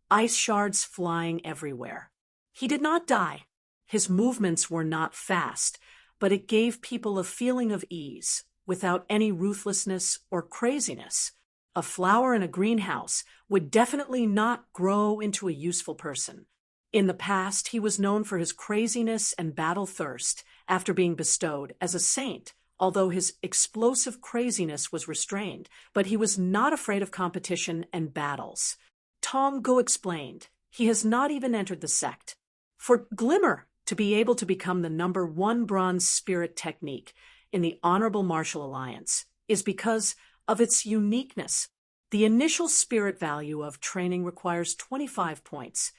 ice shards flying everywhere. He did not die. His movements were not fast, but it gave people a feeling of ease, without any ruthlessness or craziness. A flower in a greenhouse would definitely not grow into a useful person. In the past, he was known for his craziness and battle thirst after being bestowed as a saint, although his explosive craziness was restrained, but he was not afraid of competition and battles. Tong Gu explained, he has not even entered the sect. For Glimmer to be able to become the #1 bronze spirit technique in the Honorable Martial Alliance is because of its uniqueness. The initial spirit value of training requires 25 points.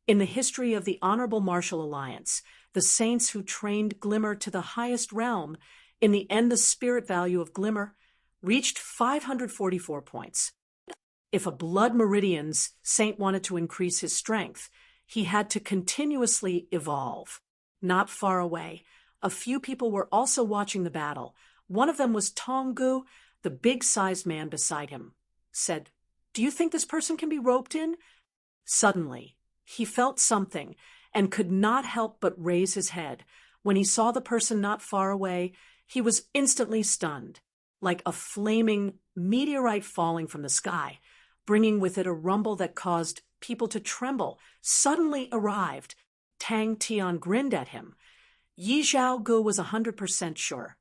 In the history of the Honorable Martial Alliance, the saints who trained Glimmer to the highest realm, in the end the spirit value of Glimmer reached 544 points. If a Blood Meridian's saint wanted to increase his strength, he had to continuously evolve. Not far away, a few people were also watching the battle. One of them was Tong Gu. The big-sized man beside him said, "Do you think this person can be roped in?" Suddenly, he felt something and could not help but raise his head. When he saw the person not far away, he was instantly stunned, like a flaming meteorite falling from the sky, bringing with it a rumble that caused people to tremble. Suddenly arrived. Tang Tian grinned at him. Yi Zhaoge was 100% sure.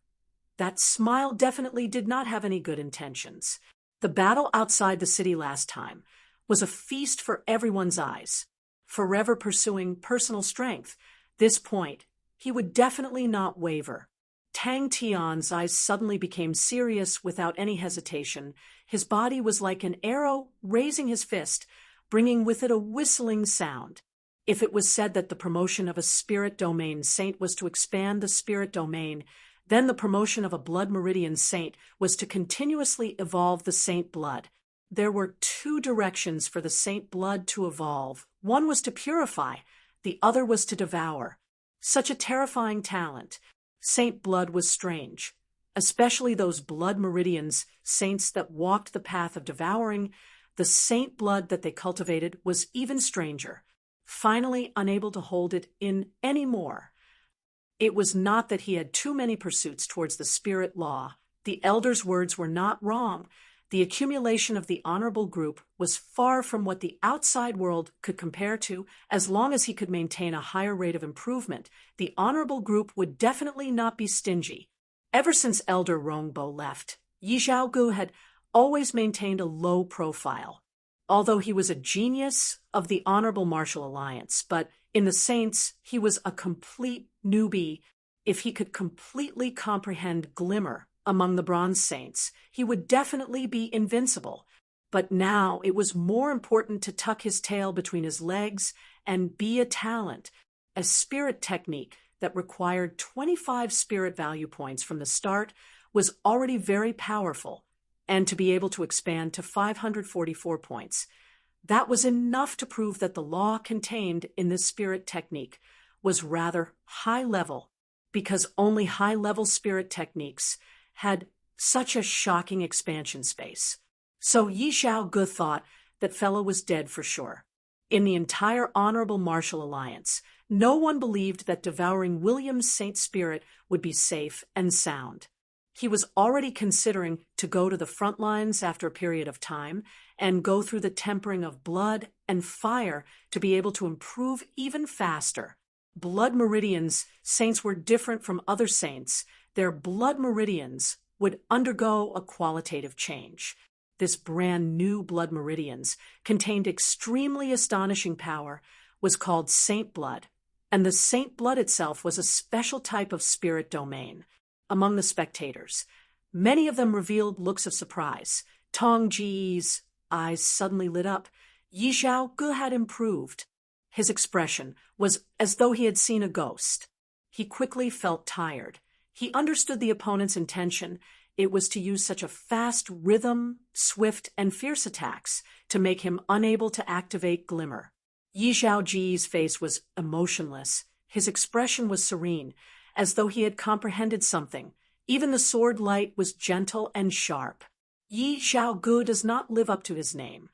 That smile definitely did not have any good intentions. The battle outside the city last time was a feast for everyone's eyes. Forever pursuing personal strength, this point, he would definitely not waver. Tang Tian's eyes suddenly became serious without any hesitation. His body was like an arrow raising his fist, bringing with it a whistling sound. If it was said that the promotion of a spirit domain saint was to expand the spirit domain, then the promotion of a Blood Meridian saint was to continuously evolve the saint blood. There were two directions for the saint blood to evolve. One was to purify, the other was to devour. Such a terrifying talent. Saint blood was strange, especially those Blood Meridians, saints that walked the path of devouring. The saint blood that they cultivated was even stranger. Finally, unable to hold it in any more. It was not that he had too many pursuits towards the spirit law. The elder's words were not wrong. The accumulation of the honorable group was far from what the outside world could compare to. As long as he could maintain a higher rate of improvement, the honorable group would definitely not be stingy. Ever since Elder Rongbo left, Yi Zhaoge had always maintained a low profile. Although he was a genius of the Honorable Martial Alliance, but in the Saints, he was a complete newbie. If he could completely comprehend Glimmer among the Bronze Saints, he would definitely be invincible. But now it was more important to tuck his tail between his legs and be a talent, a spirit technique that required 25 spirit value points from the start was already very powerful, and to be able to expand to 544 points. That was enough to prove that the law contained in this spirit technique was rather high level, because only high-level spirit techniques had such a shocking expansion space. So Yi Zhaoge thought that fellow was dead for sure. In the entire Honorable Martial Alliance, no one believed that devouring William's Saint Spirit would be safe and sound. He was already considering to go to the front lines after a period of time and go through the tempering of blood and fire to be able to improve even faster. Blood Meridians, saints were different from other saints. Their Blood Meridians would undergo a qualitative change. This brand new Blood Meridians contained extremely astonishing power, was called Saint Blood, and the saint blood itself was a special type of spirit domain. Among the spectators, many of them revealed looks of surprise. Tong Ji's eyes suddenly lit up. Yi Zhaoge had improved. His expression was as though he had seen a ghost. He quickly felt tired. He understood the opponent's intention. It was to use such a fast rhythm, swift and fierce attacks to make him unable to activate Glimmer. Yi Zhaoji's face was emotionless. His expression was serene, as though he had comprehended something. Even the sword light was gentle and sharp. Yi Zhaoge does not live up to his name.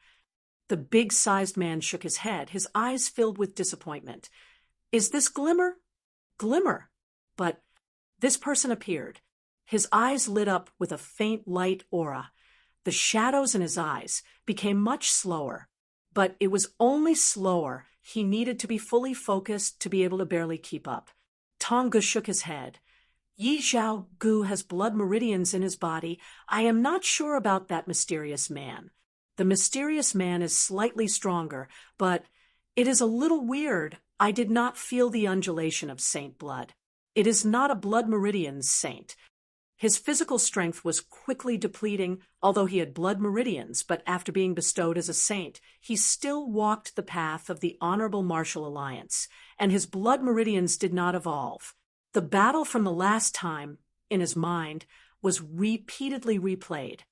The big-sized man shook his head, his eyes filled with disappointment. Is this Glimmer? Glimmer. But this person appeared. His eyes lit up with a faint light aura. The shadows in his eyes became much slower. But it was only slower. He needed to be fully focused to be able to barely keep up. Tonga shook his head. Yi Zhaoge has blood meridians in his body. I am not sure about that mysterious man. The mysterious man is slightly stronger, but it is a little weird. I did not feel the undulation of saint blood. It is not a blood meridian saint. His physical strength was quickly depleting, although he had blood meridians, but after being bestowed as a saint, he still walked the path of the honorable martial alliance, and his blood meridians did not evolve. The battle from the last time, in his mind, was repeatedly replayed.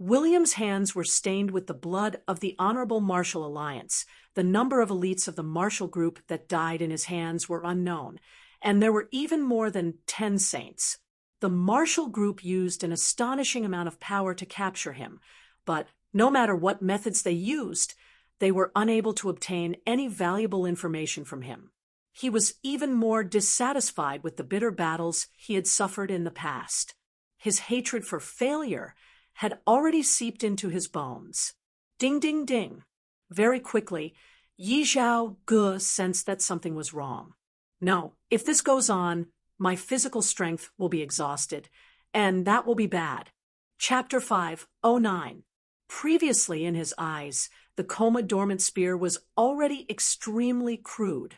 William's hands were stained with the blood of the Honorable Martial Alliance. The number of elites of the martial group that died in his hands were unknown, and there were even more than 10 saints. The martial group used an astonishing amount of power to capture him, but no matter what methods they used, they were unable to obtain any valuable information from him. He was even more dissatisfied with the bitter battles he had suffered in the past. His hatred for failure had already seeped into his bones. Ding, ding, ding. Very quickly, Yi Zhaoge sensed that something was wrong. No, if this goes on, my physical strength will be exhausted, and that will be bad. Chapter 5:09. Previously in his eyes, the coma dormant spear was already extremely crude,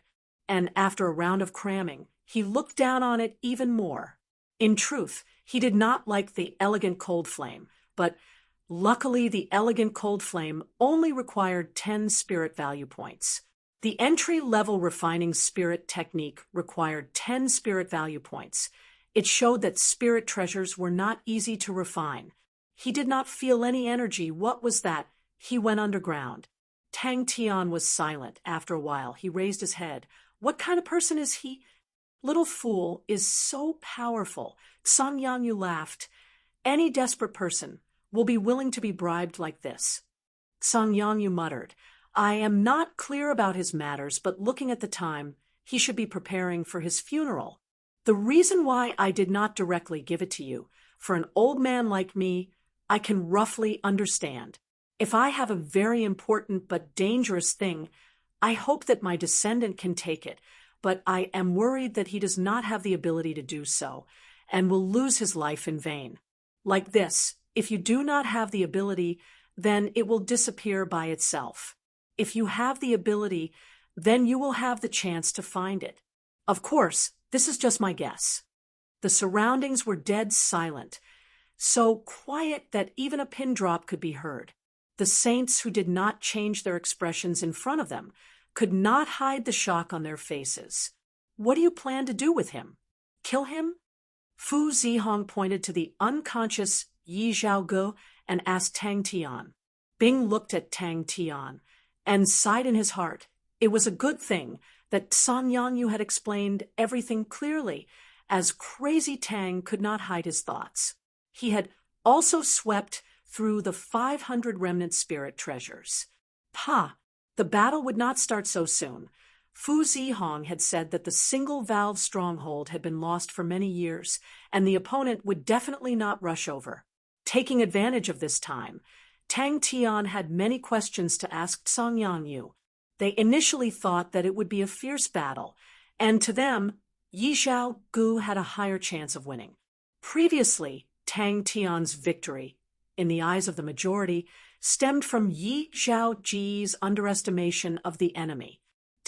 and after a round of cramming, he looked down on it even more. In truth, he did not like the elegant cold flame, but luckily the elegant cold flame only required 10 spirit value points. The entry-level refining spirit technique required 10 spirit value points. It showed that spirit treasures were not easy to refine. He did not feel any energy. What was that? He went underground. Tang Tian was silent. After a while, he raised his head. What kind of person is he? Little fool is so powerful. Song Yanyu laughed. Any desperate person will be willing to be bribed like this. Song Yanyu muttered. I am not clear about his matters, but looking at the time, he should be preparing for his funeral. The reason why I did not directly give it to you, for an old man like me, I can roughly understand. If I have a very important but dangerous thing, I hope that my descendant can take it, but I am worried that he does not have the ability to do so, and will lose his life in vain. Like this, if you do not have the ability, then it will disappear by itself. If you have the ability, then you will have the chance to find it. Of course, this is just my guess. The surroundings were dead silent, so quiet that even a pin drop could be heard. The saints who did not change their expressions in front of them could not hide the shock on their faces. What do you plan to do with him? Kill him? Fu Zihong pointed to the unconscious Yi Zhaoge and asked Tang Tian. Bing looked at Tang Tian and sighed in his heart. It was a good thing that San Yanyu had explained everything clearly, as Crazy Tang could not hide his thoughts. He had also swept through the 500 remnant spirit treasures. The battle would not start so soon. Fu Zihong had said that the single-valve stronghold had been lost for many years, and the opponent would definitely not rush over. Taking advantage of this time, Tang Tian had many questions to ask Song Yanyu. They initially thought that it would be a fierce battle, and to them, Yi Zhaoge had a higher chance of winning. Previously, Tang Tian's victory, in the eyes of the majority, stemmed from Yi Zhaoji's underestimation of the enemy.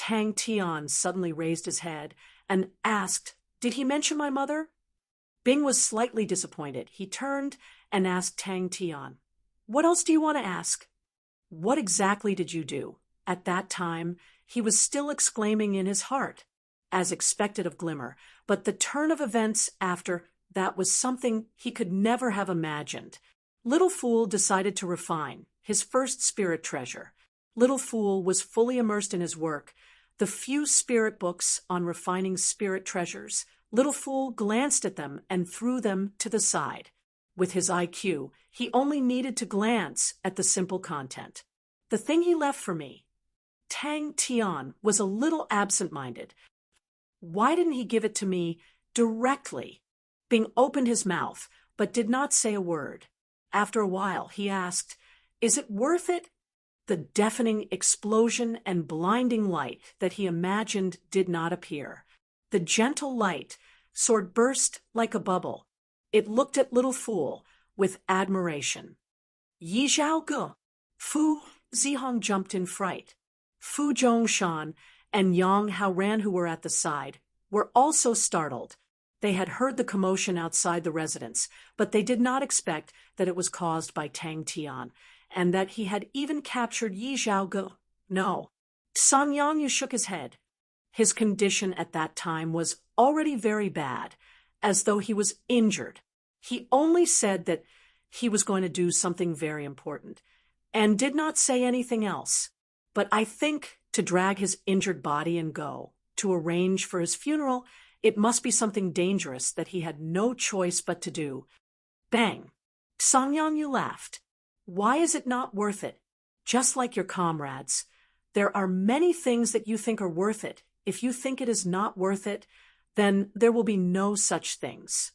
Tang Tian suddenly raised his head and asked, "Did he mention my mother?" Bing was slightly disappointed. He turned and asked Tang Tian, "What else do you want to ask?" "What exactly did you do?" At that time, he was still exclaiming in his heart, as expected of Glimmer, but the turn of events after that was something he could never have imagined. Little Fool decided to refine his first spirit treasure. Little Fool was fully immersed in his work. The few spirit books on refining spirit treasures, Little Fool glanced at them and threw them to the side. With his IQ, he only needed to glance at the simple content. The thing he left for me. Tang Tian was a little absent-minded. Why didn't he give it to me directly? Bing opened his mouth, but did not say a word. After a while, he asked, "Is it worth it?" The deafening explosion and blinding light that he imagined did not appear. The gentle light sword burst like a bubble. It looked at Little Fool with admiration. "Yi Zhao Ge." Fu Zihong jumped in fright. Fu Zhongshan and Yang Haoran, who were at the side, were also startled. They had heard the commotion outside the residence, but they did not expect that it was caused by Tang Tian, and that he had even captured Yi Zhaoge. No. Song Yongyu shook his head. His condition at that time was already very bad, as though he was injured. He only said that he was going to do something very important, and did not say anything else. But I think to drag his injured body and go, to arrange for his funeral, it must be something dangerous that he had no choice but to do. Bang! Song Yongyu laughed. "Why is it not worth it? Just like your comrades. There are many things that you think are worth it. If you think it is not worth it, then there will be no such things."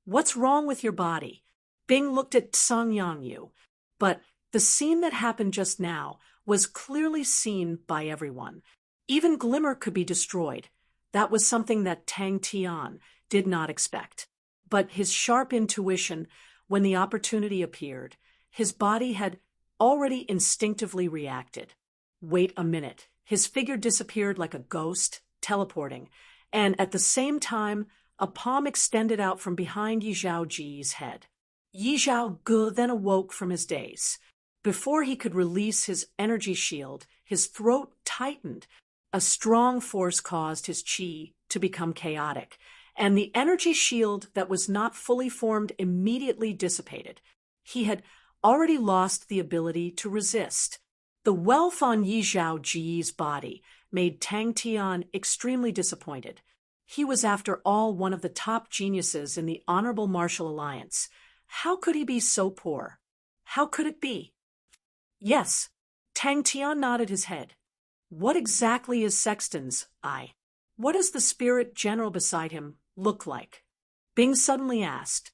"What's wrong with your body?" Bing looked at Song Yongyu, but the scene that happened just now was clearly seen by everyone. Even Glimmer could be destroyed. That was something that Tang Tian did not expect. But his sharp intuition, when the opportunity appeared, his body had already instinctively reacted. Wait a minute. His figure disappeared like a ghost, teleporting, and at the same time, a palm extended out from behind Yi Zhaoji's head. Yi Zhaoge then awoke from his daze. Before he could release his energy shield, his throat tightened. A strong force caused his qi to become chaotic, and the energy shield that was not fully formed immediately dissipated. He had already lost the ability to resist. The wealth on Yi Zhaoji's body made Tang Tian extremely disappointed. He was, after all, one of the top geniuses in the Honorable Martial Alliance. How could he be so poor? How could it be? Yes, Tang Tian nodded his head. What exactly is Sexton's eye? What does the spirit general beside him look like? Bing suddenly asked.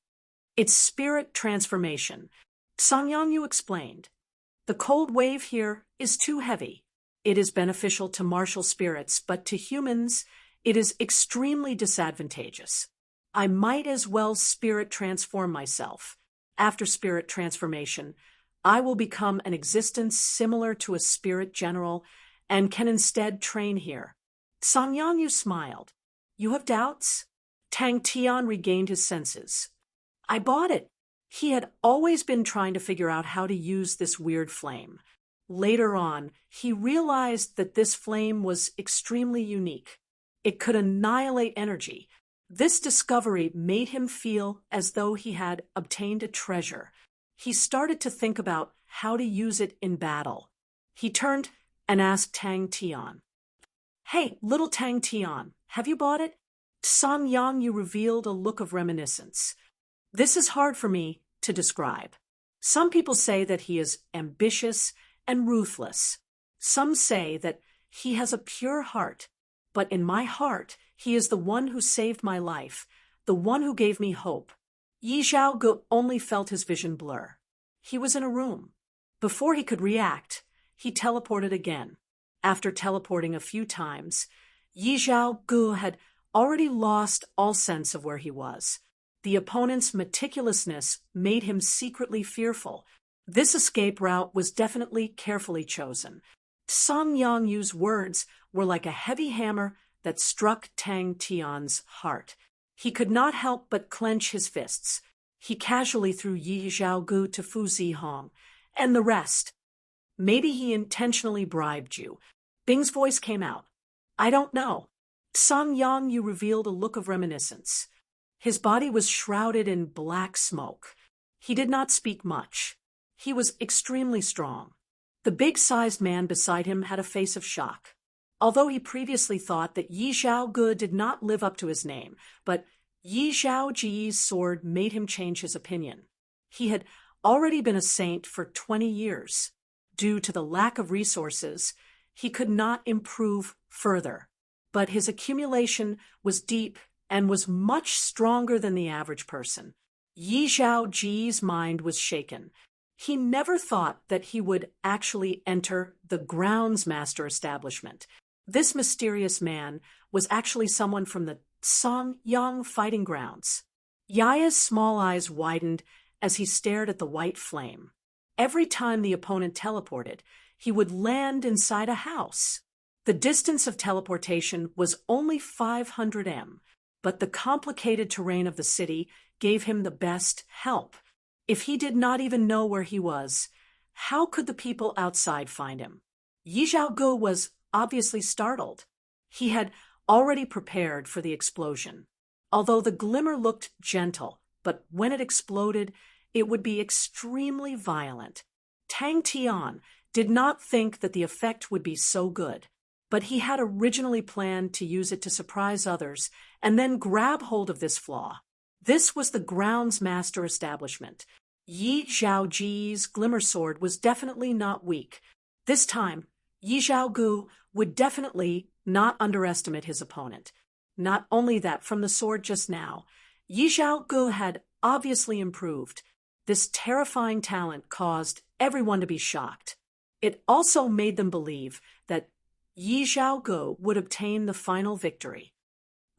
It's spirit transformation. Song Yongyu explained. The cold wave here is too heavy. It is beneficial to martial spirits, but to humans, it is extremely disadvantageous. I might as well spirit transform myself. After spirit transformation, I will become an existence similar to a spirit general and can instead train here. Song Yongyu smiled. You have doubts? Tang Tian regained his senses. I bought it. He had always been trying to figure out how to use this weird flame. Later on, he realized that this flame was extremely unique. It could annihilate energy. This discovery made him feel as though he had obtained a treasure. He started to think about how to use it in battle. He turned and asked Tang Tian. Hey, little Tang Tian, have you bought it? Song Yongyu revealed a look of reminiscence. This is hard for me to describe. Some people say that he is ambitious and ruthless. Some say that he has a pure heart. But in my heart, he is the one who saved my life, the one who gave me hope. Yi Zhaoge only felt his vision blur. He was in a room. Before he could react, he teleported again. After teleporting a few times, Yi Zhaoge had already lost all sense of where he was. The opponent's meticulousness made him secretly fearful. This escape route was definitely carefully chosen. Song Yangyu's words were like a heavy hammer that struck Tang Tian's heart. He could not help but clench his fists. He casually threw Yi Zhaogu to Fu Zihong, and the rest. Maybe he intentionally bribed you. Bing's voice came out. I don't know. Song Yangyu revealed a look of reminiscence. His body was shrouded in black smoke. He did not speak much. He was extremely strong. The big-sized man beside him had a face of shock. Although he previously thought that Yi Zhaogu did not live up to his name, but Yi Zhaoji's sword made him change his opinion. He had already been a saint for 20 years. Due to the lack of resources, he could not improve further. But his accumulation was deep and was much stronger than the average person. Yi Zhaoji's mind was shaken. He never thought that he would actually enter the groundsmaster establishment. This mysterious man was actually someone from the Songyang fighting grounds. Yaya's small eyes widened as he stared at the white flame. Every time the opponent teleported, he would land inside a house. The distance of teleportation was only 500 m, but the complicated terrain of the city gave him the best help. If he did not even know where he was, how could the people outside find him? Yi Zhaogu was obviously startled. He had already prepared for the explosion. Although the glimmer looked gentle, but when it exploded, it would be extremely violent. Tang Tian did not think that the effect would be so good, but he had originally planned to use it to surprise others and then grab hold of this flaw. This was the groundsmaster establishment. Yi Zhaoji's glimmer sword was definitely not weak. This time, Yi Zhaogu would definitely not underestimate his opponent. Not only that, from the sword just now, Yi Zhaogu had obviously improved. This terrifying talent caused everyone to be shocked. It also made them believe that Yi Zhaogu would obtain the final victory.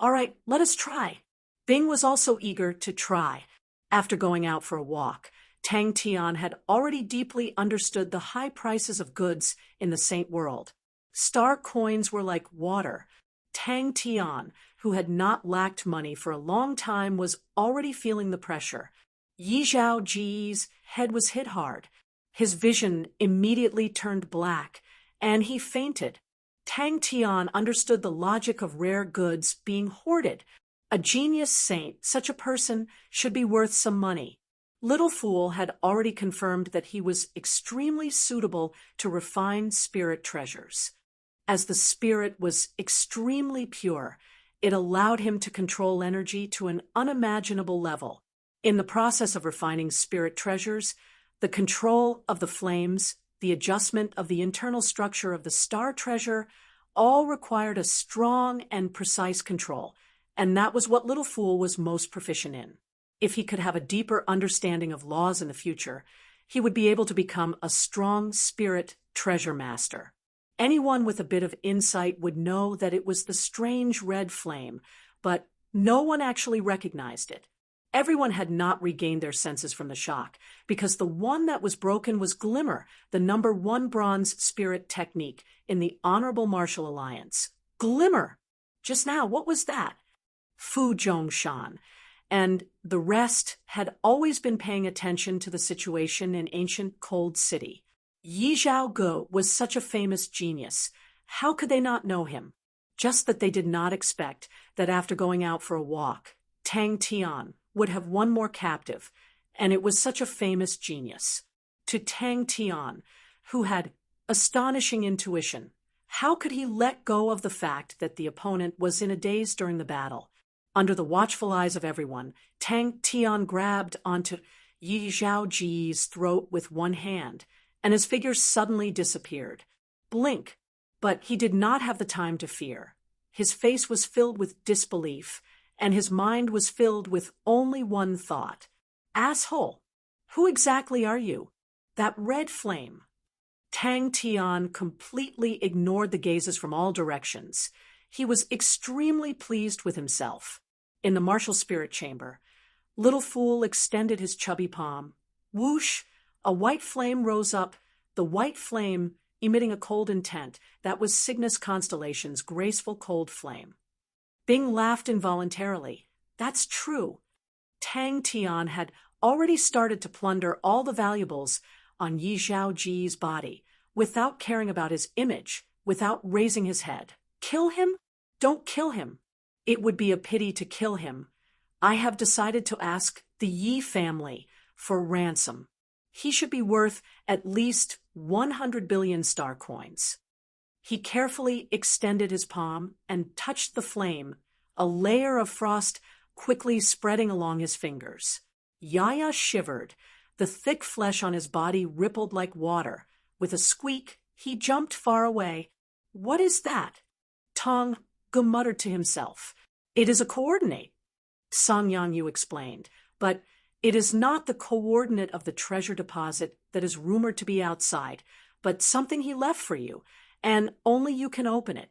All right, let us try. Bing was also eager to try. After going out for a walk, Tang Tian had already deeply understood the high prices of goods in the Saint world. Star coins were like water. Tang Tian, who had not lacked money for a long time, was already feeling the pressure. Yi Zhaoji's head was hit hard. His vision immediately turned black, and he fainted. Tang Tian understood the logic of rare goods being hoarded. A genius saint, such a person, should be worth some money. Little Fool had already confirmed that he was extremely suitable to refine spirit treasures. As the spirit was extremely pure, it allowed him to control energy to an unimaginable level. In the process of refining spirit treasures, the control of the flames, the adjustment of the internal structure of the star treasure, all required a strong and precise control, and that was what Little Fool was most proficient in. If he could have a deeper understanding of laws in the future, he would be able to become a strong spirit treasure master. Anyone with a bit of insight would know that it was the strange red flame, but no one actually recognized it. Everyone had not regained their senses from the shock, because the one that was broken was Glimmer, the #1 bronze spirit technique in the Honorable Martial Alliance. Glimmer! Just now, what was that? Fu Zhongshan. And the rest had always been paying attention to the situation in ancient Cold City. Yi Zhaogu was such a famous genius. How could they not know him? Just that they did not expect that after going out for a walk, Tang Tian would have one more captive, and it was such a famous genius. To Tang Tian, who had astonishing intuition, how could he let go of the fact that the opponent was in a daze during the battle? Under the watchful eyes of everyone, Tang Tian grabbed onto Yi Zhaoji's throat with one hand, and his figure suddenly disappeared. Blink! But he did not have the time to fear. His face was filled with disbelief, and his mind was filled with only one thought. Asshole! Who exactly are you? That red flame. Tang Tian completely ignored the gazes from all directions. He was extremely pleased with himself. In the martial spirit chamber, Little Fool extended his chubby palm. Whoosh! A white flame rose up. The white flame emitting a cold intent that was Cygnus constellation's graceful cold flame. Bing laughed involuntarily. That's true. Tang Tian had already started to plunder all the valuables on Yi Zhaoji's body, without caring about his image, without raising his head. Kill him? Don't kill him. It would be a pity to kill him. I have decided to ask the Yi family for ransom. He should be worth at least 100 billion star coins. He carefully extended his palm and touched the flame, a layer of frost quickly spreading along his fingers. Yaya shivered. The thick flesh on his body rippled like water. With a squeak, he jumped far away. What is that? Tong Gu muttered to himself. It is a coordinate. Song Yangyu explained, but it is not the coordinate of the treasure deposit that is rumored to be outside, but something he left for you, and only you can open it.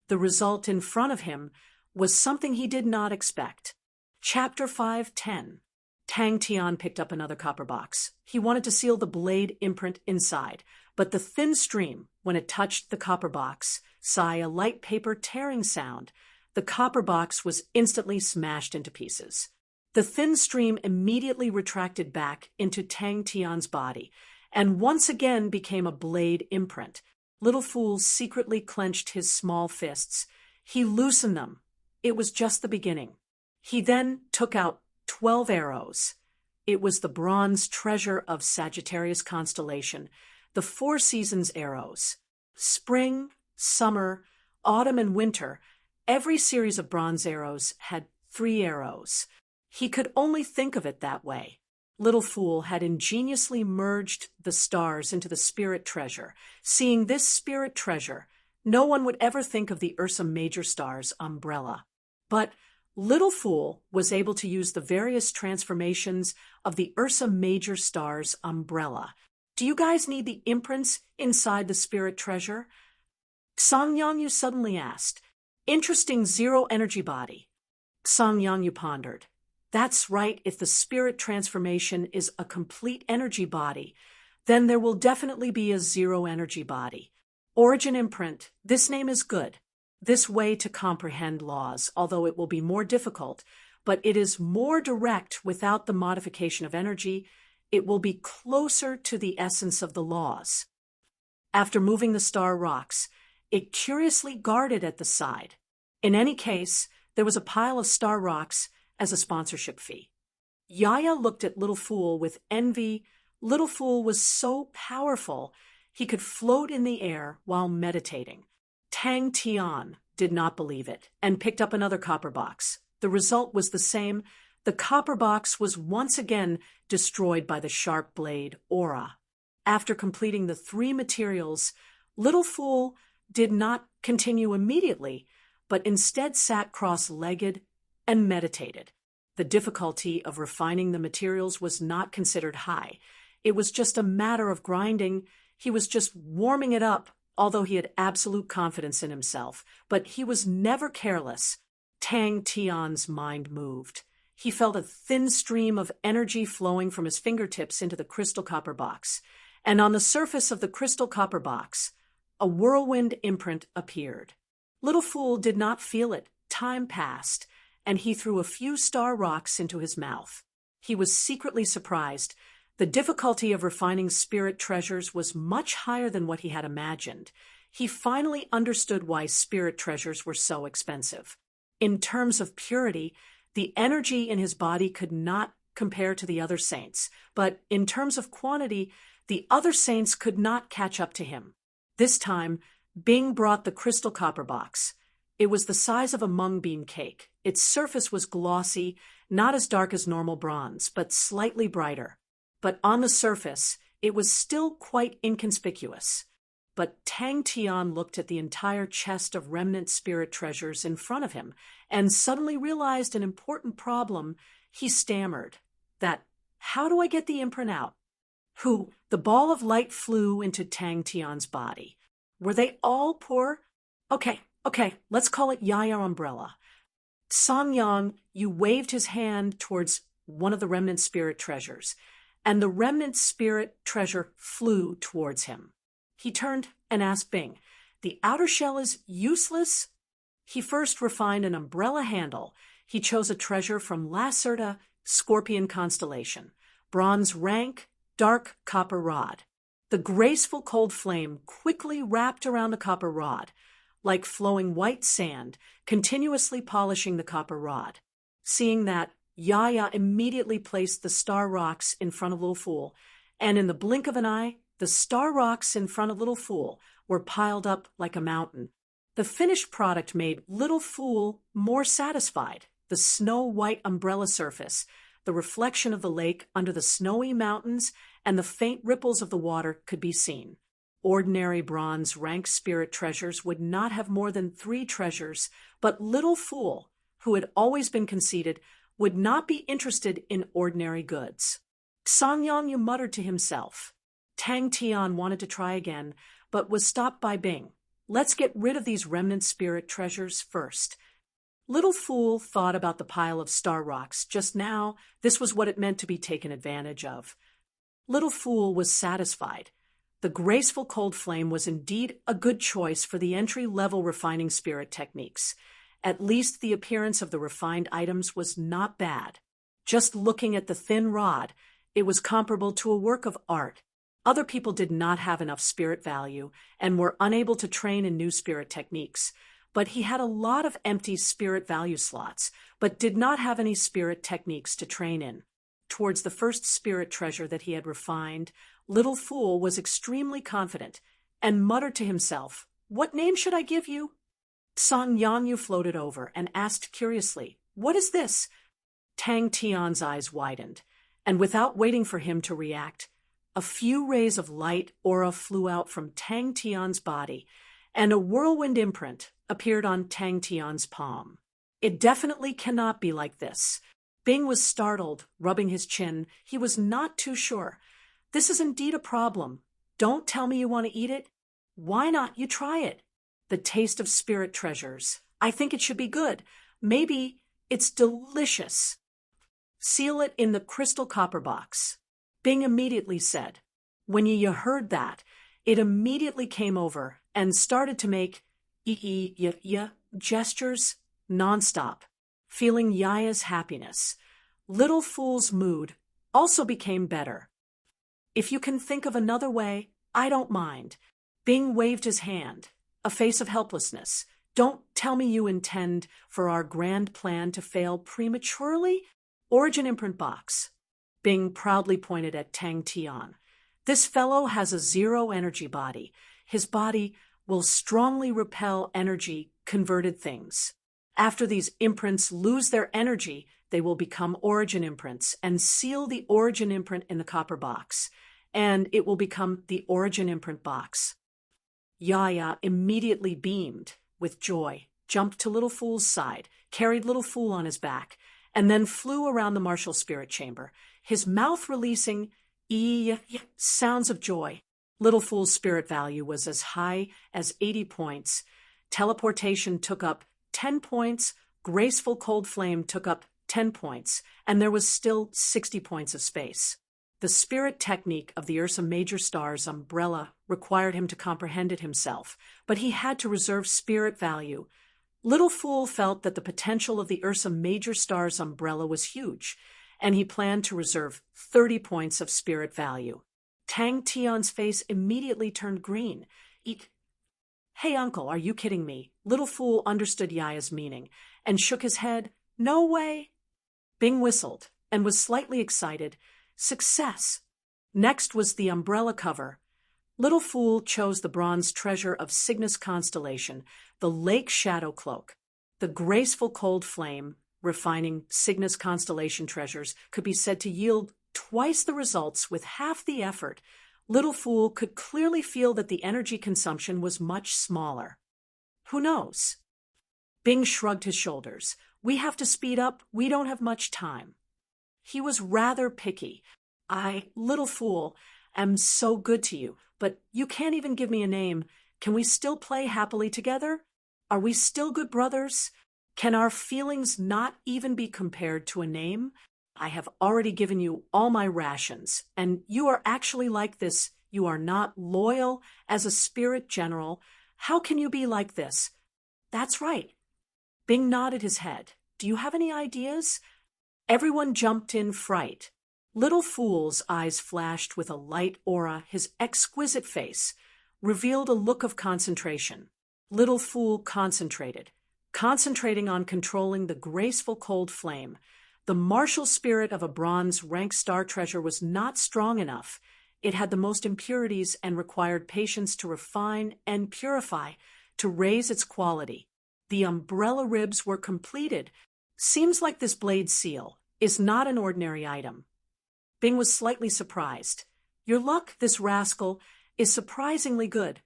The result in front of him was something he did not expect. Chapter 5:10. Tang Tian picked up another copper box. He wanted to seal the blade imprint inside, but the thin stream, when it touched the copper box, sighed a light paper tearing sound. The copper box was instantly smashed into pieces. The thin stream immediately retracted back into Tang Tian's body, and once again became a blade imprint. Little Fool secretly clenched his small fists. He loosened them. It was just the beginning. He then took out 12 arrows. It was the bronze treasure of Sagittarius constellation, the 4 seasons arrows. Spring, summer, autumn, and winter, every series of bronze arrows had 3 arrows. He could only think of it that way. Little Fool had ingeniously merged the stars into the spirit treasure. Seeing this spirit treasure, no one would ever think of the Ursa Major star's umbrella. But Little Fool was able to use the various transformations of the Ursa Major star's umbrella. Do you guys need the imprints inside the spirit treasure? Song Yangyu suddenly asked. Interesting zero-energy body. Song Yangyu pondered. That's right, if the spirit transformation is a complete energy body, then there will definitely be a zero-energy body. Origin imprint, this name is good. This way to comprehend laws, although it will be more difficult, but it is more direct without the modification of energy. It will be closer to the essence of the laws. After moving the star rocks, it curiously guarded at the side. In any case, there was a pile of star rocks as a sponsorship fee. Yaya looked at Little Fool with envy. Little Fool was so powerful, he could float in the air while meditating. Tang Tian did not believe it and picked up another copper box. The result was the same. The copper box was once again destroyed by the sharp blade aura. After completing the 3 materials, Little Fool did not continue immediately, but instead sat cross-legged and meditated. The difficulty of refining the materials was not considered high. It was just a matter of grinding. He was just warming it up, although he had absolute confidence in himself. But he was never careless. Tang Tian's mind moved. He felt a thin stream of energy flowing from his fingertips into the crystal copper box, and on the surface of the crystal copper box, a whirlwind imprint appeared. Little Fool did not feel it. Time passed, and he threw a few star rocks into his mouth. He was secretly surprised. The difficulty of refining spirit treasures was much higher than what he had imagined. He finally understood why spirit treasures were so expensive. In terms of purity, the energy in his body could not compare to the other saints, but in terms of quantity, the other saints could not catch up to him. This time, Bing brought the crystal copper box. It was the size of a mung bean cake. Its surface was glossy, not as dark as normal bronze, but slightly brighter. But on the surface, it was still quite inconspicuous. But Tang Tian looked at the entire chest of remnant spirit treasures in front of him and suddenly realized an important problem. He stammered, how do I get the imprint out? The ball of light flew into Tang Tian's body. Were they all poor? Okay, let's call it Yaya Umbrella. Song Yangyu waved his hand towards one of the remnant spirit treasures, and the remnant spirit treasure flew towards him. He turned and asked Bing, "The outer shell is useless?" He first refined an umbrella handle. He chose a treasure from Lacerta, Scorpion constellation, bronze rank, dark copper rod. The graceful cold flame quickly wrapped around the copper rod, like flowing white sand, continuously polishing the copper rod. Seeing that, Yaya immediately placed the star rocks in front of Little Fool, and in the blink of an eye, the star rocks in front of Little Fool were piled up like a mountain. The finished product made Little Fool more satisfied. The snow-white umbrella surface, the reflection of the lake under the snowy mountains, and the faint ripples of the water could be seen. Ordinary bronze rank spirit treasures would not have more than 3 treasures, but Little Fool, who had always been conceited, would not be interested in ordinary goods. Song Yongyu muttered to himself. Tang Tian wanted to try again, but was stopped by Bing. "Let's get rid of these remnant spirit treasures first." Little Fool thought about the pile of star rocks just now. This was what it meant to be taken advantage of. Little Fool was satisfied. The graceful cold flame was indeed a good choice for the entry-level refining spirit techniques. At least the appearance of the refined items was not bad. Just looking at the thin rod, it was comparable to a work of art. Other people did not have enough spirit value and were unable to train in new spirit techniques, but he had a lot of empty spirit value slots, but did not have any spirit techniques to train in. Towards the first spirit treasure that he had refined, Little Fool was extremely confident and muttered to himself, "What name should I give you?" Song Yongyu floated over and asked curiously, "What is this?" Tang Tian's eyes widened, and without waiting for him to react, a few rays of light aura flew out from Tang Tian's body, and a whirlwind imprint appeared on Tang Tian's palm. "It definitely cannot be like this." Bing was startled, rubbing his chin. He was not too sure. "This is indeed a problem. Don't tell me you want to eat it. Why not you try it? The taste of spirit treasures. I think it should be good. Maybe it's delicious. Seal it in the crystal copper box." Bing immediately said. When you heard that, it immediately came over and started to make gestures nonstop, feeling Yaya's happiness. Little Fool's mood also became better. "If you can think of another way, I don't mind." Bing waved his hand, a face of helplessness. "Don't tell me you intend for our grand plan to fail prematurely? Origin imprint box." Bing proudly pointed at Tang Tian. "This fellow has a zero energy body. His body will strongly repel energy-converted things. After these imprints lose their energy, they will become origin imprints and seal the origin imprint in the copper box, and it will become the origin imprint box." Yaya immediately beamed with joy, jumped to Little Fool's side, carried Little Fool on his back, and then flew around the martial spirit chamber, his mouth releasing sounds of joy. Little Fool's spirit value was as high as 80 points. Teleportation took up 10 points, graceful cold flame took up 10 points, and there was still 60 points of space. The spirit technique of the Ursa Major Star's umbrella required him to comprehend it himself, but he had to reserve spirit value. Little Fool felt that the potential of the Ursa Major Star's umbrella was huge, and he planned to reserve 30 points of spirit value. Tang Tian's face immediately turned green. "Hey, uncle, are you kidding me?" Little Fool understood Yaya's meaning and shook his head. "No way." Bing whistled and was slightly excited. Success! Next was the umbrella cover. Little Fool chose the bronze treasure of Cygnus constellation, the Lake Shadow Cloak. The graceful cold flame, refining Cygnus constellation treasures, could be said to yield twice the results with half the effort. Little Fool could clearly feel that the energy consumption was much smaller. Who knows? Bing shrugged his shoulders. "We have to speed up. We don't have much time." He was rather picky. Little Fool, am so good to you, but you can't even give me a name. Can we still play happily together? Are we still good brothers? Can our feelings not even be compared to a name? I have already given you all my rations, and you are actually like this You are not loyal as a spirit general. How can you be like this? That's right. Bing nodded his head. Do you have any ideas? Everyone jumped in fright. Little Fool's eyes flashed with a light aura. His exquisite face revealed a look of concentration. Little Fool concentrated, concentrating on controlling the graceful cold flame. The martial spirit of a bronze rank star treasure was not strong enough. It had the most impurities and required patience to refine and purify to raise its quality. The umbrella ribs were completed. Seems like this blade seal is not an ordinary item. Bing was slightly surprised. Your luck, this rascal, is surprisingly good.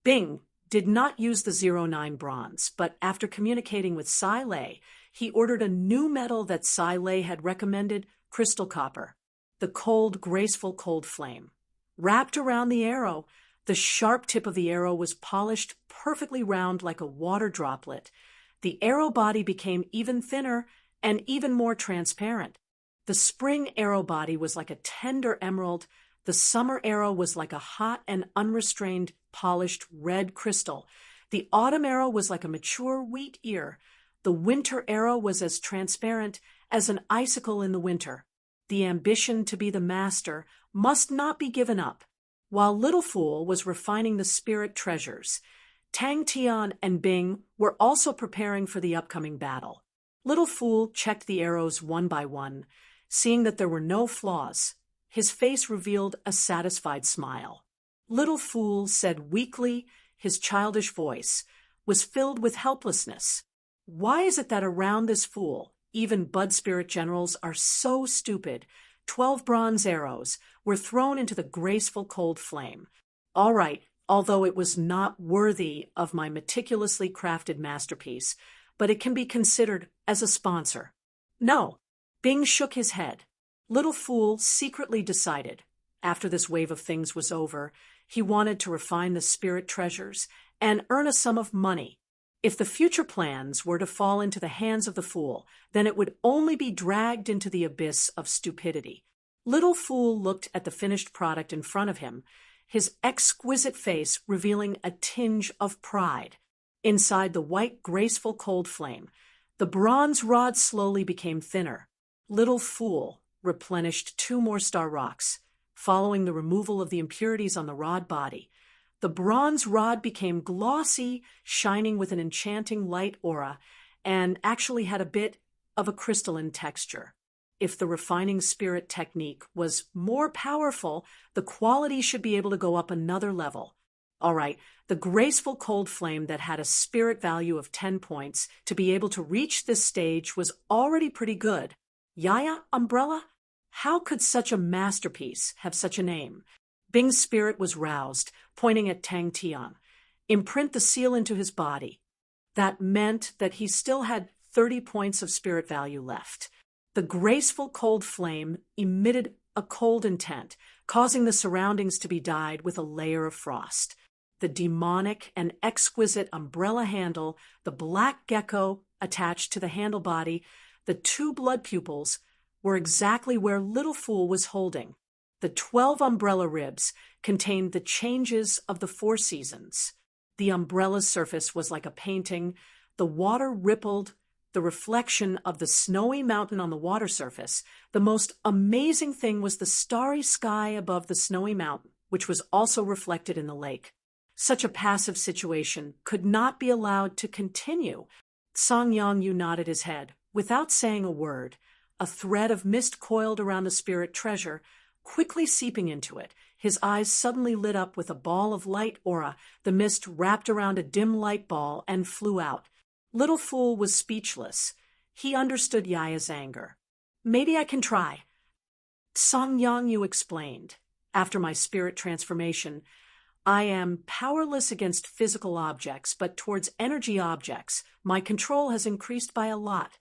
Bing did not use the 09 bronze, but after communicating with Sai Lei, he ordered a new metal that Sai Lei had recommended, crystal copper. The cold, graceful cold flame. Wrapped around the arrow, the sharp tip of the arrow was polished perfectly round like a water droplet. The arrow body became even thinner and even more transparent. The spring arrow body was like a tender emerald. The summer arrow was like a hot and unrestrained, polished red crystal. The autumn arrow was like a mature wheat ear. The winter arrow was as transparent as an icicle in the winter. The ambition to be the master must not be given up. While Little Fool was refining the spirit treasures, Tang Tian and Bing were also preparing for the upcoming battle. Little Fool checked the arrows one by one. Seeing that there were no flaws, his face revealed a satisfied smile. Little Fool said weakly, his childish voice was filled with helplessness. Why is it that around this fool, even Bud Spirit Generals are so stupid? 12 bronze arrows were thrown into the graceful cold flame. All right, although it was not worthy of my meticulously crafted masterpiece, but it can be considered as a sponsor. No. Bing shook his head. Little Fool secretly decided, after this wave of things was over, he wanted to refine the spirit treasures and earn a sum of money. If the future plans were to fall into the hands of the fool, then it would only be dragged into the abyss of stupidity. Little Fool looked at the finished product in front of him, his exquisite face revealing a tinge of pride. Inside the white, graceful cold flame, the bronze rod slowly became thinner. Little Fool replenished 2 more star rocks. Following the removal of the impurities on the rod body, the bronze rod became glossy, shining with an enchanting light aura, and actually had a bit of a crystalline texture. If the refining spirit technique was more powerful, the quality should be able to go up another level. All right, the graceful cold flame that had a spirit value of 10 points to be able to reach this stage was already pretty good. Yaya, Umbrella? How could such a masterpiece have such a name? Bing's spirit was roused, pointing at Tang Tian. Imprint the seal into his body. That meant that he still had 30 points of spirit value left. The graceful cold flame emitted a cold intent, causing the surroundings to be dyed with a layer of frost. The demonic and exquisite umbrella handle, the black gecko attached to the handle body, the 2 blood pupils were exactly where Little Fool was holding. The 12 umbrella ribs contained the changes of the 4 seasons. The umbrella's surface was like a painting. The water rippled, the reflection of the snowy mountain on the water surface. The most amazing thing was the starry sky above the snowy mountain, which was also reflected in the lake. Such a passive situation could not be allowed to continue. Song Yongyu nodded his head. Without saying a word, a thread of mist coiled around the spirit treasure, quickly seeping into it. His eyes suddenly lit up with a ball of light aura. The mist wrapped around a dim light ball and flew out. Little Fool was speechless. He understood Yaya's anger. Maybe I can try. Song Yongyu explained. After my spirit transformation, I am powerless against physical objects, but towards energy objects, my control has increased by a lot.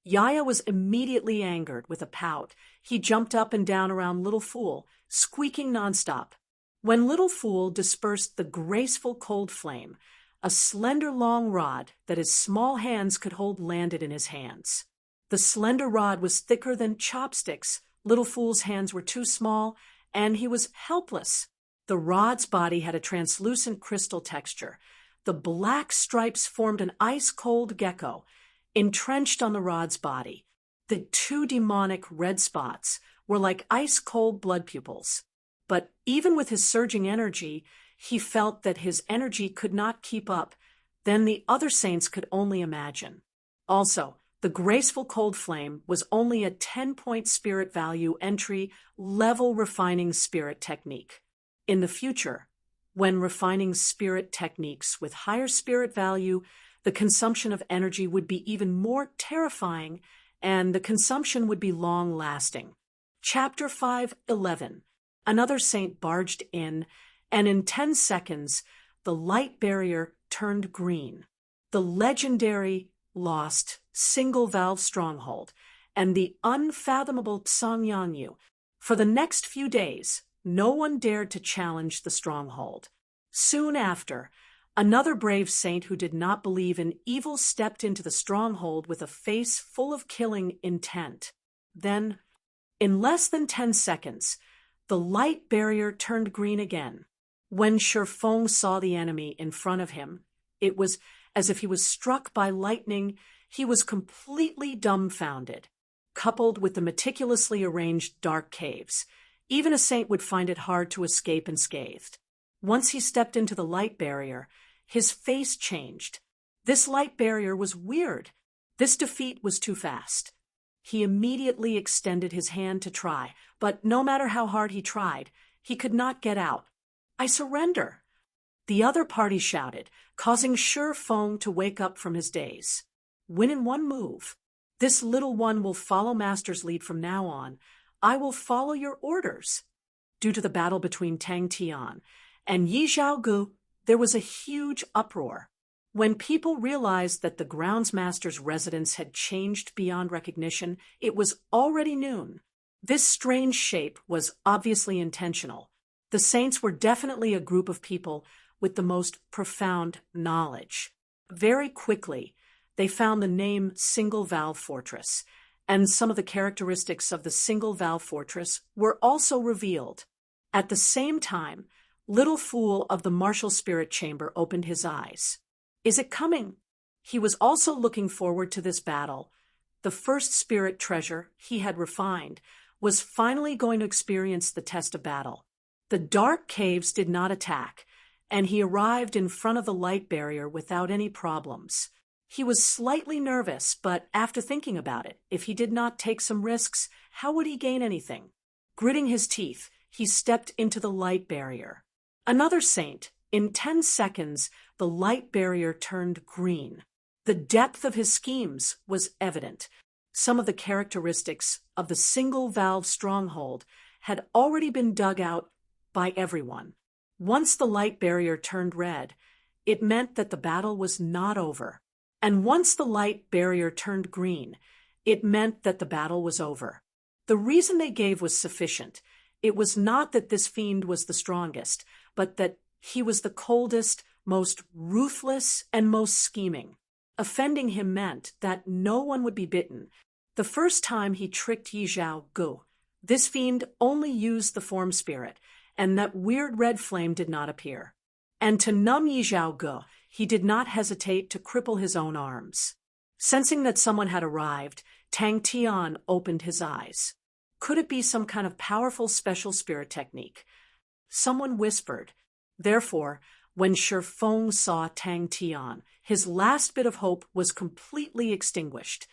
Yaya was immediately angered with a pout. He jumped up and down around Little Fool, squeaking nonstop. When Little Fool dispersed the graceful cold flame, a slender long rod that his small hands could hold landed in his hands. The slender rod was thicker than chopsticks. Little Fool's hands were too small, and he was helpless. The rod's body had a translucent crystal texture. The black stripes formed an ice-cold gecko, entrenched on the rod's body. The two demonic red spots were like ice-cold blood pupils. But even with his surging energy, he felt that his energy could not keep up. Then the other saints could only imagine. Also, the graceful cold flame was only a 10-point spirit value entry level refining spirit technique. In the future, when refining spirit techniques with higher spirit value, the consumption of energy would be even more terrifying, and the consumption would be long-lasting. Chapter 5:11. Another saint barged in, and in 10 seconds, the light barrier turned green. The legendary lost single-valve stronghold and the unfathomable Psangyanyu. For the next few days, no one dared to challenge the stronghold. Soon after, another brave saint who did not believe in evil stepped into the stronghold with a face full of killing intent. Then, in less than 10 seconds, the light barrier turned green again. When Shifeng saw the enemy in front of him, it was as if he was struck by lightning. He was completely dumbfounded. Coupled with the meticulously arranged dark caves, even a saint would find it hard to escape unscathed. Once he stepped into the light barrier, his face changed. This light barrier was weird. This defeat was too fast. He immediately extended his hand to try, but no matter how hard he tried, he could not get out. "I surrender!" The other party shouted, causing Shifeng to wake up from his daze. "Win in one move. This little one will follow Master's lead from now on. I will follow your orders." Due to the battle between Tang Tian and Yi Zhaogu, there was a huge uproar. When people realized that the grounds master's residence had changed beyond recognition, it was already noon. This strange shape was obviously intentional. The saints were definitely a group of people with the most profound knowledge. Very quickly, they found the name Single Valve Fortress, and some of the characteristics of the Single Valve Fortress were also revealed. At the same time, Little Fool of the Martial Spirit Chamber opened his eyes. Is it coming? He was also looking forward to this battle. The first spirit treasure he had refined was finally going to experience the test of battle. The dark caves did not attack, and he arrived in front of the light barrier without any problems. He was slightly nervous, but after thinking about it, if he did not take some risks, how would he gain anything? Gritting his teeth, he stepped into the light barrier. Another saint. In 10 seconds, the light barrier turned green. The depth of his schemes was evident. Some of the characteristics of the single-valve stronghold had already been dug out by everyone. Once the light barrier turned red, it meant that the battle was not over. And once the light barrier turned green, it meant that the battle was over. The reason they gave was sufficient. It was not that this fiend was the strongest, but that he was the coldest, most ruthless, and most scheming. Offending him meant that no one would be bitten. The first time he tricked Yi Zhaogu, this fiend only used the form spirit, and that weird red flame did not appear. And to numb Yi Zhaogu, he did not hesitate to cripple his own arms. Sensing that someone had arrived, Tang Tian opened his eyes. Could it be some kind of powerful special spirit technique? Someone whispered. Therefore, when Shifeng saw Tang Tian, his last bit of hope was completely extinguished.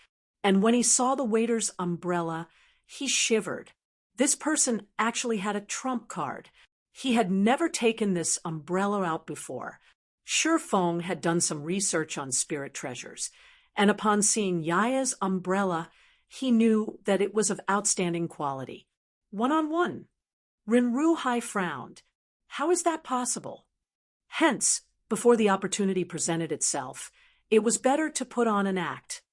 And when he saw the waiter's umbrella, he shivered. This person actually had a trump card. He had never taken this umbrella out before. Shifeng had done some research on spirit treasures, and upon seeing Yaya's umbrella, he knew that it was of outstanding quality. One-on-one. Rinruhai frowned. How is that possible? Hence, before the opportunity presented itself, it was better to put on an act.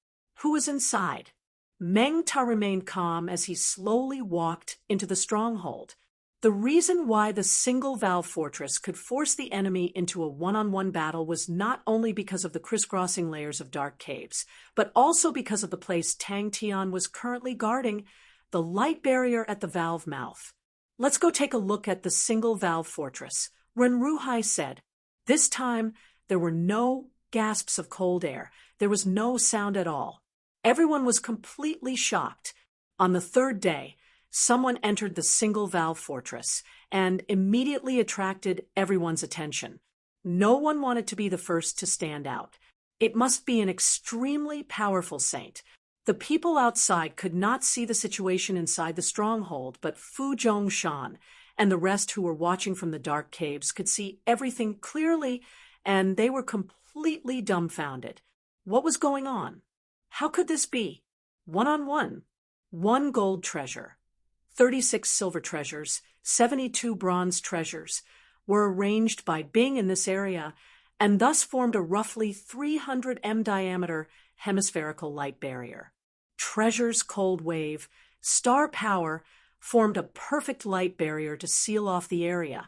Who was inside? Meng Ta remained calm as he slowly walked into the stronghold. The reason why the single-valve fortress could force the enemy into a one-on-one battle was not only because of the crisscrossing layers of dark caves, but also because of the place Tang Tian was currently guarding, the light barrier at the valve mouth. Let's go take a look at the single-valve fortress, Renruhai said. This time, there were no gasps of cold air. There was no sound at all. Everyone was completely shocked. On the third day, someone entered the single-valve fortress and immediately attracted everyone's attention. No one wanted to be the first to stand out. It must be an extremely powerful saint. The people outside could not see the situation inside the stronghold, but Fu Zhongshan and the rest who were watching from the dark caves could see everything clearly, and they were completely dumbfounded. What was going on? How could this be? One-on-one. 1 gold treasure, 36 silver treasures, 72 bronze treasures were arranged by Bing in this area, and thus formed a roughly 300 m diameter hemispherical light barrier. Treasure's cold wave, star power, formed a perfect light barrier to seal off the area,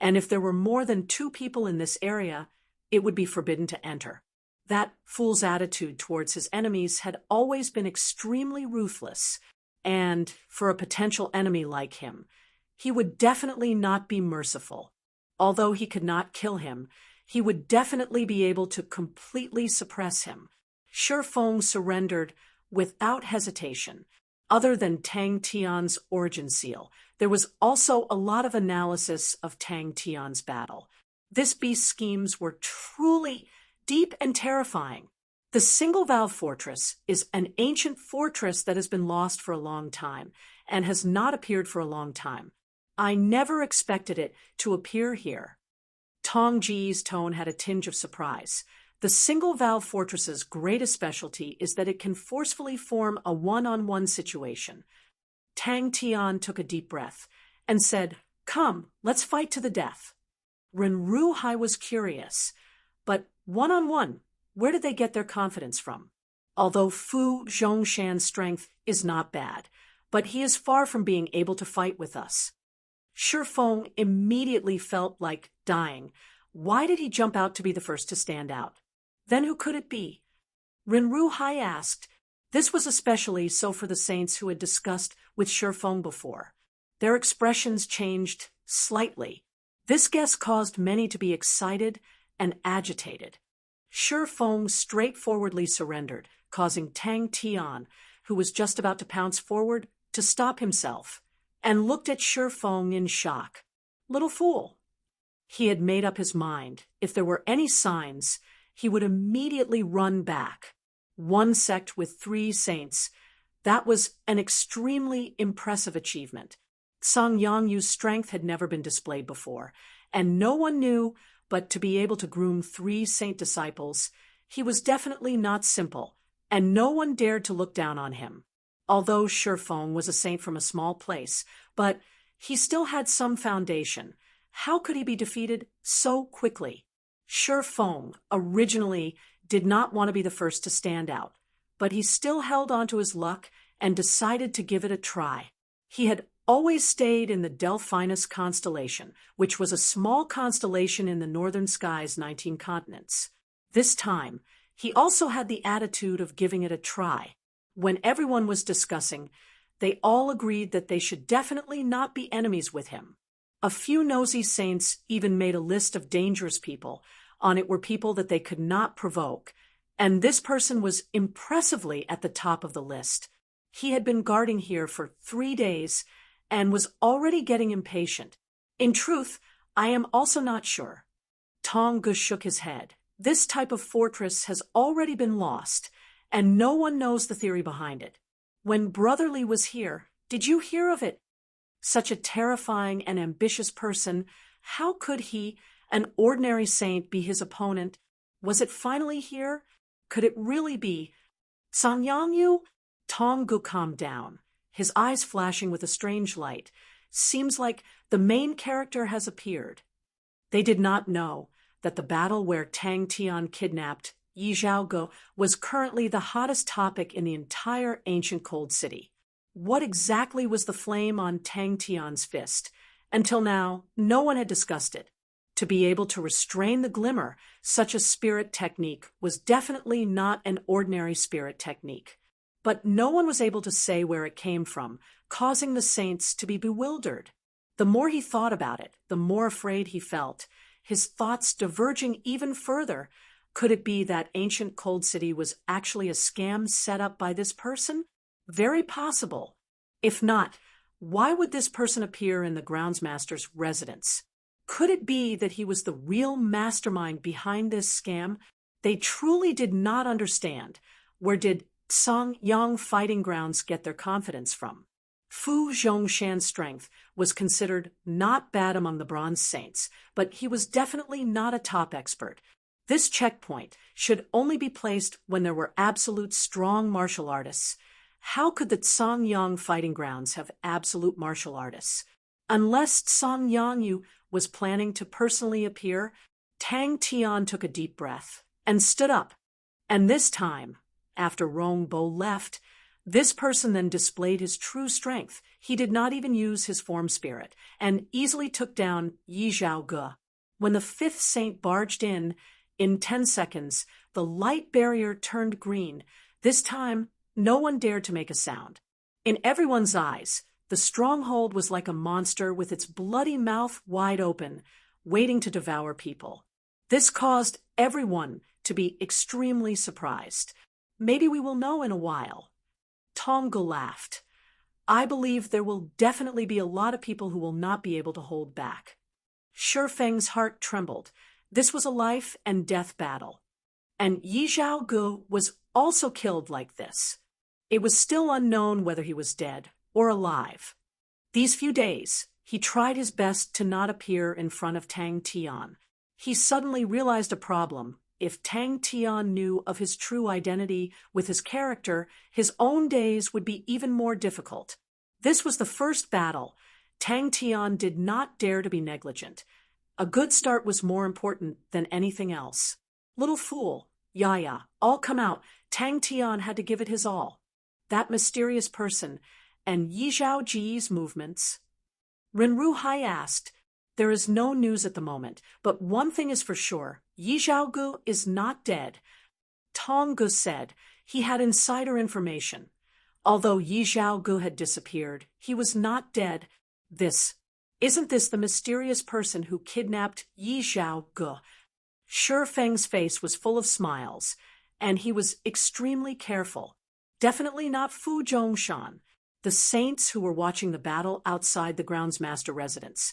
and if there were more than 2 people in this area, it would be forbidden to enter. That fool's attitude towards his enemies had always been extremely ruthless, and for a potential enemy like him, he would definitely not be merciful. Although he could not kill him, he would definitely be able to completely suppress him. Shifeng surrendered without hesitation. Other than Tang Tian's origin seal, there was also a lot of analysis of Tang Tian's battle. This beast's schemes were truly deep and terrifying. The single-valve fortress is an ancient fortress that has been lost for a long time and has not appeared for a long time. I never expected it to appear here. Tong Ji's tone had a tinge of surprise. The single-valve fortress's greatest specialty is that it can forcefully form a one-on-one situation. Tang Tian took a deep breath and said, "Come, let's fight to the death." Renruhai was curious, but one-on-one, where did they get their confidence from? Although Fu Zhongshan's strength is not bad, but he is far from being able to fight with us. Shifeng immediately felt like dying. Why did he jump out to be the first to stand out? Then who could it be? Renruhai asked. This was especially so for the saints who had discussed with Shifeng before. Their expressions changed slightly. This guess caused many to be excited and agitated. Shifeng straightforwardly surrendered, causing Tang Tian, who was just about to pounce forward, to stop himself, and looked at Shifeng in shock. Little fool. He had made up his mind. If there were any signs, he would immediately run back. 1 sect with 3 saints. That was an extremely impressive achievement. Sang Yangyu's strength had never been displayed before, and no one knew but to be able to groom 3 saint disciples. He was definitely not simple, and no one dared to look down on him. Although Shifeng was a saint from a small place, but he still had some foundation. How could he be defeated so quickly? Shifeng originally did not want to be the first to stand out, but he still held on to his luck and decided to give it a try. He had always stayed in the Delphinus constellation, which was a small constellation in the northern sky's 19 continents. This time, he also had the attitude of giving it a try. When everyone was discussing, they all agreed that they should definitely not be enemies with him. A few nosy saints even made a list of dangerous people. On it were people that they could not provoke, and this person was impressively at the top of the list. He had been guarding here for 3 days and was already getting impatient. In truth, I am also not sure. Tong Gu shook his head. This type of fortress has already been lost, and no one knows the theory behind it. When Brotherly was here, did you hear of it? Such a terrifying and ambitious person, how could he, an ordinary saint, be his opponent? Was it finally here? Could it really be? Sang Yangyu? Tong Gu calmed down, his eyes flashing with a strange light. Seems like the main character has appeared. They did not know that the battle where Tang Tian kidnapped Yi Zhaoge was currently the hottest topic in the entire ancient cold city. What exactly was the flame on Tang Tian's fist? Until now, no one had discussed it. To be able to restrain the glimmer, such a spirit technique was definitely not an ordinary spirit technique. But no one was able to say where it came from, causing the saints to be bewildered. The more he thought about it, the more afraid he felt, his thoughts diverging even further. Could it be that ancient cold city was actually a scam set up by this person? Very possible. If not, why would this person appear in the groundsmaster's residence? Could it be that he was the real mastermind behind this scam? They truly did not understand. Where did Songyang Fighting Grounds get their confidence from? Fu Zhongshan's strength was considered not bad among the Bronze Saints, but he was definitely not a top expert. This checkpoint should only be placed when there were absolute strong martial artists. How could the Songyang Fighting Grounds have absolute martial artists? Unless Songyang Yu was planning to personally appear, Tang Tian took a deep breath and stood up. And this time, after Rong Bo left, this person then displayed his true strength. He did not even use his form spirit and easily took down Yi Zhaoge. When the fifth saint barged in 10 seconds, the light barrier turned green. This time, no one dared to make a sound. In everyone's eyes, the stronghold was like a monster with its bloody mouth wide open, waiting to devour people. This caused everyone to be extremely surprised. Maybe we will know in a while. Tonggu laughed. I believe there will definitely be a lot of people who will not be able to hold back. Shifeng's heart trembled. This was a life and death battle. And Yi Zhaoge was also killed like this. It was still unknown whether he was dead or alive. These few days, he tried his best to not appear in front of Tang Tian. He suddenly realized a problem. If Tang Tian knew of his true identity with his character, his own days would be even more difficult. This was the first battle. Tang Tian did not dare to be negligent. A good start was more important than anything else. Little fool, Yaya, all come out. Tang Tian had to give it his all. That mysterious person and Yi Zhaoji's movements. Renru Hai asked, there is no news at the moment, but one thing is for sure. Yi Zhaoge is not dead. Tonggu said he had insider information. Although Yi Zhaoge had disappeared, he was not dead. Isn't this the mysterious person who kidnapped Yi Zhaoge? Shifeng's face was full of smiles, and he was extremely careful. Definitely not Fu Zhongshan. The saints who were watching the battle outside the groundsmaster residence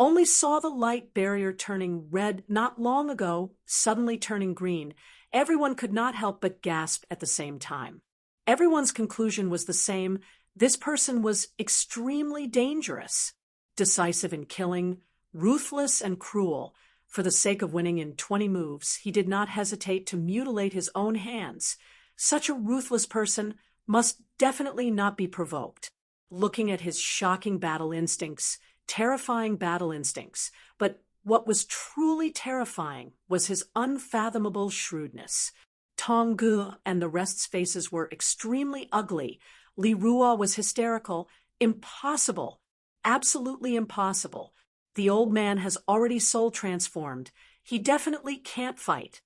only saw the light barrier turning red not long ago, suddenly turning green. Everyone could not help but gasp at the same time. Everyone's conclusion was the same. This person was extremely dangerous, decisive in killing, ruthless and cruel. For the sake of winning in 20 moves, he did not hesitate to mutilate his own hands. Such a ruthless person must definitely not be provoked. Looking at his shocking battle instincts, terrifying battle instincts, but what was truly terrifying was his unfathomable shrewdness. Tonggu and the rest's faces were extremely ugly. Li Rua was hysterical. Impossible. Absolutely impossible. The old man has already soul transformed. He definitely can't fight.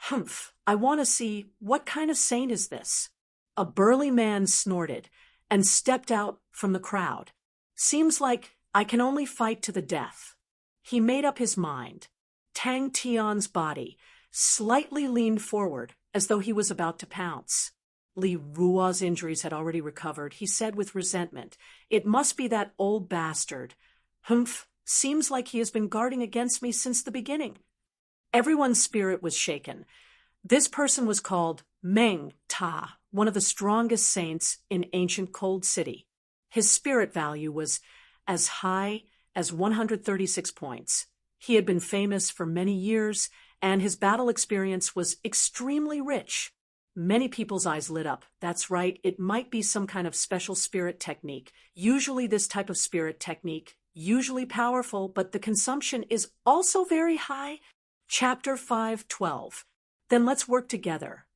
Humph, I want to see, what kind of saint is this? A burly man snorted and stepped out from the crowd. Seems like I can only fight to the death. He made up his mind. Tang Tian's body slightly leaned forward as though he was about to pounce. Li Rua's injuries had already recovered. He said with resentment, it must be that old bastard. Humph, seems like he has been guarding against me since the beginning. Everyone's spirit was shaken. This person was called Meng Ta, one of the strongest saints in ancient Cold City. His spirit value was as high as 136 points. He had been famous for many years, and his battle experience was extremely rich. Many people's eyes lit up. That's right, it might be some kind of special spirit technique. Usually this type of spirit technique, usually powerful, but the consumption is also very high. Chapter 5:12. Then let's work together.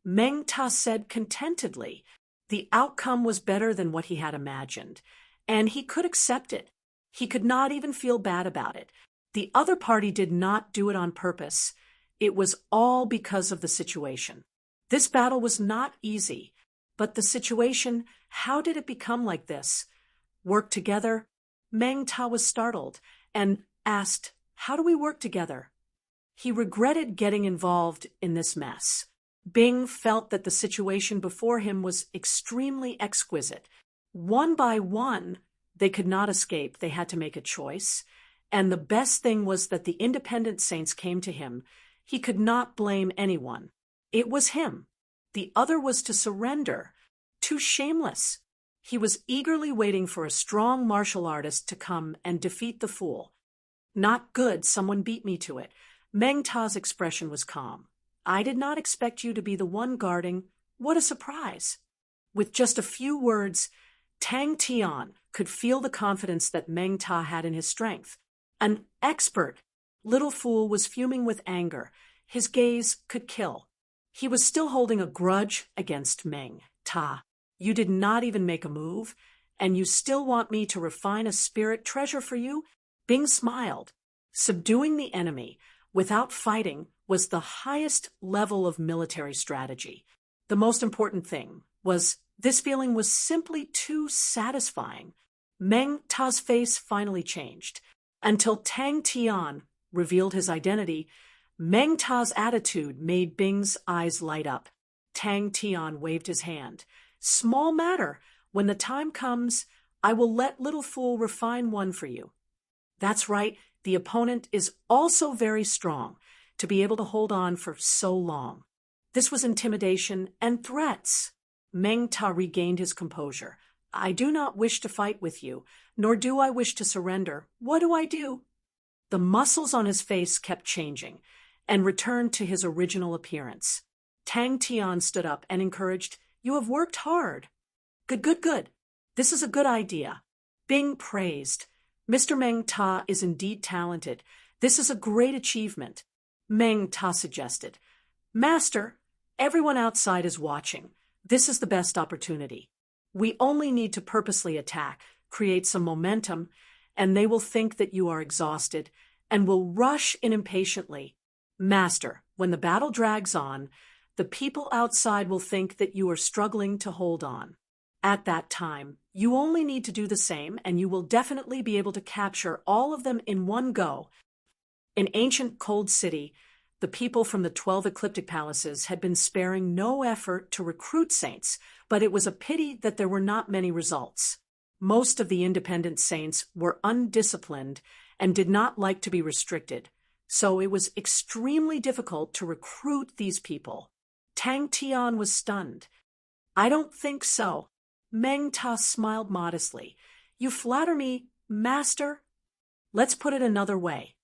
Meng Ta said contentedly. The outcome was better than what he had imagined, and he could accept it. He could not even feel bad about it. The other party did not do it on purpose. It was all because of the situation. This battle was not easy, but the situation, how did it become like this? Work together? Meng Ta was startled and asked, "How do we work together?" He regretted getting involved in this mess. Bing felt that the situation before him was extremely exquisite. One by one, they could not escape. They had to make a choice. And the best thing was that the independent saints came to him. He could not blame anyone. It was him. The other was to surrender. Too shameless. He was eagerly waiting for a strong martial artist to come and defeat the fool. "Not good, someone beat me to it." Meng Ta's expression was calm. "I did not expect you to be the one guarding. What a surprise." With just a few words, Tang Tian could feel the confidence that Meng Ta had in his strength. An expert. Little fool was fuming with anger. His gaze could kill. He was still holding a grudge against Meng Ta. "You did not even make a move, and you still want me to refine a spirit treasure for you?" Bing smiled. Subduing the enemy without fighting was the highest level of military strategy. The most important thing was this feeling was simply too satisfying. Meng Ta's face finally changed. Until Tang Tian revealed his identity, Meng Ta's attitude made Bing's eyes light up. Tang Tian waved his hand. "Small matter. When the time comes, I will let little fool refine one for you." That's right, the opponent is also very strong to be able to hold on for so long. This was intimidation and threats. Meng Ta regained his composure. "I do not wish to fight with you, nor do I wish to surrender. What do I do?" The muscles on his face kept changing and returned to his original appearance. Tang Tian stood up and encouraged, "You have worked hard." "Good, good, good. This is a good idea." Bing praised. "Mr. Meng Ta is indeed talented. This is a great achievement." Meng Ta suggested, "Master, everyone outside is watching. This is the best opportunity. We only need to purposely attack, create some momentum, and they will think that you are exhausted and will rush in impatiently. Master, when the battle drags on, the people outside will think that you are struggling to hold on. At that time, you only need to do the same, and you will definitely be able to capture all of them in one go." In ancient Cold City, the people from the 12 ecliptic palaces had been sparing no effort to recruit saints, but it was a pity that there were not many results. Most of the independent saints were undisciplined and did not like to be restricted, so it was extremely difficult to recruit these people. Tang Tian was stunned. "I don't think so." Meng Ta smiled modestly. "You flatter me, Master." Let's put it another way.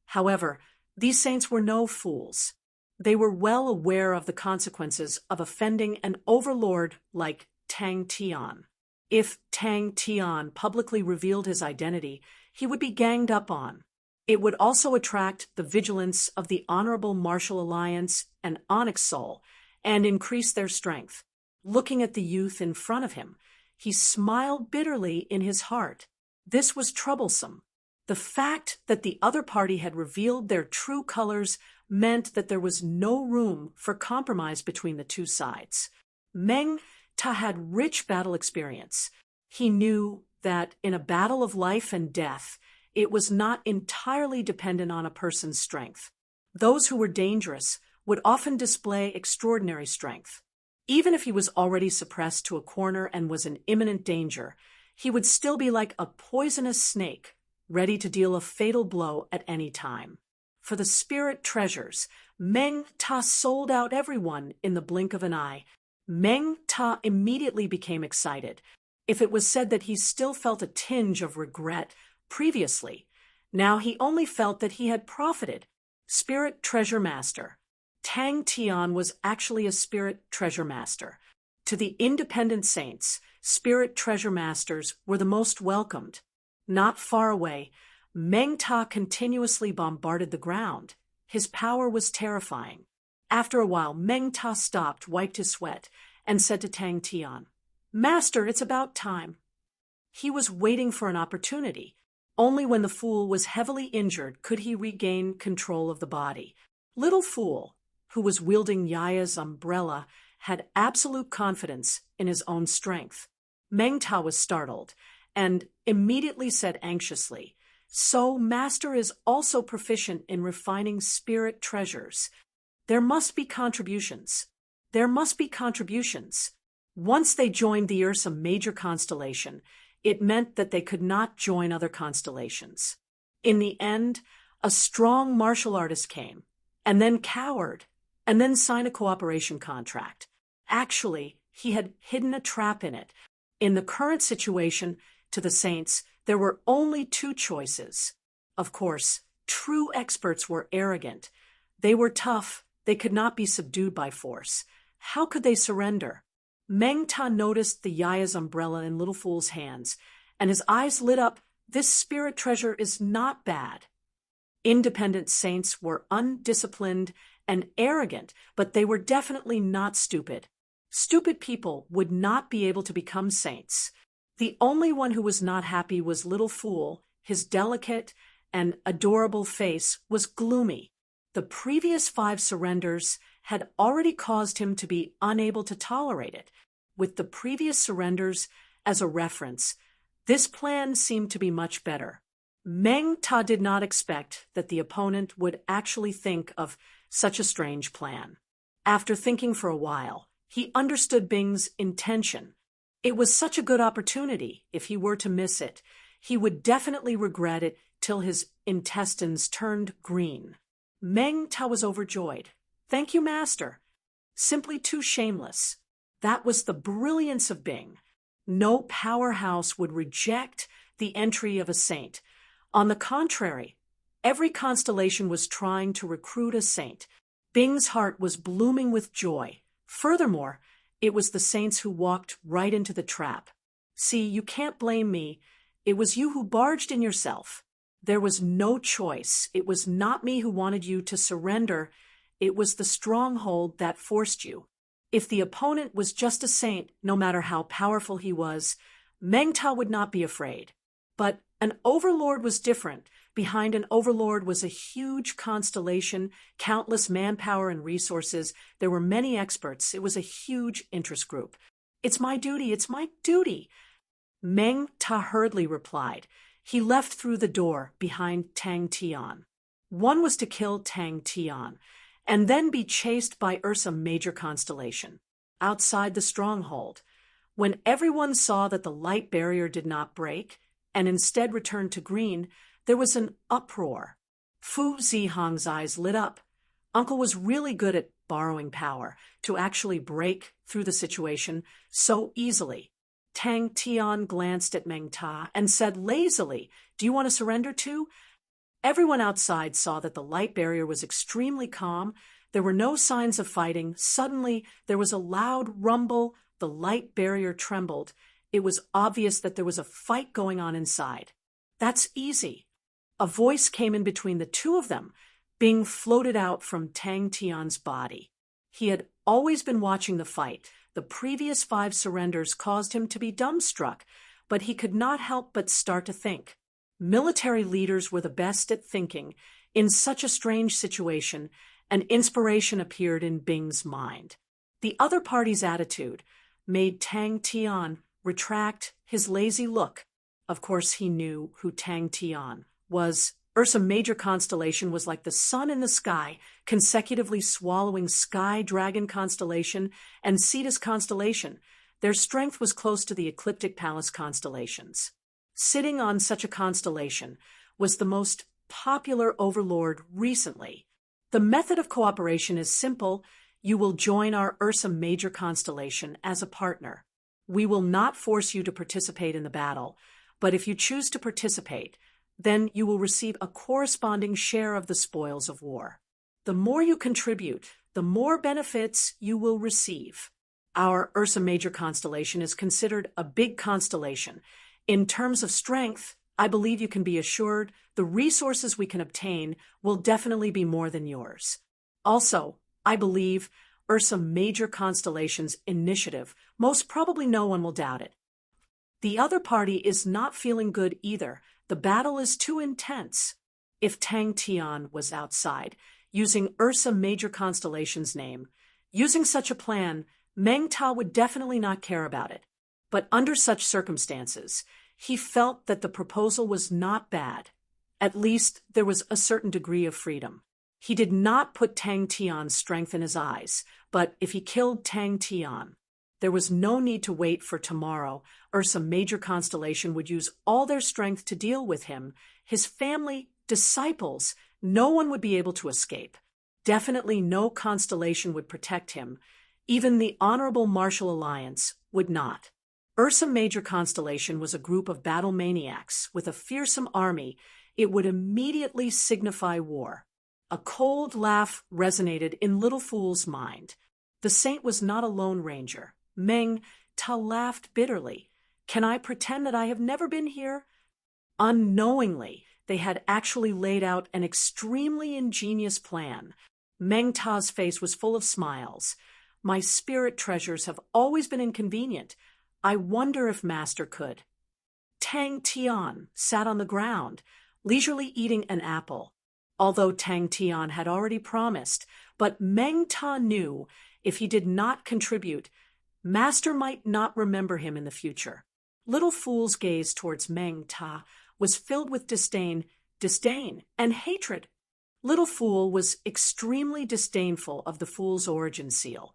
However, these saints were no fools. They were well aware of the consequences of offending an overlord like Tang Tian. If Tang Tian publicly revealed his identity, he would be ganged up on. It would also attract the vigilance of the Honorable Martial Alliance and Onyx Soul and increase their strength. Looking at the youth in front of him, he smiled bitterly in his heart. This was troublesome. The fact that the other party had revealed their true colors meant that there was no room for compromise between the two sides. Meng Ta had rich battle experience. He knew that in a battle of life and death, it was not entirely dependent on a person's strength. Those who were dangerous would often display extraordinary strength. Even if he was already suppressed to a corner and was in imminent danger, he would still be like a poisonous snake, ready to deal a fatal blow at any time. For the spirit treasures, Meng Ta sold out everyone in the blink of an eye. Meng Ta immediately became excited. If it was said that he still felt a tinge of regret previously, now he only felt that he had profited. Spirit Treasure Master. Tang Tian was actually a Spirit Treasure Master. To the independent saints, Spirit Treasure Masters were the most welcomed. Not far away, Meng Ta continuously bombarded the ground. His power was terrifying. After a while, Meng Ta stopped, wiped his sweat, and said to Tang Tian, "Master, it's about time." He was waiting for an opportunity. Only when the fool was heavily injured could he regain control of the body. Little fool, who was wielding Yaya's umbrella, had absolute confidence in his own strength. Meng Ta was startled and immediately said anxiously, "So Master is also proficient in refining spirit treasures. There must be contributions. There must be contributions." Once they joined the Ursa Major constellation, it meant that they could not join other constellations. In the end, a strong martial artist came, and then cowered, and then signed a cooperation contract. Actually, he had hidden a trap in it. In the current situation, to the Saints, there were only two choices. Of course, true experts were arrogant. They were tough. They could not be subdued by force. How could they surrender? Meng Ta noticed the Yaya's umbrella in Little Fool's hands, and his eyes lit up. This spirit treasure is not bad. Independent saints were undisciplined and arrogant, but they were definitely not stupid. Stupid people would not be able to become saints. The only one who was not happy was Little Fool. His delicate and adorable face was gloomy. The previous 5 surrenders had already caused him to be unable to tolerate it. With the previous surrenders as a reference, this plan seemed to be much better. Meng Ta did not expect that the opponent would actually think of such a strange plan. After thinking for a while, he understood Bing's intention. It was such a good opportunity. If he were to miss it, he would definitely regret it till his intestines turned green. Meng Ta was overjoyed. "Thank you, Master." Simply too shameless. That was the brilliance of Bing. No powerhouse would reject the entry of a saint. On the contrary, every constellation was trying to recruit a saint. Bing's heart was blooming with joy. Furthermore, it was the saints who walked right into the trap. "See, you can't blame me. It was you who barged in yourself. There was no choice. It was not me who wanted you to surrender. It was the stronghold that forced you." If the opponent was just a saint, no matter how powerful he was, Meng Ta would not be afraid. But an overlord was different. Behind an overlord was a huge constellation, countless manpower and resources. There were many experts. It was a huge interest group. "It's my duty. It's my duty." Meng Ta hurriedly replied. He left through the door behind Tang Tian. One was to kill Tang Tian, and then be chased by Ursa Major constellation. Outside the stronghold, when everyone saw that the light barrier did not break, and instead returned to green, there was an uproar. Fu Zihang's eyes lit up. Uncle was really good at borrowing power to actually break through the situation so easily. Tang Tian glanced at Meng Ta and said lazily, "Do you want to surrender too?" Everyone outside saw that the light barrier was extremely calm. There were no signs of fighting. Suddenly, there was a loud rumble. The light barrier trembled. It was obvious that there was a fight going on inside. "That's easy." A voice came in between the two of them, being floated out from Tang Tian's body. He had always been watching the fight. The previous 5 surrenders caused him to be dumbstruck, but he could not help but start to think. Military leaders were the best at thinking. In such a strange situation, an inspiration appeared in Bing's mind. The other party's attitude made Tang Tian retract his lazy look. Of course, he knew who Tang Tian was. Ursa Major constellation was like the sun in the sky, consecutively swallowing Sky Dragon constellation and Cetus constellation. Their strength was close to the Ecliptic Palace constellations. Sitting on such a constellation was the most popular overlord recently. The method of cooperation is simple. You will join our Ursa Major constellation as a partner. We will not force you to participate in the battle, but if you choose to participate, then you will receive a corresponding share of the spoils of war. The more you contribute, the more benefits you will receive. Our Ursa Major constellation is considered a big constellation. In terms of strength, I believe you can be assured the resources we can obtain will definitely be more than yours. Also, I believe Ursa Major constellation's initiative, most probably no one will doubt it. The other party is not feeling good either. The battle is too intense. If Tang Tian was outside, using Ursa Major constellation's name, using such a plan, Meng Ta would definitely not care about it. But under such circumstances, He felt that the proposal was not bad. At least there was a certain degree of freedom. He did not put Tang Tian's strength in his eyes, but if he killed Tang Tian, there was no need to wait for tomorrow. Ursa Major Constellation would use all their strength to deal with him, his family, disciples. No one would be able to escape. Definitely no constellation would protect him. Even the Honorable Martial Alliance would not. Ursa Major Constellation was a group of battle maniacs with a fearsome army. It would immediately signify war. A cold laugh resonated in Little Fool's mind. The saint was not a lone ranger. Meng Ta laughed bitterly. Can I pretend that I have never been here? Unknowingly, they had actually laid out an extremely ingenious plan. Meng Ta's face was full of smiles. My spirit treasures have always been inconvenient. I wonder if Master could. Tang Tian sat on the ground, leisurely eating an apple. Although Tang Tian had already promised, but Meng Ta knew if he did not contribute, Master might not remember him in the future. Little Fool's gaze towards Meng Ta was filled with disdain, and hatred. Little Fool was extremely disdainful of the Fool's origin seal.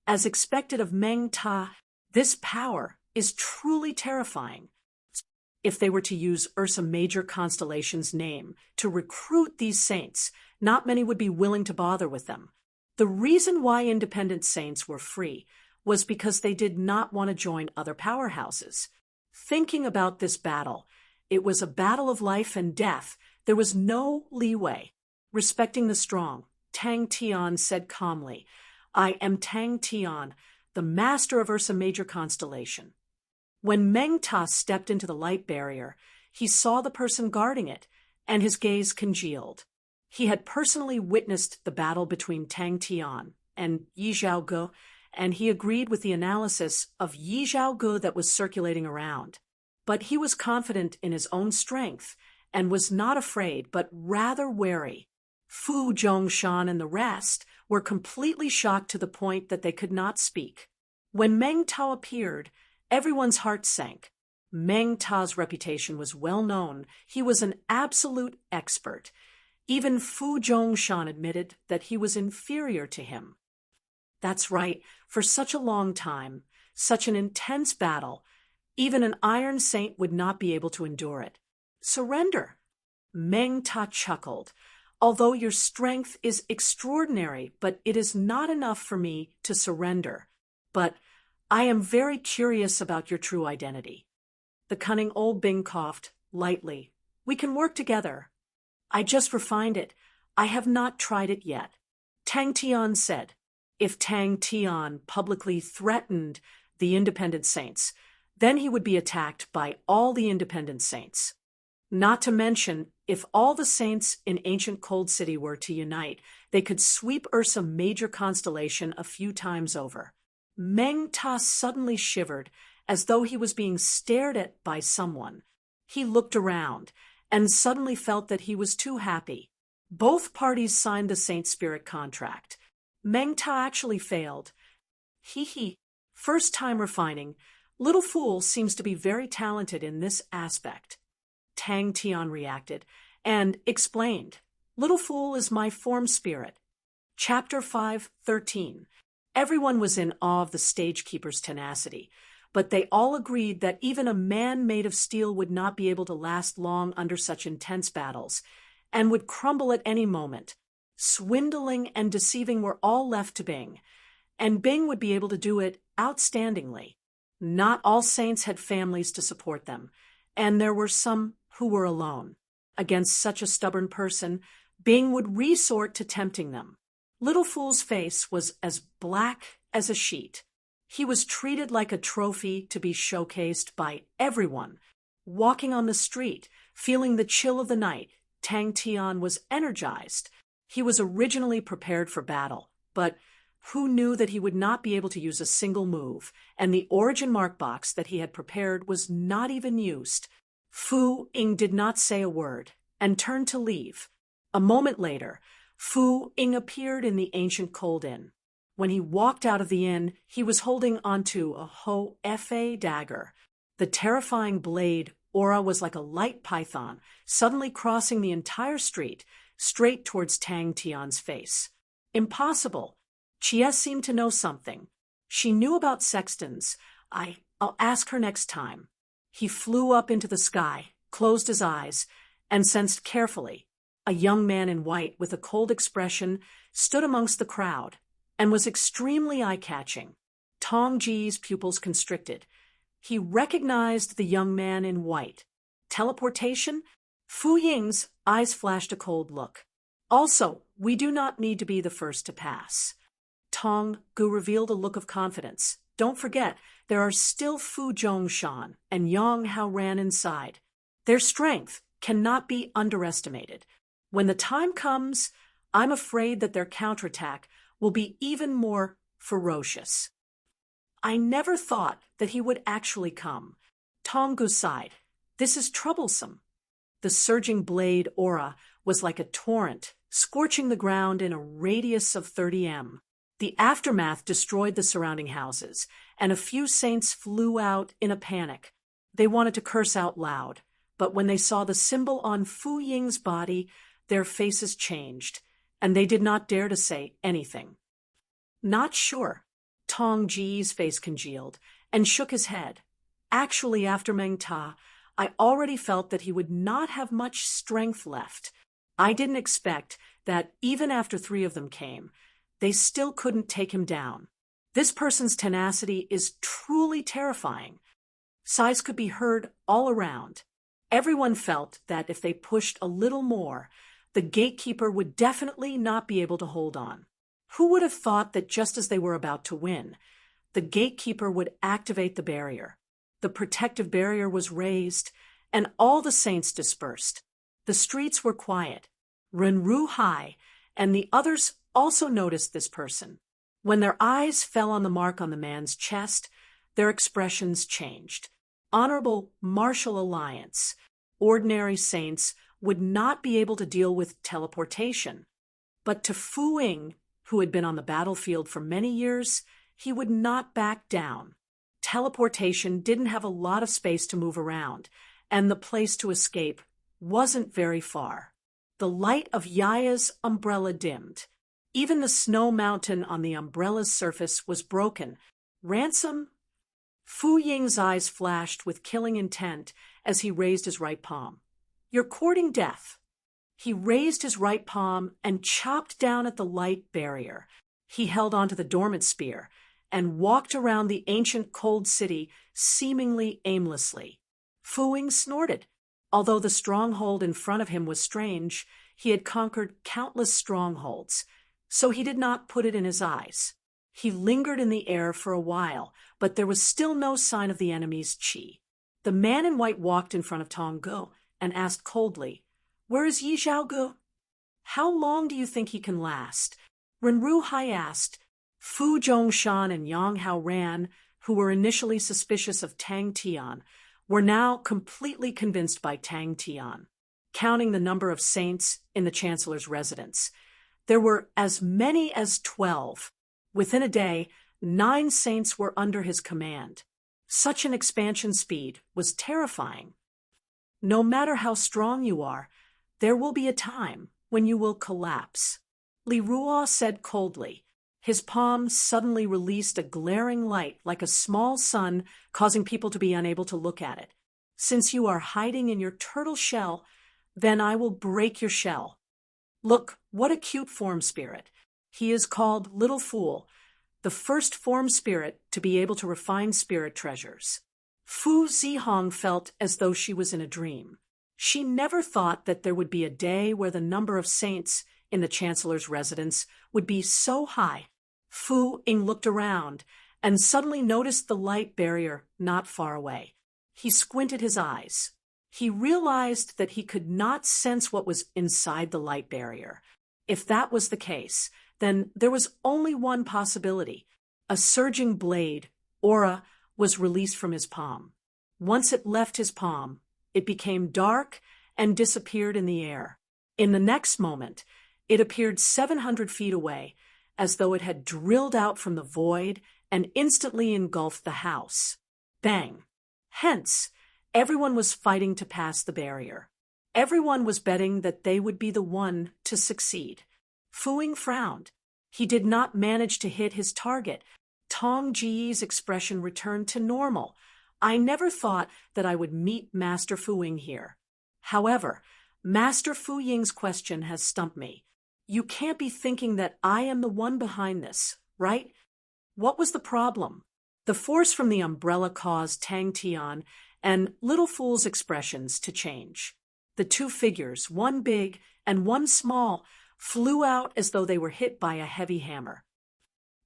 As expected of Meng Ta, this power is truly terrifying. If they were to use Ursa Major Constellation's name to recruit these saints, not many would be willing to bother with them. The reason why independent saints were free was because they did not want to join other powerhouses. Thinking about this battle, it was a battle of life and death. There was no leeway. Respecting the strong, Tang Tian said calmly, I am Tang Tian, the master of Ursa Major Constellation. When Meng Ta stepped into the light barrier, he saw the person guarding it, and his gaze congealed. He had personally witnessed the battle between Tang Tian and Yi Zhaoge, and he agreed with the analysis of Yi Zhaoge that was circulating around. But he was confident in his own strength and was not afraid, but rather wary. Fu Zhongshan and the rest were completely shocked to the point that they could not speak. When Meng Ta appeared, everyone's heart sank. Meng Ta's reputation was well known. He was an absolute expert. Even Fu Zhongshan admitted that he was inferior to him. That's right, for such a long time, such an intense battle, even an Iron Saint would not be able to endure it. Surrender. Meng Ta chuckled. Although your strength is extraordinary, but it is not enough for me to surrender. But I am very curious about your true identity. The cunning old Bing coughed lightly. We can work together. I just refined it. I have not tried it yet. Tang Tian said. If Tang Tian publicly threatened the independent saints, then he would be attacked by all the independent saints. Not to mention, if all the saints in ancient Cold City were to unite, they could sweep Ursa Major Constellation a few times over. Meng Ta suddenly shivered, as though he was being stared at by someone. He looked around, and suddenly felt that he was too happy. Both parties signed the Saint Spirit contract. Meng Ta actually failed. First time refining. Little Fool seems to be very talented in this aspect. Tang Tian reacted and explained, Little Fool is my form spirit. Chapter 5:13. Everyone was in awe of the stagekeeper's tenacity, but they all agreed that even a man made of steel would not be able to last long under such intense battles, and would crumble at any moment. Swindling and deceiving were all left to Bing, and Bing would be able to do it outstandingly. Not all saints had families to support them, and there were some who were alone. Against such a stubborn person, Bing would resort to tempting them. Little Fool's face was as black as a sheet. He was treated like a trophy to be showcased by everyone. Walking on the street, feeling the chill of the night, Tang Tian was energized. He was originally prepared for battle, but who knew that he would not be able to use a single move, and the origin mark box that he had prepared was not even used. Fu Ying did not say a word, and turned to leave. A moment later, Fu Ying appeared in the ancient Cold Inn. When he walked out of the inn, he was holding onto a Ho Fa dagger. The terrifying blade aura was like a light python, suddenly crossing the entire street, straight towards Tang Tian's face. Impossible. Chia seemed to know something. She knew about sextons. I'll ask her next time. He flew up into the sky, closed his eyes, and sensed carefully. A young man in white with a cold expression stood amongst the crowd and was extremely eye-catching. Tong Ji's pupils constricted. He recognized the young man in white. Teleportation? Fu Ying's eyes flashed a cold look. Also, we do not need to be the first to pass. Tong Gu revealed a look of confidence. Don't forget, there are still Fu Zhongshan and Yang Haoran inside. Their strength cannot be underestimated. When the time comes, I'm afraid that their counterattack will be even more ferocious. I never thought that he would actually come. Tong Gu sighed. This is troublesome. The surging blade aura was like a torrent, scorching the ground in a radius of 30 m. The aftermath destroyed the surrounding houses, and a few saints flew out in a panic. They wanted to curse out loud, but when they saw the symbol on Fu Ying's body, their faces changed, and they did not dare to say anything. Not sure. Tong Ji's face congealed and shook his head. Actually, after Meng Ta, I already felt that he would not have much strength left. I didn't expect that even after 3 of them came, they still couldn't take him down. This person's tenacity is truly terrifying. Sighs could be heard all around. Everyone felt that if they pushed a little more, the gatekeeper would definitely not be able to hold on. Who would have thought that just as they were about to win, the gatekeeper would activate the barrier? The protective barrier was raised, and all the saints dispersed. The streets were quiet. Renru Hai and the others also noticed this person. When their eyes fell on the mark on the man's chest, their expressions changed. Honorable martial alliance. Ordinary saints would not be able to deal with teleportation. But to Fu Ying, who had been on the battlefield for many years, he would not back down. Teleportation didn't have a lot of space to move around, and the place to escape wasn't very far. The light of Yaya's umbrella dimmed. Even the snow mountain on the umbrella's surface was broken. Ransom? Fu Ying's eyes flashed with killing intent as he raised his right palm. You're courting death. He raised his right palm and chopped down at the light barrier. He held onto the dormant spear and walked around the ancient cold city seemingly aimlessly. Fu Ying snorted. Although the stronghold in front of him was strange, he had conquered countless strongholds, so he did not put it in his eyes. He lingered in the air for a while, but there was still no sign of the enemy's qi. The man in white walked in front of Tong Gu and asked coldly, "Where is Yi Zhaogu? How long do you think he can last?" Renru Hai asked. Fu Zhongshan and Yang Haoran, who were initially suspicious of Tang Tian, were now completely convinced by Tang Tian. Counting the number of saints in the Chancellor's residence, there were as many as 12. Within a day, 9 saints were under his command. Such an expansion speed was terrifying. No matter how strong you are, there will be a time when you will collapse. Li Ruo said coldly. His palm suddenly released a glaring light like a small sun, causing people to be unable to look at it. Since you are hiding in your turtle shell, then I will break your shell. Look, what a cute form spirit. He is called Little Fool, the first form spirit to be able to refine spirit treasures. Fu Zihong felt as though she was in a dream. She never thought that there would be a day where the number of saints in the Chancellor's residence would be so high. Fu Ying looked around and suddenly noticed the light barrier not far away. He squinted his eyes. He realized that he could not sense what was inside the light barrier. If that was the case, then there was only one possibility. A surging blade, aura, was released from his palm. Once it left his palm, it became dark and disappeared in the air. In the next moment, it appeared 700 feet away, as though it had drilled out from the void and instantly engulfed the house. Bang! Hence, everyone was fighting to pass the barrier. Everyone was betting that they would be the one to succeed. Fu Ying frowned. He did not manage to hit his target. Tong Ji's expression returned to normal. I never thought that I would meet Master Fu Ying here. However, Master Fu Ying's question has stumped me. You can't be thinking that I am the one behind this, right? What was the problem? The force from the umbrella caused Tang Tian and Little Fool's expressions to change. The two figures, one big and one small, flew out as though they were hit by a heavy hammer.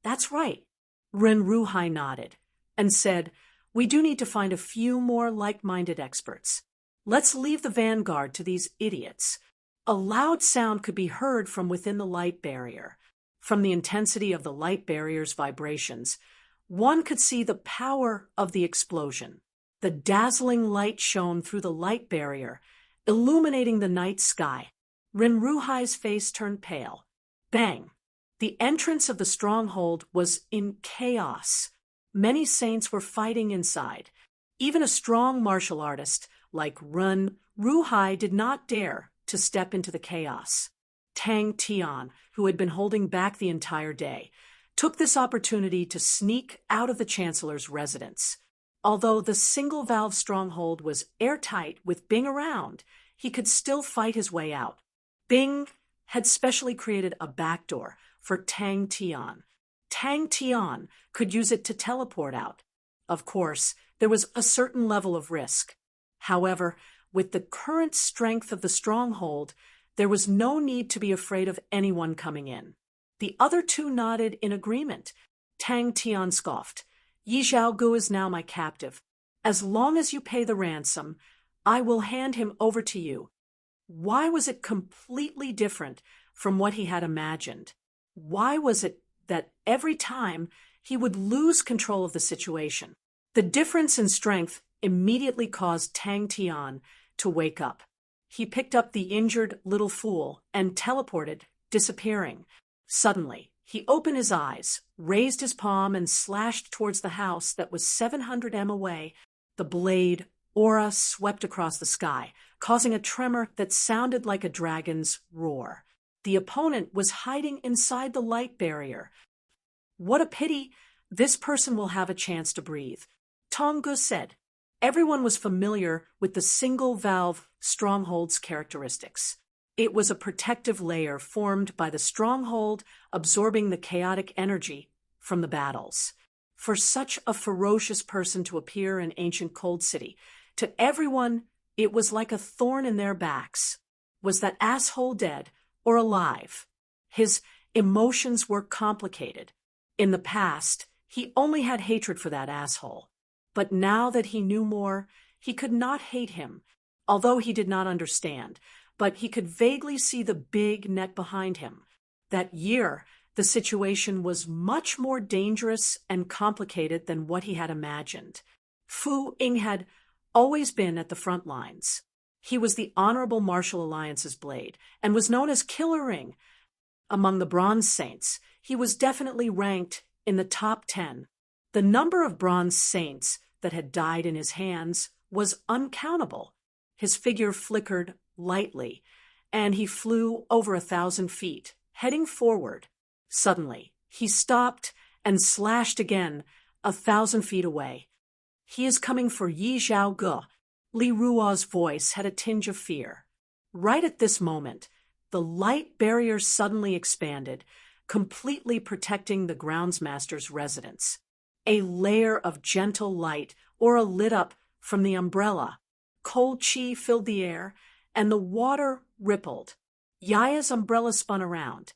That's right. Ren Ruhai nodded and said, we do need to find a few more like-minded experts. Let's leave the vanguard to these idiots. A loud sound could be heard from within the light barrier. From the intensity of the light barrier's vibrations, one could see the power of the explosion. The dazzling light shone through the light barrier, illuminating the night sky. Ren Ruhai's face turned pale. Bang! The entrance of the stronghold was in chaos. Many saints were fighting inside. Even a strong martial artist like Ren Ruhai did not dare to step into the chaos. Tang Tian, who had been holding back the entire day, took this opportunity to sneak out of the Chancellor's residence. Although the single-valve stronghold was airtight with Bing around, he could still fight his way out. Bing had specially created a backdoor for Tang Tian. Tang Tian could use it to teleport out. Of course, there was a certain level of risk. However, with the current strength of the stronghold, there was no need to be afraid of anyone coming in. The other two nodded in agreement. Tang Tian scoffed. Yi Zhaogu is now my captive. As long as you pay the ransom, I will hand him over to you. Why was it completely different from what he had imagined? Why was it that every time he would lose control of the situation? The difference in strength immediately caused Tang Tian to wake up. He picked up the injured little fool and teleported, disappearing. Suddenly, he opened his eyes, raised his palm, and slashed towards the house that was 700 m away. The blade aura swept across the sky, causing a tremor that sounded like a dragon's roar. The opponent was hiding inside the light barrier. What a pity! This person will have a chance to breathe, Tong Gu said. Everyone was familiar with the single-valve stronghold's characteristics. It was a protective layer formed by the stronghold absorbing the chaotic energy from the battles. For such a ferocious person to appear in ancient Cold City, to everyone it was like a thorn in their backs. Was that asshole dead or alive? His emotions were complicated. In the past, he only had hatred for that asshole. But now that he knew more, he could not hate him, although he did not understand, but he could vaguely see the big net behind him. That year, the situation was much more dangerous and complicated than what he had imagined. Fu Ying had always been at the front lines. He was the Honorable Martial Alliance's blade and was known as Killer Ring. Among the Bronze Saints, he was definitely ranked in the top 10. The number of Bronze Saints that had died in his hands was uncountable. His figure flickered lightly, and he flew over 1,000 feet, heading forward. Suddenly, he stopped and slashed again 1,000 feet away. He is coming for Yi Zhaogu. Li Ruo's voice had a tinge of fear. Right at this moment, the light barrier suddenly expanded, completely protecting the groundsmaster's residence. A layer of gentle light aura lit up from the umbrella. Cold chi filled the air, and the water rippled. Yaya's umbrella spun around.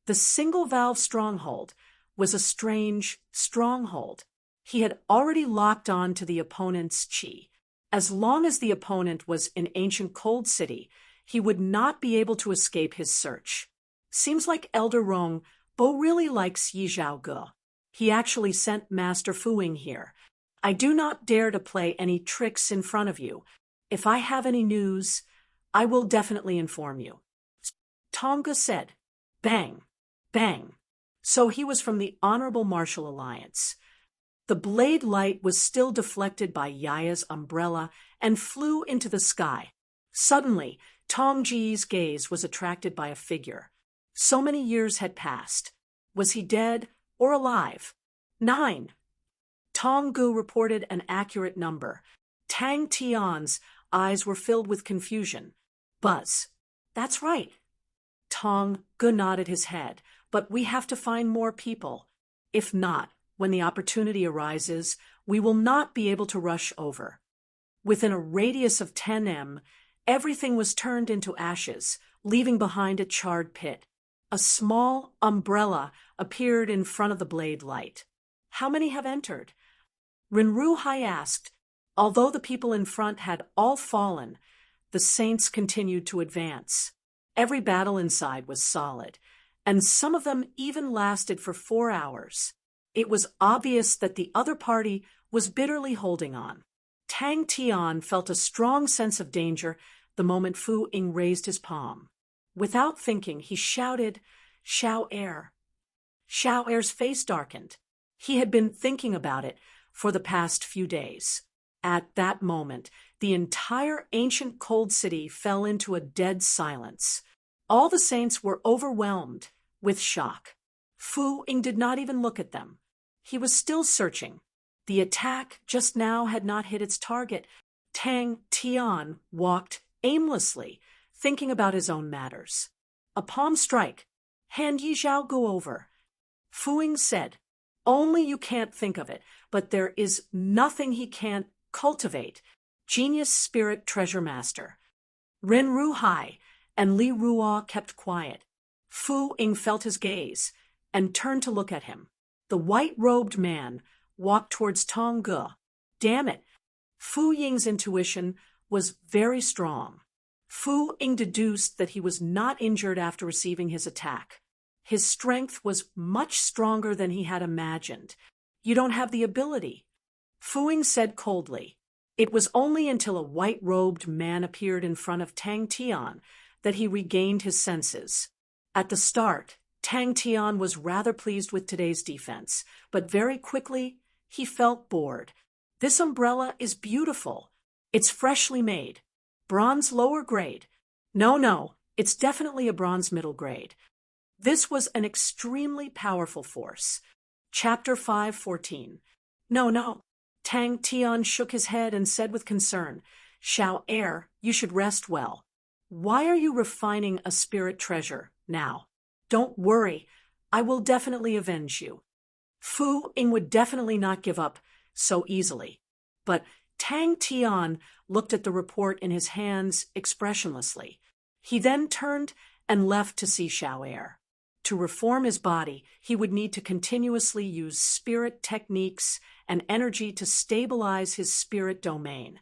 The single-valve stronghold was a strange stronghold. He had already locked on to the opponent's chi. As long as the opponent was in ancient Cold City, he would not be able to escape his search. Seems like Elder Rong Bo really likes Yi Zhaogu. He actually sent Master Fu Ying here. I do not dare to play any tricks in front of you. If I have any news, I will definitely inform you. Tong Gu said. Bang, bang. So he was from the Honorable Martial Alliance. The blade light was still deflected by Yaya's umbrella and flew into the sky. Suddenly, Tongji's gaze was attracted by a figure. So many years had passed. Was he dead or alive? 9. Tong Gu reported an accurate number. Tang Tian's eyes were filled with confusion. Buzz. That's right. Tong Gu nodded his head. But we have to find more people. If not, when the opportunity arises, we will not be able to rush over. Within a radius of 10 m, everything was turned into ashes, leaving behind a charred pit. A small umbrella appeared in front of the blade light. How many have entered? Rinru Hai asked. Although the people in front had all fallen, the saints continued to advance. Every battle inside was solid, and some of them even lasted for 4 hours. It was obvious that the other party was bitterly holding on. Tang Tian felt a strong sense of danger the moment Fu Ying raised his palm. Without thinking, he shouted, "Xiao Er." Xiao Er's face darkened. He had been thinking about it for the past few days. At that moment, the entire ancient cold city fell into a dead silence. All the saints were overwhelmed with shock. Fu Ying did not even look at them. He was still searching. The attack just now had not hit its target. Tang Tian walked aimlessly, thinking about his own matters. A palm strike. Hand Yi Zhao go over. Fu Ying said, "Only you can't think of it, but there is nothing he can't cultivate. Genius spirit treasure master." Ren Ru Hai and Li Ruo kept quiet. Fu Ying felt his gaze and turned to look at him. The white-robed man walked towards Tong Gu. Damn it! Fu Ying's intuition was very strong. Fu Ying deduced that he was not injured after receiving his attack. His strength was much stronger than he had imagined. "You don't have the ability," Fu Ying said coldly. It was only until a white-robed man appeared in front of Tang Tian that he regained his senses. At the start, Tang Tian was rather pleased with today's defense, but very quickly he felt bored. "This umbrella is beautiful. It's freshly made. Bronze lower grade. No, it's definitely a bronze middle grade." This was an extremely powerful force. Chapter 5:14. No. Tang Tian shook his head and said with concern, "Xiao Er, you should rest well. Why are you refining a spirit treasure now? Don't worry, I will definitely avenge you." Fu Ying would definitely not give up so easily. But Tang Tian looked at the report in his hands expressionlessly. He then turned and left to see Xiao Er. To reform his body, he would need to continuously use spirit techniques and energy to stabilize his spirit domain.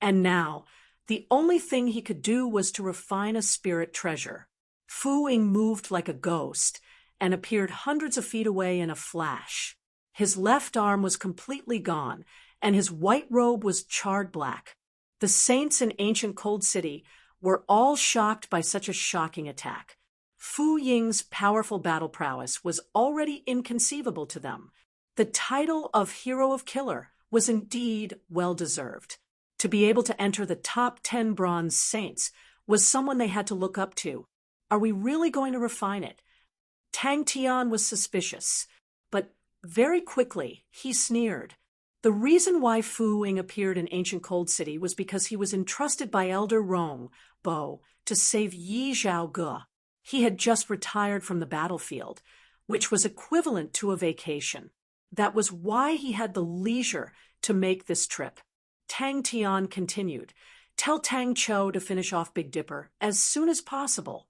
And now, the only thing he could do was to refine a spirit treasure. Fu Ying moved like a ghost and appeared hundreds of feet away in a flash. His left arm was completely gone, and his white robe was charred black. The saints in ancient Cold City were all shocked by such a shocking attack. Fu Ying's powerful battle prowess was already inconceivable to them. The title of Hero of Killer was indeed well-deserved. To be able to enter the top 10 bronze saints was someone they had to look up to. Are we really going to refine it? Tang Tian was suspicious, but very quickly he sneered. The reason why Fu Ying appeared in ancient Cold City was because he was entrusted by Elder Rong Bo to save Yi Zhao Ge. He had just retired from the battlefield, which was equivalent to a vacation. That was why he had the leisure to make this trip. Tang Tian continued, "Tell Tang Chou to finish off Big Dipper as soon as possible."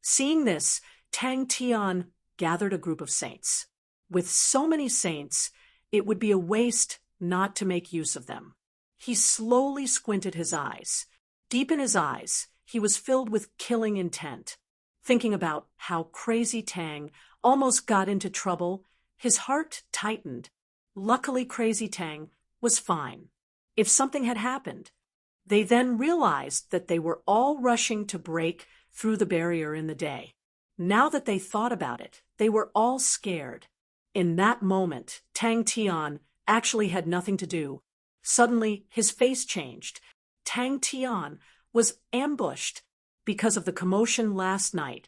Seeing this, Tang Tian gathered a group of saints. With so many saints, it would be a waste not to make use of them. He slowly squinted his eyes. Deep in his eyes, he was filled with killing intent. Thinking about how Crazy Tang almost got into trouble, his heart tightened. Luckily, Crazy Tang was fine. If something had happened, they then realized that they were all rushing to break through the barrier in the day. Now that they thought about it, they were all scared. In that moment, Tang Tian actually had nothing to do. Suddenly, his face changed. Tang Tian was ambushed. Because of the commotion last night,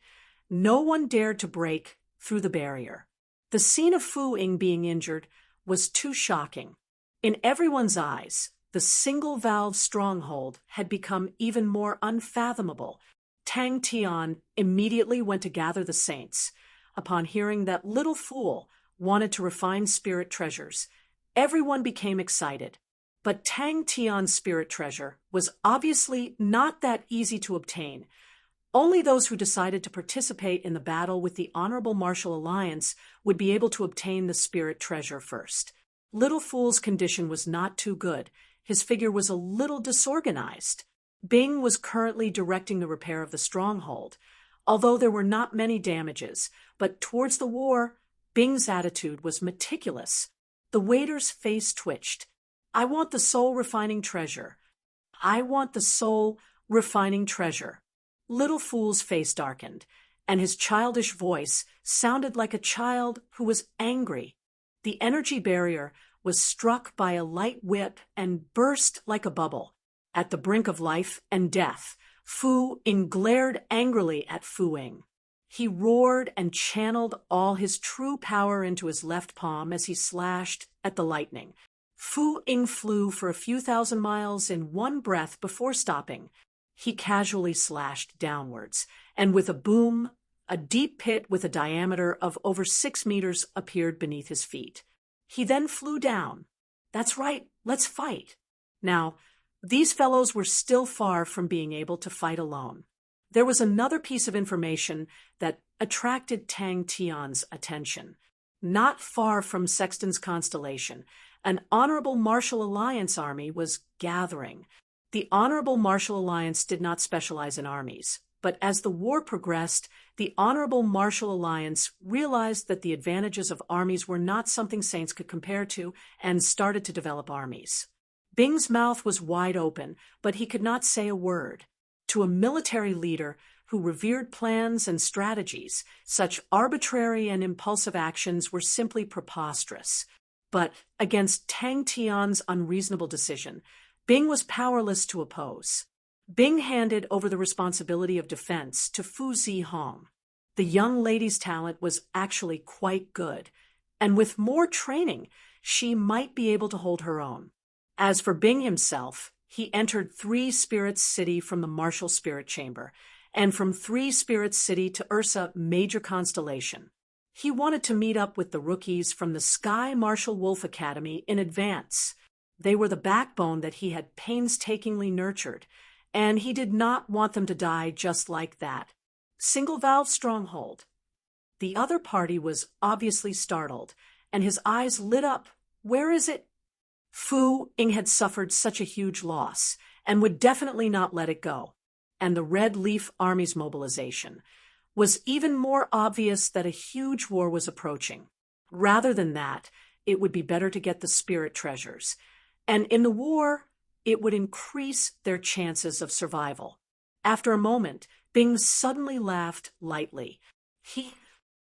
no one dared to break through the barrier. The scene of Fu Ying being injured was too shocking. In everyone's eyes, the single-valve stronghold had become even more unfathomable. Tang Tian immediately went to gather the saints. Upon hearing that little fool wanted to refine spirit treasures, everyone became excited. But Tang Tian's spirit treasure was obviously not that easy to obtain. Only those who decided to participate in the battle with the Honorable Martial Alliance would be able to obtain the spirit treasure first. Little Fool's condition was not too good. His figure was a little disorganized. Bing was currently directing the repair of the stronghold. Although there were not many damages, but towards the war, Bing's attitude was meticulous. The waiter's face twitched. "I want the soul-refining treasure. I want the soul-refining treasure." Little Fool's face darkened, and his childish voice sounded like a child who was angry. The energy barrier was struck by a light whip and burst like a bubble. At the brink of life and death, Fu Ying glared angrily at Fu Ying. He roared and channeled all his true power into his left palm as he slashed at the lightning. Fu Ying flew for a few thousand miles in one breath before stopping. He casually slashed downwards, and with a boom, a deep pit with a diameter of over 6 meters appeared beneath his feet. He then flew down. "That's right, let's fight." Now, these fellows were still far from being able to fight alone. There was another piece of information that attracted Tang Tian's attention. Not far from Sexton's constellation, an Honorable Martial Alliance army was gathering. The Honorable Martial Alliance did not specialize in armies, but as the war progressed, the Honorable Martial Alliance realized that the advantages of armies were not something saints could compare to and started to develop armies. Bing's mouth was wide open, but he could not say a word. To a military leader who revered plans and strategies, such arbitrary and impulsive actions were simply preposterous. But against Tang Tian's unreasonable decision, Bing was powerless to oppose. Bing handed over the responsibility of defense to Fu Zihong. The young lady's talent was actually quite good, and with more training, she might be able to hold her own. As for Bing himself, he entered 3 Spirits City from the Martial Spirit Chamber, and from 3 Spirits City to Ursa Major Constellation. He wanted to meet up with the rookies from the Sky Martial Wolf Academy in advance. They were the backbone that he had painstakingly nurtured, and he did not want them to die just like that. Single-valve stronghold. The other party was obviously startled, and his eyes lit up. "Where is it?" Fu Ying had suffered such a huge loss, and would definitely not let it go. And the Red Leaf Army's mobilization was even more obvious that a huge war was approaching. Rather than that, it would be better to get the spirit treasures. And in the war, it would increase their chances of survival. After a moment, Bing suddenly laughed lightly.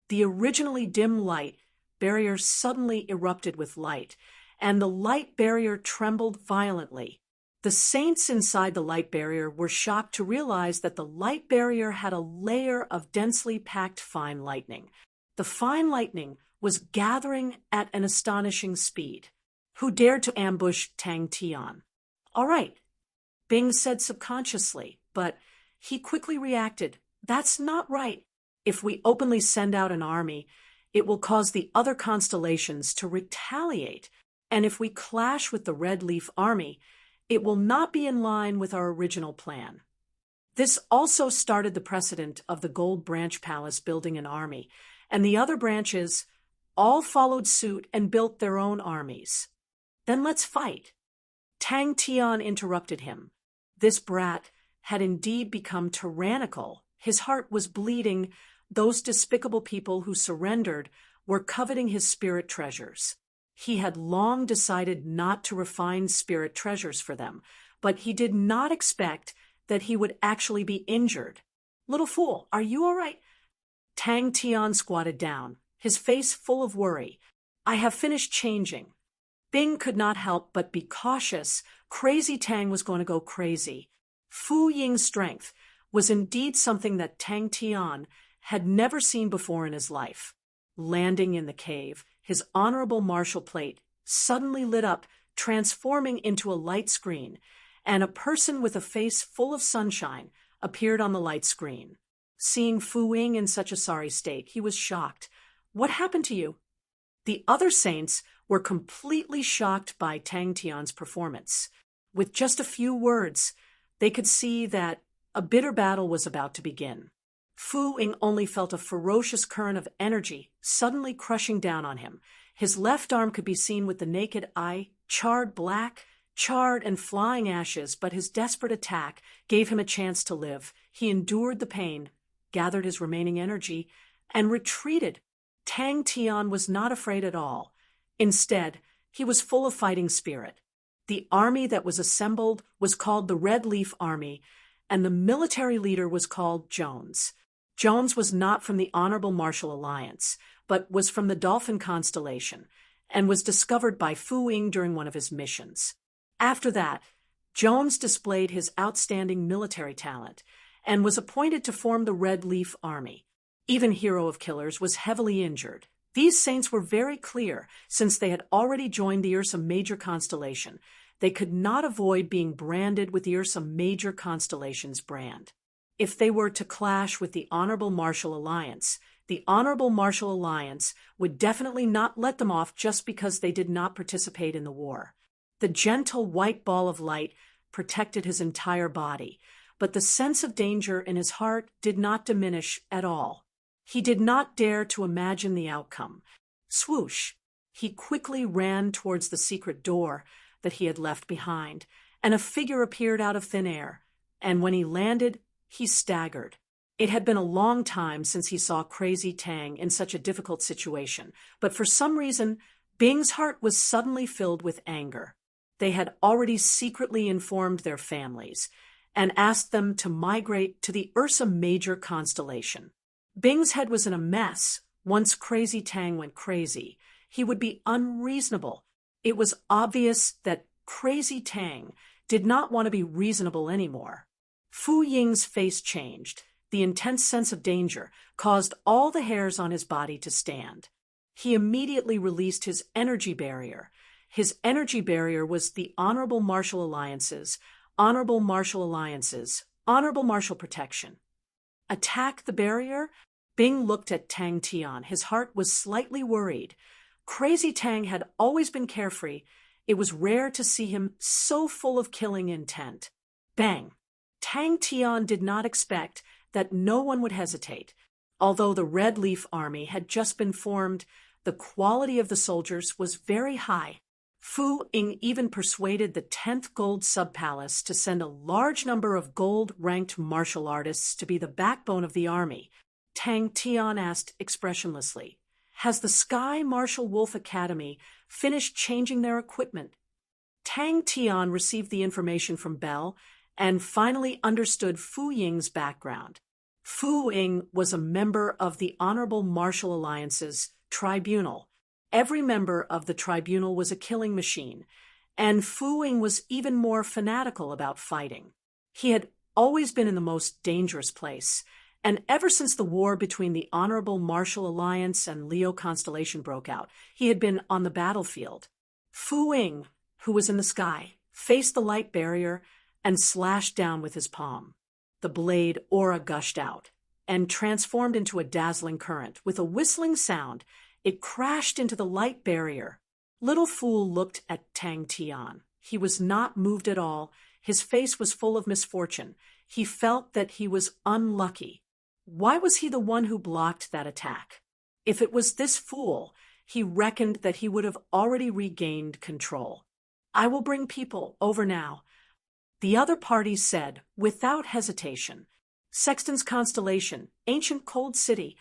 The originally dim light barrier suddenly erupted with light, and the light barrier trembled violently. The saints inside the light barrier were shocked to realize that the light barrier had a layer of densely packed fine lightning. The fine lightning was gathering at an astonishing speed. Who dared to ambush Tang Tian? "All right," Bing said subconsciously, but he quickly reacted. "That's not right. If we openly send out an army, it will cause the other constellations to retaliate. And if we clash with the Red Leaf Army, it will not be in line with our original plan." This also started the precedent of the Gold Branch Palace building an army, and the other branches all followed suit and built their own armies. "Then let's fight." Tang Tian interrupted him. This brat had indeed become tyrannical. His heart was bleeding. Those despicable people who surrendered were coveting his spirit treasures. He had long decided not to refine spirit treasures for them, but he did not expect that he would actually be injured. "Little fool, are you all right?" Tang Tian squatted down, his face full of worry. "I have finished changing." Bing could not help but be cautious. Crazy Tang was going to go crazy. Fu Ying's strength was indeed something that Tang Tian had never seen before in his life. Landing in the cave, his honorable martial plate suddenly lit up, transforming into a light screen, and a person with a face full of sunshine appeared on the light screen. Seeing Fu Ying in such a sorry state, he was shocked. "What happened to you?" The other saints were completely shocked by Tang Tian's performance. With just a few words, they could see that a bitter battle was about to begin. Fu Ying only felt a ferocious current of energy suddenly crushing down on him. His left arm could be seen with the naked eye, charred black, charred and flying ashes, but his desperate attack gave him a chance to live. He endured the pain, gathered his remaining energy, and retreated. Tang Tian was not afraid at all. Instead, he was full of fighting spirit. The army that was assembled was called the Red Leaf Army, and the military leader was called Jones. Jones was not from the Honorable Martial Alliance, but was from the Dolphin constellation, and was discovered by Fu Ying during one of his missions. After that, Jones displayed his outstanding military talent, and was appointed to form the Red Leaf Army. Even Hero of Killers was heavily injured. These saints were very clear, since they had already joined the Ursa Major constellation. They could not avoid being branded with the Ursa Major constellation's brand. If they were to clash with the Honorable Martial Alliance, the Honorable Martial Alliance would definitely not let them off just because they did not participate in the war. The gentle white ball of light protected his entire body, but the sense of danger in his heart did not diminish at all. He did not dare to imagine the outcome. Swoosh! He quickly ran towards the secret door that he had left behind, and a figure appeared out of thin air, and when he landed, he staggered. It had been a long time since he saw Crazy Tang in such a difficult situation, but for some reason, Bing's heart was suddenly filled with anger. They had already secretly informed their families and asked them to migrate to the Ursa Major constellation. Bing's head was in a mess. Once Crazy Tang went crazy, he would be unreasonable. It was obvious that Crazy Tang did not want to be reasonable anymore. Fu Ying's face changed. The intense sense of danger caused all the hairs on his body to stand. He immediately released his energy barrier. His energy barrier was the Honorable Martial Alliance's Honorable Martial Protection. Attack the barrier? Bing looked at Tang Tian. His heart was slightly worried. Crazy Tang had always been carefree. It was rare to see him so full of killing intent. Bang! Tang Tian did not expect that no one would hesitate. Although the Red Leaf Army had just been formed, the quality of the soldiers was very high. Fu Ying even persuaded the 10th Gold Sub-Palace to send a large number of gold-ranked martial artists to be the backbone of the army. Tang Tian asked expressionlessly, "Has the Sky Martial Wolf Academy finished changing their equipment?" Tang Tian received the information from Bell and finally understood Fu Ying's background. Fu Ying was a member of the Honorable Martial Alliance's tribunal. Every member of the tribunal was a killing machine, and Fu Ying was even more fanatical about fighting. He had always been in the most dangerous place, and ever since the war between the Honorable Martial Alliance and Leo Constellation broke out, he had been on the battlefield. Fu Ying, who was in the sky, faced the light barrier and slashed down with his palm. The blade aura gushed out and transformed into a dazzling current. With a whistling sound, it crashed into the light barrier. Little Fool looked at Tang Tian. He was not moved at all. His face was full of misfortune. He felt that he was unlucky. Why was he the one who blocked that attack? If it was this fool, he reckoned that he would have already regained control. "I will bring people over now," the other party said without hesitation. "Sexton's constellation, ancient cold city."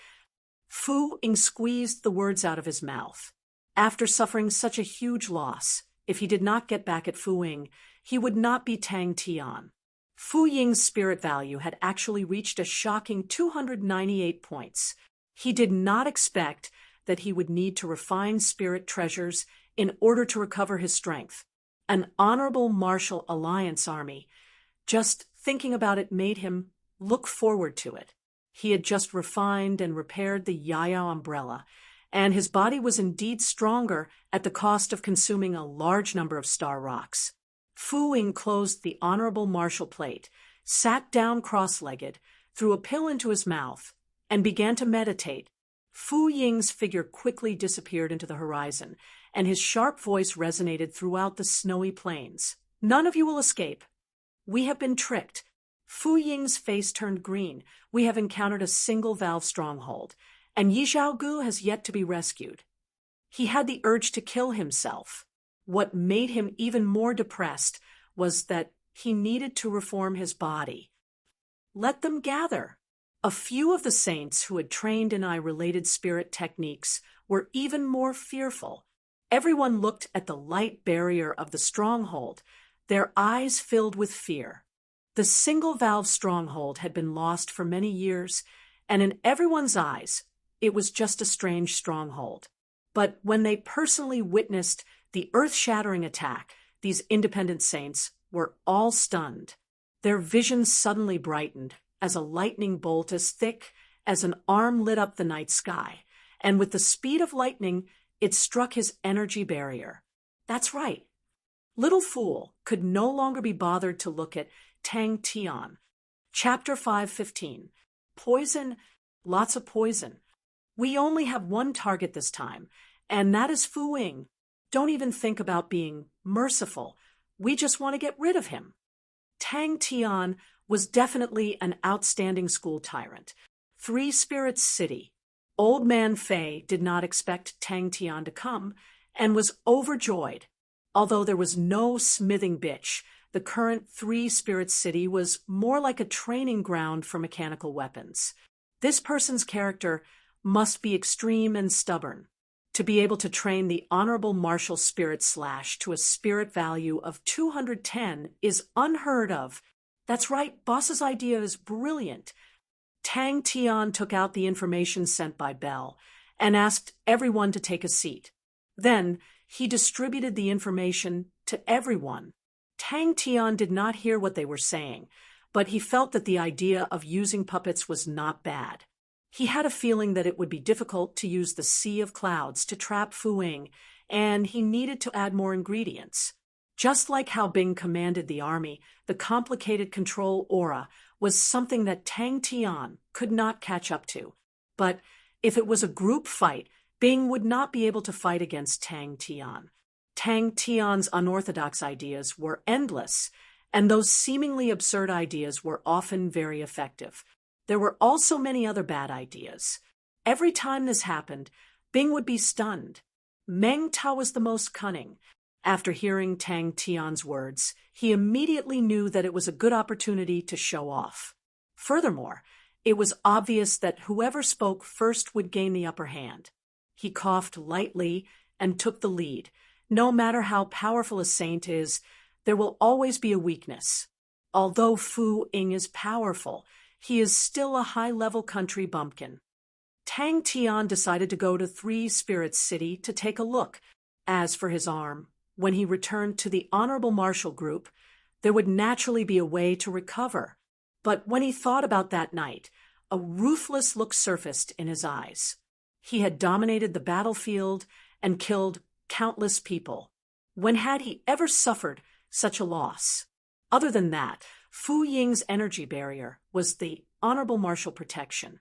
Fu Ying squeezed the words out of his mouth. After suffering such a huge loss, if he did not get back at Fu Ying, he would not be Tang Tian. Fu Ying's spirit value had actually reached a shocking 298 points. He did not expect that he would need to refine spirit treasures in order to recover his strength. An honorable martial alliance army. Just thinking about it made him look forward to it. He had just refined and repaired the Yaya umbrella, and his body was indeed stronger at the cost of consuming a large number of star rocks. Fu Ying closed the honorable martial plate, sat down cross-legged, threw a pill into his mouth, and began to meditate. Fu Ying's figure quickly disappeared into the horizon, and his sharp voice resonated throughout the snowy plains. "None of you will escape. We have been tricked." Fu Ying's face turned green. "We have encountered a single-valve stronghold, and Yi Zhaogu has yet to be rescued." He had the urge to kill himself. What made him even more depressed was that he needed to reform his body. Let them gather. A few of the saints who had trained in eye-related spirit techniques were even more fearful. Everyone looked at the light barrier of the stronghold, their eyes filled with fear. The single-valve stronghold had been lost for many years, and in everyone's eyes, it was just a strange stronghold. But when they personally witnessed the earth-shattering attack, these independent saints were all stunned. Their visions suddenly brightened as a lightning bolt as thick as an arm lit up the night sky, and with the speed of lightning, it struck his energy barrier. That's right. Little Fool could no longer be bothered to look at Tang Tian. Chapter 5:15. Poison, lots of poison. We only have one target this time, and that is Fu Ying. Don't even think about being merciful. We just want to get rid of him. Tang Tian was definitely an outstanding school tyrant. Three Spirits City. Old Man Fei did not expect Tang Tian to come and was overjoyed. Although there was no smithing bitch, the current Three Spirits City was more like a training ground for mechanical weapons. This person's character must be extreme and stubborn. To be able to train the Honorable Martial Spirit Slash to a spirit value of 210 is unheard of. That's right, Boss's idea is brilliant. Tang Tian took out the information sent by Bell and asked everyone to take a seat. Then he distributed the information to everyone. Tang Tian did not hear what they were saying, but he felt that the idea of using puppets was not bad. He had a feeling that it would be difficult to use the sea of clouds to trap Fu Ying, and he needed to add more ingredients. Just like how Bing commanded the army, the complicated control aura was something that Tang Tian could not catch up to. But if it was a group fight, Bing would not be able to fight against Tang Tian. Tang Tian's unorthodox ideas were endless, and those seemingly absurd ideas were often very effective. There were also many other bad ideas. Every time this happened, Bing would be stunned. Meng Ta was the most cunning. After hearing Tang Tian's words, he immediately knew that it was a good opportunity to show off. Furthermore, it was obvious that whoever spoke first would gain the upper hand. He coughed lightly and took the lead. No matter how powerful a saint is, there will always be a weakness. Although Fu Ying is powerful, he is still a high-level country bumpkin. Tang Tian decided to go to Three Spirits City to take a look. As for his arm, when he returned to the Honorable Martial Group, there would naturally be a way to recover. But when he thought about that night, a ruthless look surfaced in his eyes. He had dominated the battlefield and killed countless people. When had he ever suffered such a loss? Other than that, Fu Ying's energy barrier was the Honorable Martial Protection.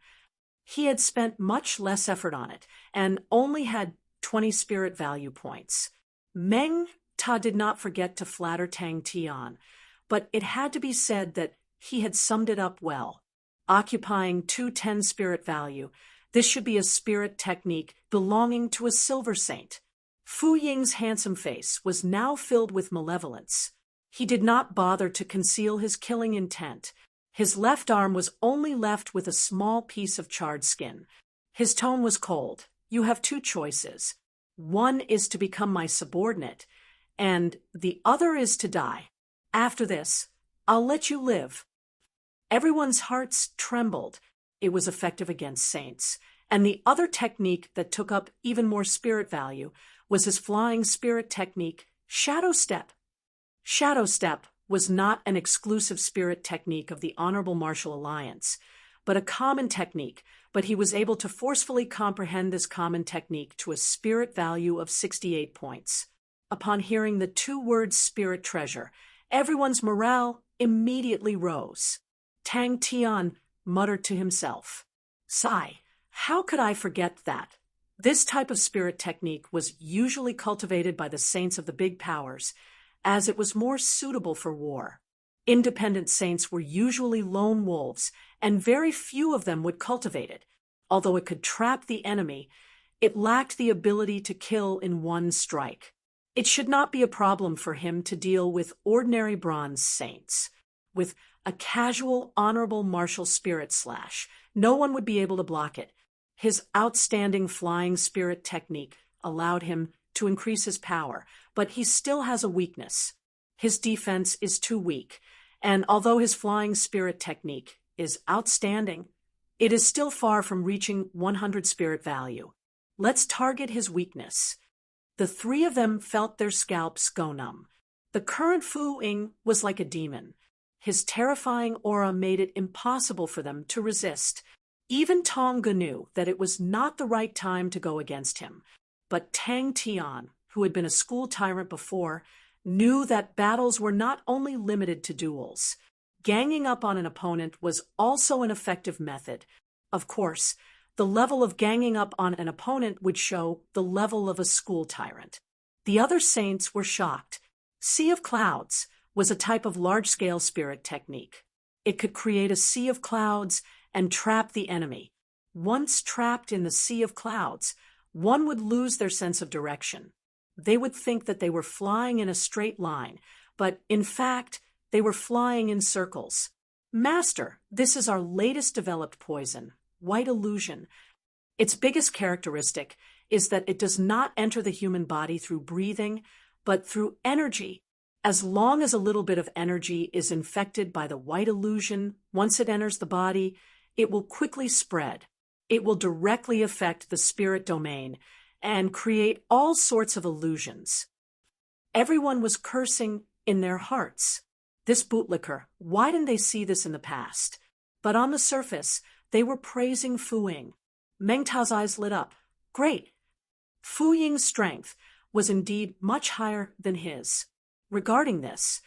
He had spent much less effort on it and only had 20 spirit value points. Meng Ta did not forget to flatter Tang Tian, but it had to be said that he had summed it up well. Occupying 210 spirit value, this should be a spirit technique belonging to a silver saint. Fu Ying's handsome face was now filled with malevolence. He did not bother to conceal his killing intent. His left arm was only left with a small piece of charred skin. His tone was cold. You have two choices. One is to become my subordinate, and the other is to die. After this, I'll let you live. Everyone's hearts trembled. It was effective against saints, And the other technique that took up even more spirit value was his flying spirit technique, Shadow Step. Shadow Step was not an exclusive spirit technique of the Honorable Martial Alliance, but a common technique, but he was able to forcefully comprehend this common technique to a spirit value of 68 points. Upon hearing the two words spirit treasure, everyone's morale immediately rose. Tang Tian muttered to himself, "Sigh, how could I forget that?" This type of spirit technique was usually cultivated by the saints of the big powers, as it was more suitable for war. Independent saints were usually lone wolves, and very few of them would cultivate it. Although it could trap the enemy, it lacked the ability to kill in one strike. It should not be a problem for him to deal with ordinary bronze saints. With a casual, honorable martial spirit slash, no one would be able to block it. His outstanding flying spirit technique allowed him to increase his power, but he still has a weakness. His defense is too weak, and although his flying spirit technique is outstanding, it is still far from reaching 100 spirit value. Let's target his weakness. The three of them felt their scalps go numb. The current Fu Ying was like a demon. His terrifying aura made it impossible for them to resist. Even Tonga knew that it was not the right time to go against him. But Tang Tian, who had been a school tyrant before, knew that battles were not only limited to duels. Ganging up on an opponent was also an effective method. Of course, the level of ganging up on an opponent would show the level of a school tyrant. The other saints were shocked. Sea of Clouds was a type of large-scale spirit technique. It could create a sea of clouds and trap the enemy. Once trapped in the sea of clouds, one would lose their sense of direction. They would think that they were flying in a straight line, but in fact, they were flying in circles. Master, this is our latest developed poison, White Illusion. Its biggest characteristic is that it does not enter the human body through breathing, but through energy. As long as a little bit of energy is infected by the White Illusion, once it enters the body, it will quickly spread. It will directly affect the spirit domain and create all sorts of illusions. Everyone was cursing in their hearts. This bootlicker, why didn't they see this in the past? But on the surface, they were praising Fu Ying. Meng Tao's eyes lit up. Great! Fu Ying's strength was indeed much higher than his. Regarding this,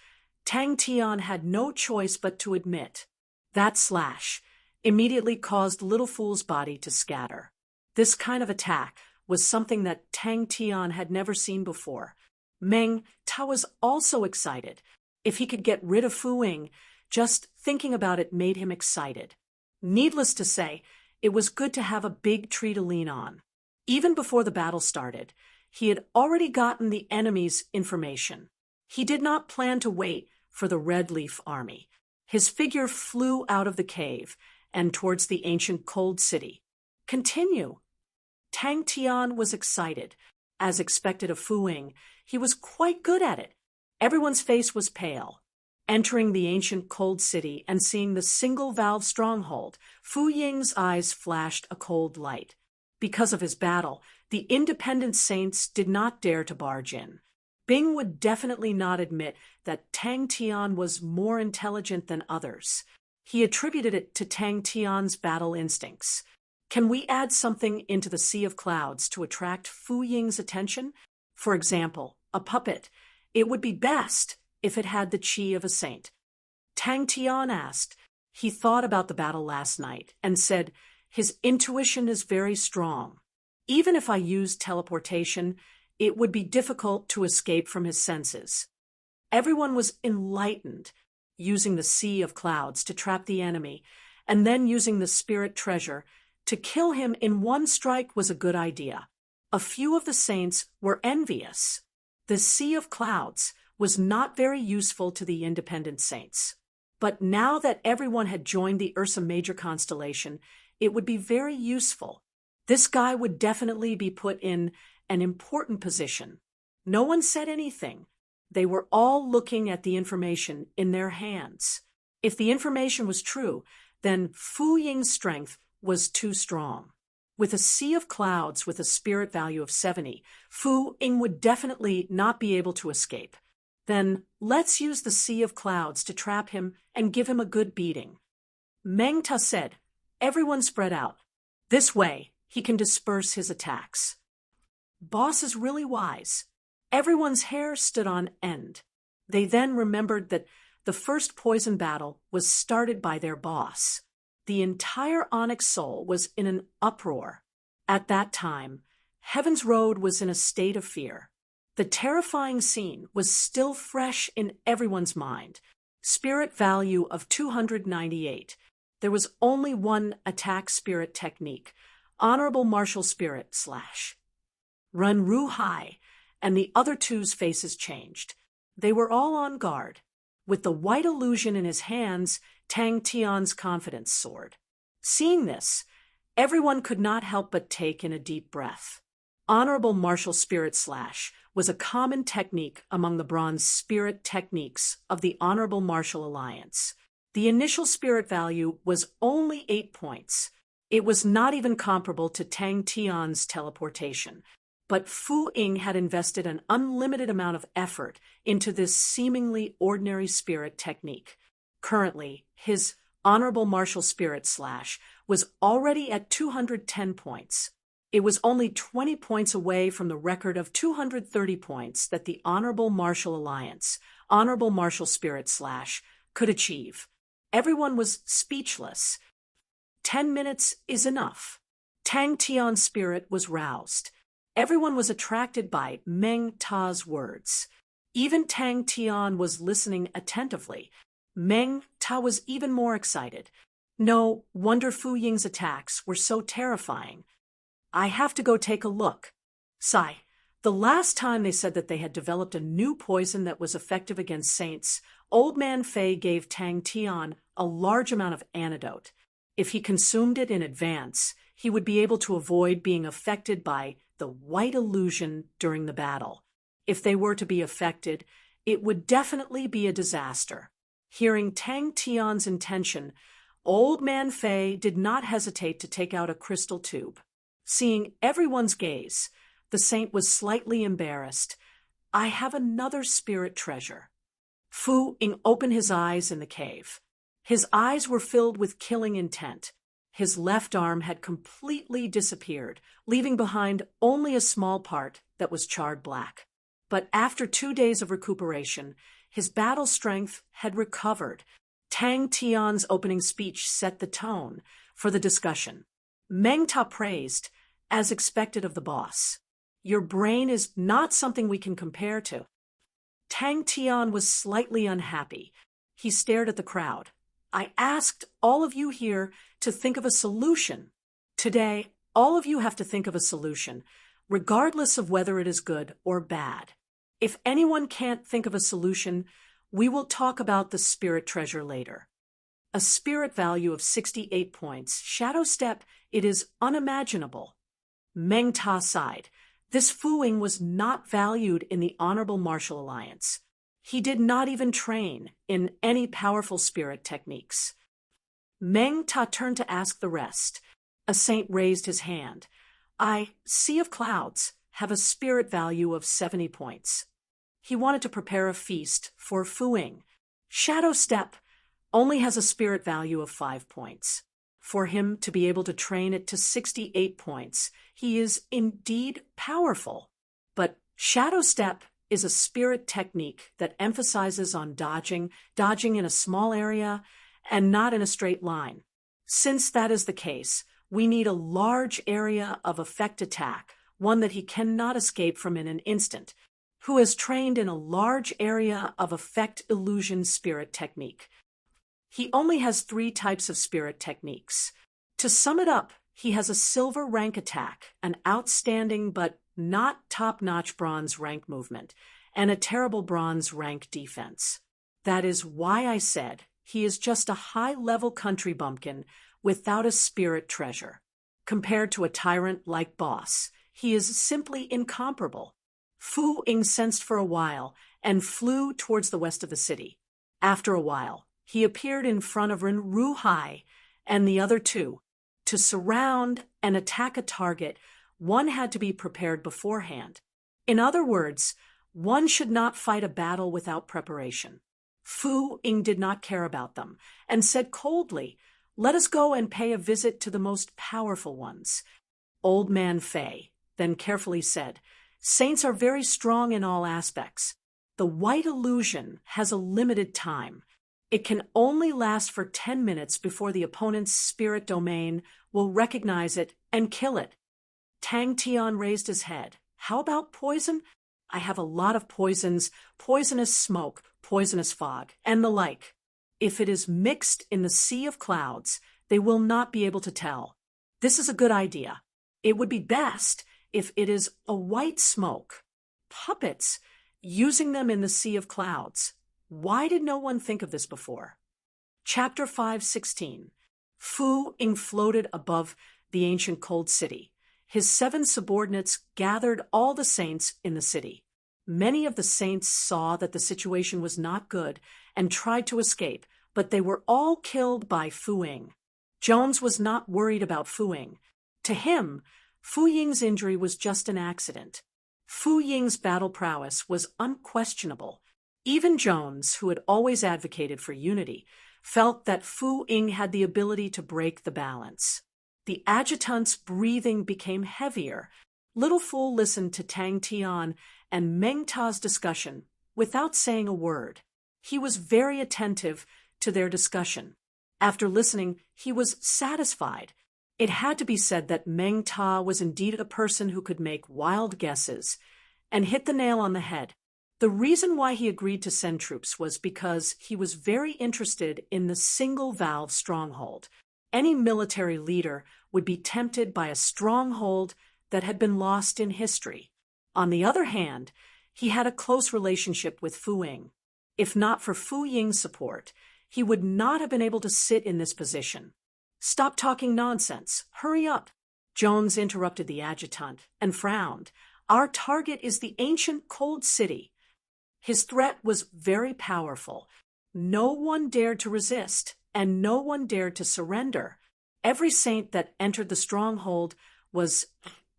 Tang Tian had no choice but to admit that slash immediately caused Little Fool's body to scatter. This kind of attack was something that Tang Tian had never seen before. Meng Tao was also excited. If he could get rid of Fu Ying, just thinking about it made him excited. Needless to say, it was good to have a big tree to lean on. Even before the battle started, he had already gotten the enemy's information. He did not plan to wait for the Red Leaf army. His figure flew out of the cave and towards the ancient cold city. Continue. Tang Tian was excited. As expected of Fu Ying, he was quite good at it. Everyone's face was pale. Entering the ancient cold city and seeing the single-valve stronghold, Fu Ying's eyes flashed a cold light. Because of his battle, the independent saints did not dare to barge in. Bing would definitely not admit that Tang Tian was more intelligent than others. He attributed it to Tang Tian's battle instincts. Can we add something into the Sea of Clouds to attract Fu Ying's attention? For example, a puppet. It would be best if it had the chi of a saint. Tang Tian asked. He thought about the battle last night and said, his intuition is very strong. Even if I used teleportation, it would be difficult to escape from his senses. Everyone was enlightened, using the Sea of Clouds to trap the enemy, and then using the spirit treasure to kill him in one strike was a good idea. A few of the saints were envious. The Sea of Clouds was not very useful to the independent saints. But now that everyone had joined the Ursa Major constellation, it would be very useful. This guy would definitely be put in an important position. No one said anything. They were all looking at the information in their hands. If the information was true, then Fu Ying's strength was too strong. With a sea of clouds with a spirit value of 70, Fu Ying would definitely not be able to escape. Then let's use the sea of clouds to trap him and give him a good beating. Meng Ta said, "Everyone spread out. This way, he can disperse his attacks." Boss is really wise. Everyone's hair stood on end. They then remembered that the first poison battle was started by their boss. The entire Onyx Soul was in an uproar. At that time, Heaven's Road was in a state of fear. The terrifying scene was still fresh in everyone's mind. Spirit value of 298. There was only one attack spirit technique, Honorable Martial Spirit / Run Ru Hai, and the other two's faces changed. They were all on guard. With the white illusion in his hands, Tang Tian's confidence soared. Seeing this, everyone could not help but take in a deep breath. Honorable Martial Spirit / was a common technique among the bronze spirit techniques of the Honorable Martial Alliance. The initial spirit value was only 8 points. It was not even comparable to Tang Tian's teleportation. But Fu Ying had invested an unlimited amount of effort into this seemingly ordinary spirit technique. Currently, his Honorable Martial Spirit / was already at 210 points. It was only 20 points away from the record of 230 points that the Honorable Martial Alliance, Honorable Martial Spirit / could achieve. Everyone was speechless. 10 minutes is enough. Tang Tian's spirit was roused. Everyone was attracted by Meng Ta's words. Even Tang Tian was listening attentively. Meng Ta was even more excited. No wonder Fu Ying's attacks were so terrifying. I have to go take a look. Sigh. The last time they said that they had developed a new poison that was effective against saints, Old Man Fei gave Tang Tian a large amount of antidote. If he consumed it in advance, he would be able to avoid being affected by the white illusion during the battle. If they were to be affected, it would definitely be a disaster. Hearing Tang Tian's intention, Old Man Fei did not hesitate to take out a crystal tube. Seeing everyone's gaze, the saint was slightly embarrassed. I have another spirit treasure. Fu Ying opened his eyes in the cave. His eyes were filled with killing intent. His left arm had completely disappeared, leaving behind only a small part that was charred black. But after 2 days of recuperation, his battle strength had recovered. Tang Tian's opening speech set the tone for the discussion. Meng Ta praised, as expected of the boss. Your brain is not something we can compare to. Tang Tian was slightly unhappy. He stared at the crowd. I asked all of you here to think of a solution. Today, all of you have to think of a solution, regardless of whether it is good or bad. If anyone can't think of a solution, we will talk about the spirit treasure later. A spirit value of 68 points. Shadow Step, it is unimaginable. Meng Ta sighed. This Fu Ying was not valued in the Honorable Martial Alliance. He did not even train in any powerful spirit techniques. Meng Ta turned to ask the rest. A saint raised his hand. I, Sea of Clouds, have a spirit value of 70 points. He wanted to prepare a feast for Fu Ying. Shadow Step only has a spirit value of 5 points. For him to be able to train it to 68 points, he is indeed powerful. But Shadow Step is a spirit technique that emphasizes on dodging in a small area, and not in a straight line. Since that is the case, we need a large area of effect attack, one that he cannot escape from in an instant, who has trained in a large area of effect illusion spirit technique. He only has 3 types of spirit techniques. To sum it up, he has a silver rank attack, an outstanding but not top-notch bronze rank movement, and a terrible bronze rank defense. That is why I said he is just a high-level country bumpkin without a spirit treasure. Compared to a tyrant like Boss, he is simply incomparable. Fu Ying sensed for a while and flew towards the west of the city. After a while, he appeared in front of Ru Hai and the other two. To surround and attack a target, one had to be prepared beforehand. In other words, one should not fight a battle without preparation. Fu Ying did not care about them and said coldly, "Let us go and pay a visit to the most powerful ones." Old Man Fei then carefully said, "Saints are very strong in all aspects. The white illusion has a limited time. It can only last for 10 minutes before the opponent's spirit domain will recognize it and kill it." Tang Tian raised his head. "How about poison? I have a lot of poisons, poisonous smoke, poisonous fog, and the like. If it is mixed in the sea of clouds, they will not be able to tell. This is a good idea. It would be best if it is a white smoke. Puppets, using them in the sea of clouds. Why did no one think of this before?" Chapter 5:16. Fu Ying floated above the ancient cold city. His 7 subordinates gathered all the saints in the city. Many of the saints saw that the situation was not good and tried to escape, but they were all killed by Fu Ying. Jones was not worried about Fu Ying. To him, Fu Ying's injury was just an accident. Fu Ying's battle prowess was unquestionable. Even Jones, who had always advocated for unity, felt that Fu Ying had the ability to break the balance. The adjutant's breathing became heavier. Little Fool listened to Tang Tian and Meng Ta's discussion without saying a word. He was very attentive to their discussion. After listening, he was satisfied. It had to be said that Meng Ta was indeed a person who could make wild guesses and hit the nail on the head. The reason why he agreed to send troops was because he was very interested in the single-valve stronghold. Any military leader would be tempted by a stronghold that had been lost in history. On the other hand, he had a close relationship with Fu Ying. If not for Fu Ying's support, he would not have been able to sit in this position. "Stop talking nonsense. Hurry up." Jones interrupted the adjutant and frowned. "Our target is the ancient cold city." His threat was very powerful. No one dared to resist, and no one dared to surrender. Every saint that entered the stronghold was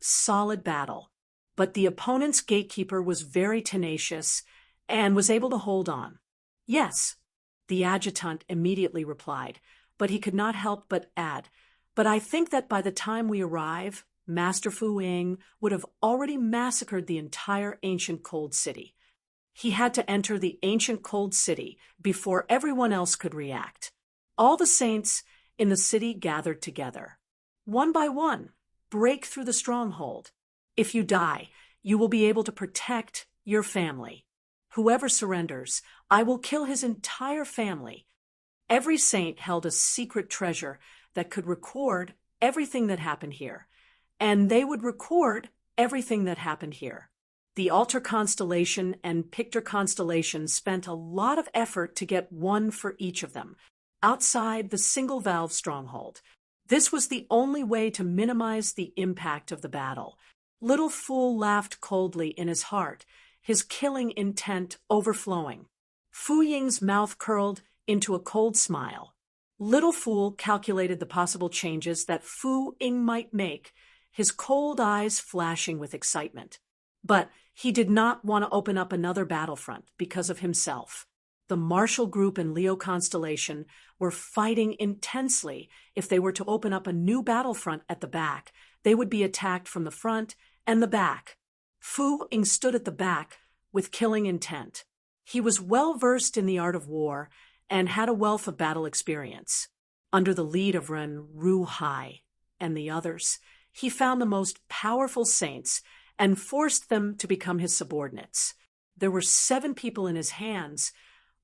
solid battle. But the opponent's gatekeeper was very tenacious and was able to hold on. "Yes," the adjutant immediately replied, but he could not help but add, "But I think that by the time we arrive, Master Fu Ying would have already massacred the entire ancient cold city." He had to enter the ancient cold city before everyone else could react. All the saints in the city gathered together. One by one, break through the stronghold. If you die, you will be able to protect your family. Whoever surrenders, I will kill his entire family. Every saint held a secret treasure that could record everything that happened here, and they would record everything that happened here. The altar constellation and Pictor constellation spent a lot of effort to get one for each of them, outside the single-valve stronghold. This was the only way to minimize the impact of the battle. Little Fool laughed coldly in his heart, his killing intent overflowing. Fu Ying's mouth curled into a cold smile. Little Fool calculated the possible changes that Fu Ying might make, his cold eyes flashing with excitement. But he did not want to open up another battlefront because of himself. The Marshall Group and Leo Constellation were fighting intensely. If they were to open up a new battlefront at the back, they would be attacked from the front and the back. Fu Ying stood at the back with killing intent. He was well versed in the art of war and had a wealth of battle experience. Under the lead of Ren Ru Hai and the others, he found the most powerful saints and forced them to become his subordinates. There were 7 people in his hands.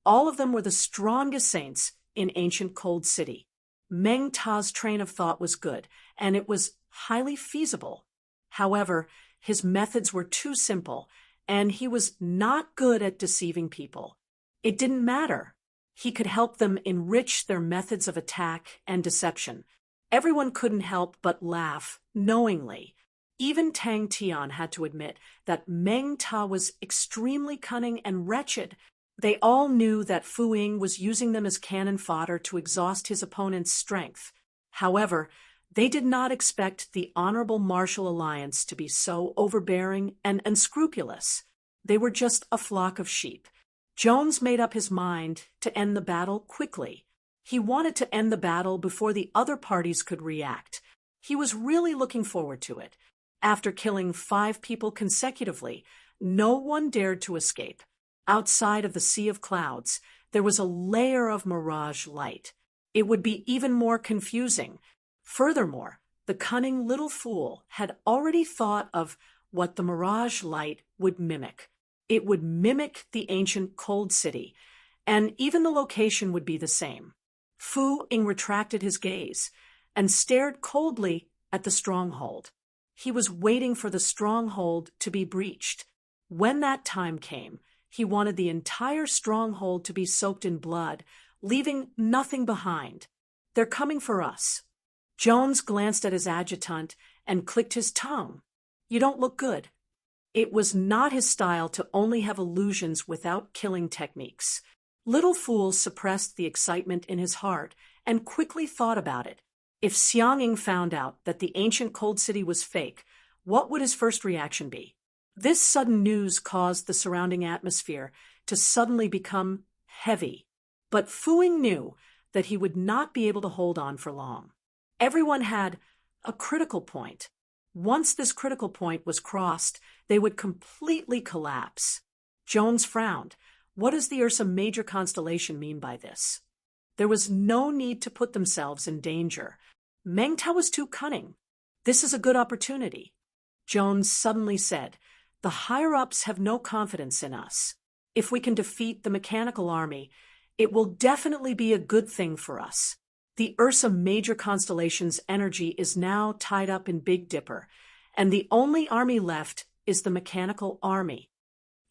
All of them were the strongest saints in ancient Cold City. Meng Ta's train of thought was good, and it was highly feasible. However, his methods were too simple, and he was not good at deceiving people. It didn't matter. He could help them enrich their methods of attack and deception. Everyone couldn't help but laugh knowingly. Even Tang Tian had to admit that Meng Ta was extremely cunning and wretched. They all knew that Fu Ying was using them as cannon fodder to exhaust his opponent's strength. However, They did not expect the Honorable Martial Alliance to be so overbearing and unscrupulous. They were just a flock of sheep. Jones made up his mind to end the battle quickly. He wanted to end the battle before the other parties could react. He was really looking forward to it. After killing 5 people consecutively, no one dared to escape. Outside of the sea of clouds, there was a layer of mirage light. It would be even more confusing. Furthermore, the cunning little fool had already thought of what the mirage light would mimic. It would mimic the ancient cold city, and even the location would be the same. Fu Ying retracted his gaze and stared coldly at the stronghold. He was waiting for the stronghold to be breached. When that time came, he wanted the entire stronghold to be soaked in blood, leaving nothing behind. "They're coming for us." Jones glanced at his adjutant and clicked his tongue. "You don't look good." It was not his style to only have illusions without killing techniques. Little Fool suppressed the excitement in his heart and quickly thought about it. If Xianging found out that the ancient cold city was fake, what would his first reaction be? This sudden news caused the surrounding atmosphere to suddenly become heavy. But Fu Ying knew that he would not be able to hold on for long. Everyone had a critical point. Once this critical point was crossed, they would completely collapse. Jones frowned. What does the Ursa Major constellation mean by this? There was no need to put themselves in danger. Meng Tao was too cunning. This is a good opportunity. Jones suddenly said, "The higher-ups have no confidence in us. If we can defeat the mechanical army, it will definitely be a good thing for us. The Ursa Major constellation's energy is now tied up in Big Dipper, and the only army left is the mechanical army."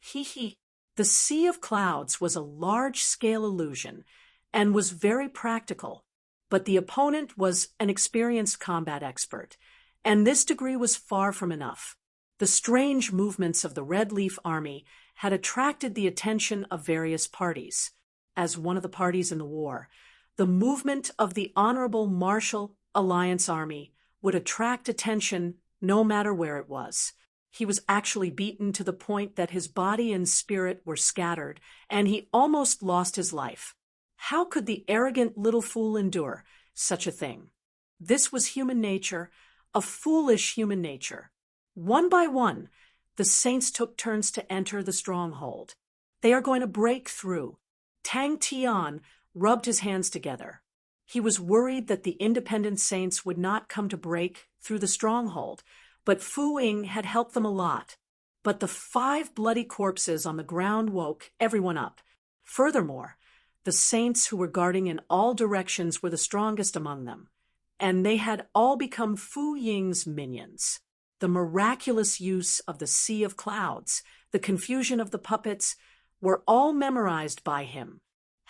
Hee. The Sea of Clouds was a large-scale illusion and was very practical, but the opponent was an experienced combat expert, and this degree was far from enough. The strange movements of the Red Leaf Army had attracted the attention of various parties. As one of the parties in the war, the movement of the Honorable Martial Alliance Army would attract attention no matter where it was. He was actually beaten to the point that his body and spirit were scattered, and he almost lost his life. How could the arrogant little fool endure such a thing? This was human nature, a foolish human nature. One by one, the saints took turns to enter the stronghold. They are going to break through. Tang Tian rubbed his hands together. He was worried that the independent saints would not come to break through the stronghold, but Fu Ying had helped them a lot. But the 5 bloody corpses on the ground woke everyone up. Furthermore, the saints who were guarding in all directions were the strongest among them, and they had all become Fu Ying's minions. The miraculous use of the Sea of Clouds, the confusion of the puppets, were all memorized by him.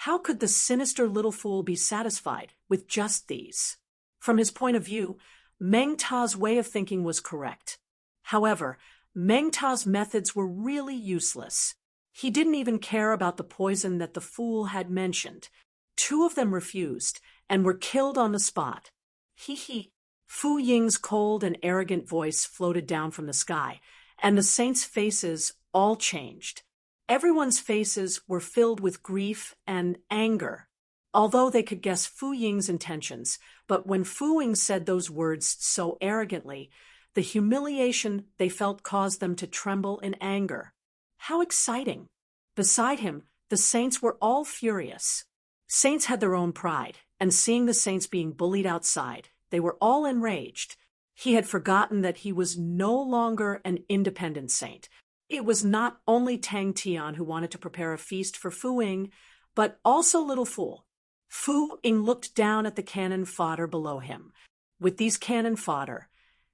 How could the sinister little fool be satisfied with just these? From his point of view, Meng Ta's way of thinking was correct. However, Meng Ta's methods were really useless. He didn't even care about the poison that the fool had mentioned. 2 of them refused and were killed on the spot. Hee. Fu Ying's cold and arrogant voice floated down from the sky, and the saints' faces all changed. Everyone's faces were filled with grief and anger, although they could guess Fu Ying's intentions. But when Fu Ying said those words so arrogantly, the humiliation they felt caused them to tremble in anger. How exciting! Beside him, the saints were all furious. Saints had their own pride, and seeing the saints being bullied outside, they were all enraged. He had forgotten that he was no longer an independent saint. It was not only Tang Tian who wanted to prepare a feast for Fu Ying, but also Little Fool. Fu Ying looked down at the cannon fodder below him. With these cannon fodder,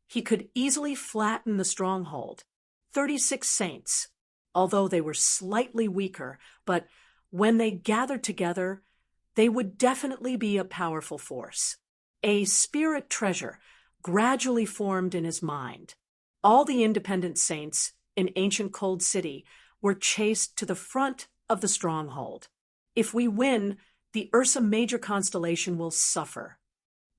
he could easily flatten the stronghold. 36 saints, although they were slightly weaker, but when they gathered together, they would definitely be a powerful force. A spirit treasure gradually formed in his mind. All the independent saints in ancient Cold City were chased to the front of the stronghold. If we win, the Ursa Major constellation will suffer.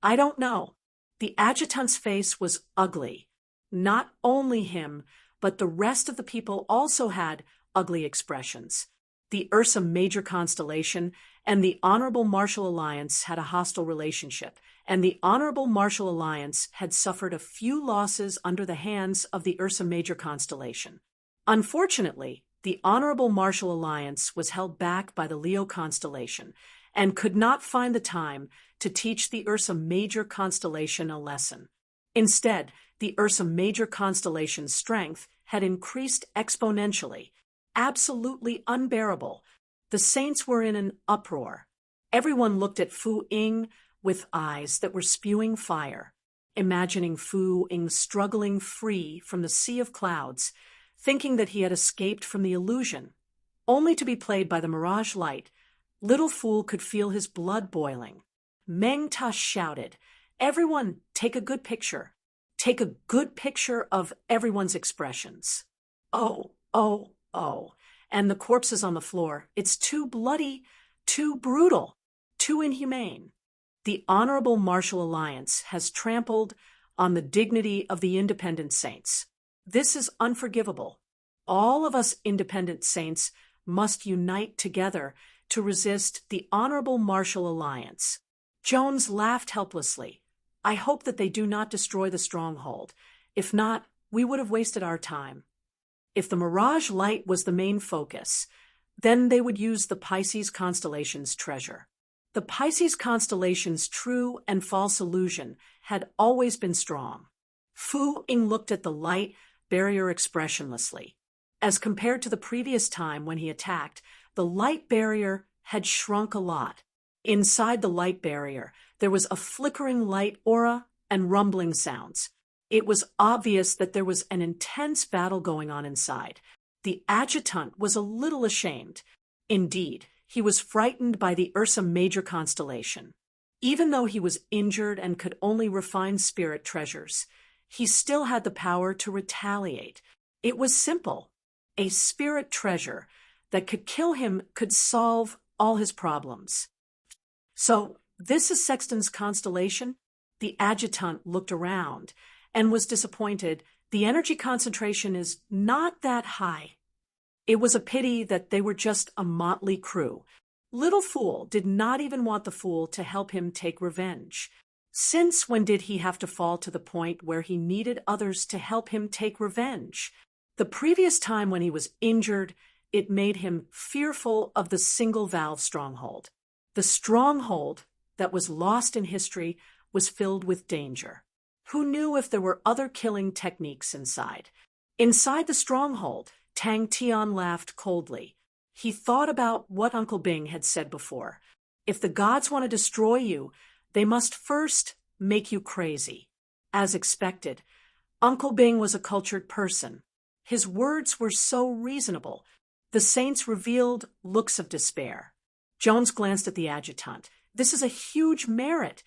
I don't know. The adjutant's face was ugly. Not only him, but the rest of the people also had ugly expressions. The Ursa Major constellation and the Honorable Martial Alliance had a hostile relationship, and the Honorable Martial Alliance had suffered a few losses under the hands of the Ursa Major constellation. Unfortunately, the Honorable Martial Alliance was held back by the Leo constellation and could not find the time to teach the Ursa Major constellation a lesson. Instead, the Ursa Major constellation's strength had increased exponentially, absolutely unbearable. The saints were in an uproar. Everyone looked at Fu Ying with eyes that were spewing fire, imagining Fu Ying struggling free from the sea of clouds, thinking that he had escaped from the illusion, only to be played by the mirage light. Little Fool could feel his blood boiling. Meng Ta shouted, "Everyone, take a good picture. Take a good picture of everyone's expressions." Oh, oh, oh. And the corpses on the floor. It's too bloody, too brutal, too inhumane. The Honorable Martial Alliance has trampled on the dignity of the independent saints. This is unforgivable. All of us independent saints must unite together to resist the Honorable Martial Alliance. Jones laughed helplessly. I hope that they do not destroy the stronghold. If not, we would have wasted our time. If the mirage light was the main focus, then they would use the Pisces constellation's treasure. The Pisces constellation's true and false illusion had always been strong. Fu Ying looked at the light barrier expressionlessly. As compared to the previous time when he attacked, the light barrier had shrunk a lot. Inside the light barrier, there was a flickering light aura and rumbling sounds. It was obvious that there was an intense battle going on inside. The adjutant was a little ashamed. Indeed, he was frightened by the Ursa Major constellation. Even though he was injured and could only refine spirit treasures, he still had the power to retaliate. It was simple. A spirit treasure that could kill him could solve all his problems. So, this is Sexton's constellation? The adjutant looked around and was disappointed. The energy concentration is not that high. It was a pity that they were just a motley crew. Little Fool did not even want the fool to help him take revenge. Since when did he have to fall to the point where he needed others to help him take revenge? The previous time when he was injured, it made him fearful of the single valve stronghold. The stronghold that was lost in history was filled with danger. Who knew if there were other killing techniques inside? Inside the stronghold, Tang Tian laughed coldly. He thought about what Uncle Bing had said before. If the gods want to destroy you, they must first make you crazy. As expected, Uncle Bing was a cultured person. His words were so reasonable. The saints revealed looks of despair. Jones glanced at the adjutant. This is a huge merit.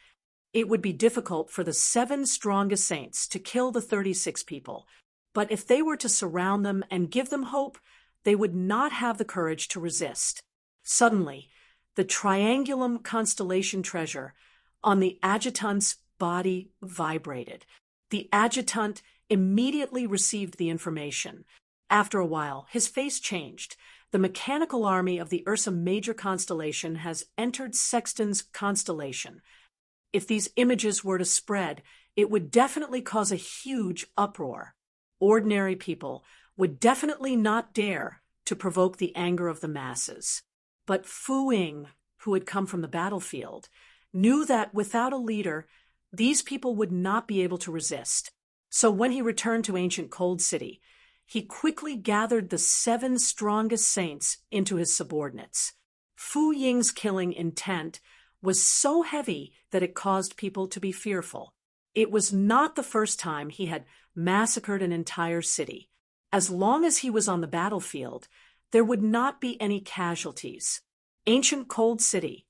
It would be difficult for the 7 strongest saints to kill the 36 people, but if they were to surround them and give them hope, they would not have the courage to resist. Suddenly, the triangulum constellation treasure on the adjutant's body vibrated. The adjutant immediately received the information. After a while, his face changed. The mechanical army of the Ursa Major constellation has entered Sexton's constellation. If these images were to spread, it would definitely cause a huge uproar. Ordinary people would definitely not dare to provoke the anger of the masses. But Fu Ying, who had come from the battlefield, knew that without a leader, these people would not be able to resist. So when he returned to ancient Cold City, he quickly gathered the 7 strongest saints into his subordinates. Fu Ying's killing intent was so heavy that it caused people to be fearful. It was not the first time he had massacred an entire city. As long as he was on the battlefield, there would not be any casualties. Ancient Cold City